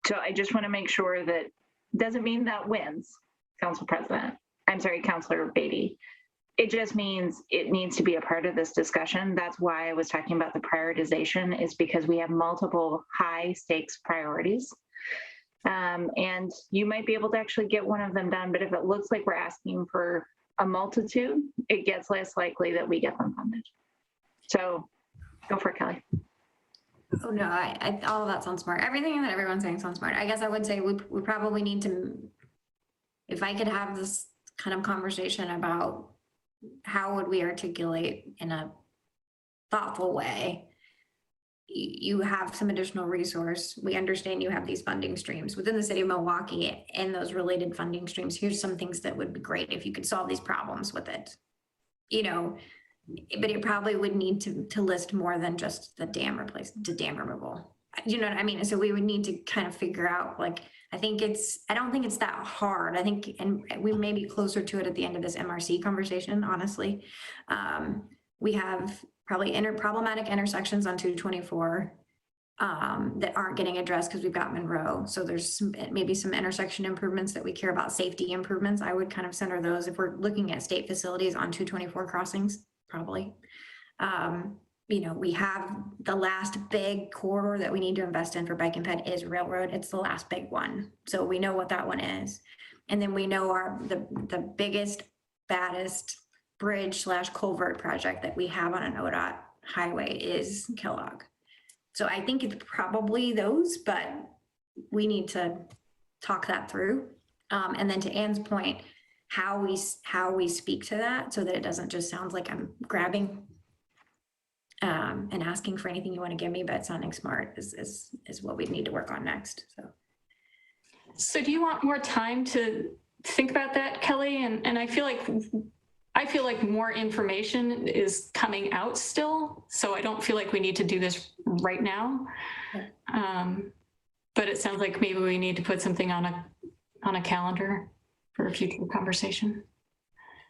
So I just want to make sure that doesn't mean that wins, Council President. I'm sorry, Councilor Beatty. It just means it needs to be a part of this discussion. That's why I was talking about the prioritization, is because we have multiple high stakes priorities. And you might be able to actually get one of them done, but if it looks like we're asking for a multitude, it gets less likely that we get them funded. So go for it, Kelly. Oh no, all of that sounds smart. Everything that everyone's saying sounds smart. I guess I would say we probably need to, if I could have this kind of conversation about how would we articulate in a thoughtful way, you have some additional resource. We understand you have these funding streams within the city of Milwaukee and those related funding streams. Here's some things that would be great if you could solve these problems with it, you know, but it probably would need to list more than just the dam removal. You know what I mean? So we would need to kind of figure out, like, I don't think it's that hard. I think, and we may be closer to it at the end of this MRC conversation, honestly. We have probably problematic intersections on 224 that aren't getting addressed because we've got Monroe. So there's maybe some intersection improvements that we care about, safety improvements. I would kind of center those if we're looking at state facilities on 224 crossings, probably. You know, we have the last big corridor that we need to invest in for bike and ped is railroad. It's the last big one. So we know what that one is. And then we know the biggest, baddest bridge / culvert project that we have on an ODOT highway is Kellogg. So I think it's probably those, but we need to talk that through. And then to Ann's point, how we speak to that so that it doesn't just sound like I'm grabbing and asking for anything you want to give me, but sounding smart is what we need to work on next. So do you want more time to think about that, Kelly? And I feel like more information is coming out still. So I don't feel like we need to do this right now. But it sounds like maybe we need to put something on a calendar for a future conversation.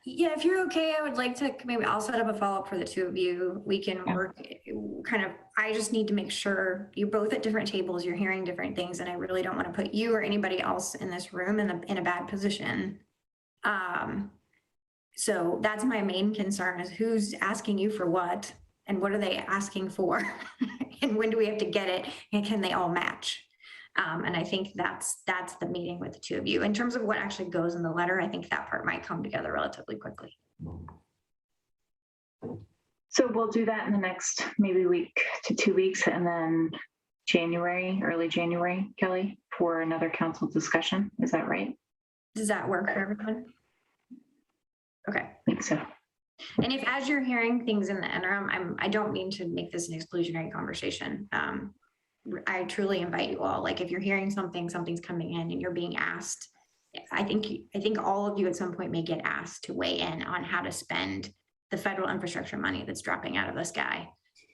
Yeah, if you're okay, I would like to, maybe I'll set up a follow-up for the two of you. We can work kind of, I just need to make sure you're both at different tables, you're hearing different things, and I really don't want to put you or anybody else in this room in a bad position. So that's my main concern, is who's asking you for what and what are they asking for? And when do we have to get it? And can they all match? And I think that's the meeting with the two of you. In terms of what actually goes in the letter, I think that part might come together relatively quickly. So we'll do that in the next maybe week to 2 weeks, and then early January, Kelly, for another council discussion. Is that right? Does that work for everyone? Okay. I think so. And if, as you're hearing things in the interim, I don't mean to make this an exclusionary conversation. I truly invite you all, like if you're hearing something's coming in and you're being asked, I think all of you at some point may get asked to weigh in on how to spend the federal infrastructure money that's dropping out of the sky.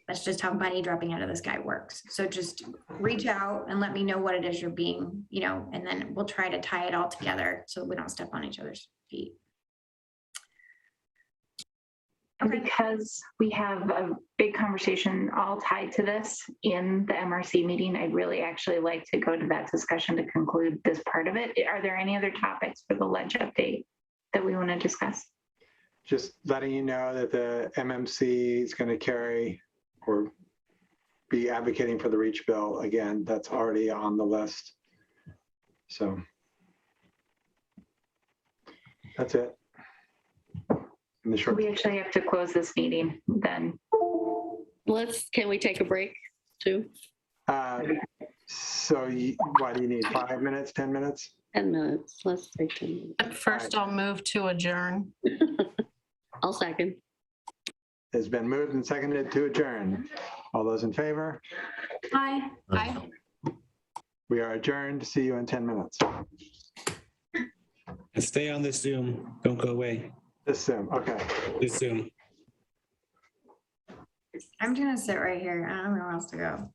That's just how money dropping out of the sky works. So just reach out and let me know what it is you're being, and then we'll try to tie it all together so we don't step on each other's feet. And because we have a big conversation all tied to this in the MRC meeting, I'd really actually like to go to that discussion to conclude this part of it. Are there any other topics for the ledge update that we want to discuss? Just letting you know that the MMC is going to carry or be advocating for the REACH bill. Again, that's already on the list. So that's it. In the short We actually have to close this meeting then. Can we take a break too? So what do you need? 5 minutes, 10 minutes? 10 minutes. Let's take 10 minutes. But first, I'll move to adjourn. I'll second. It's been moved and seconded to adjourn. All those in favor? Hi. Aye. We are adjourned. See you in 10 minutes. And stay on this Zoom. Don't go away. This Zoom. Okay. This Zoom. I'm gonna sit right here. I don't know where else to go.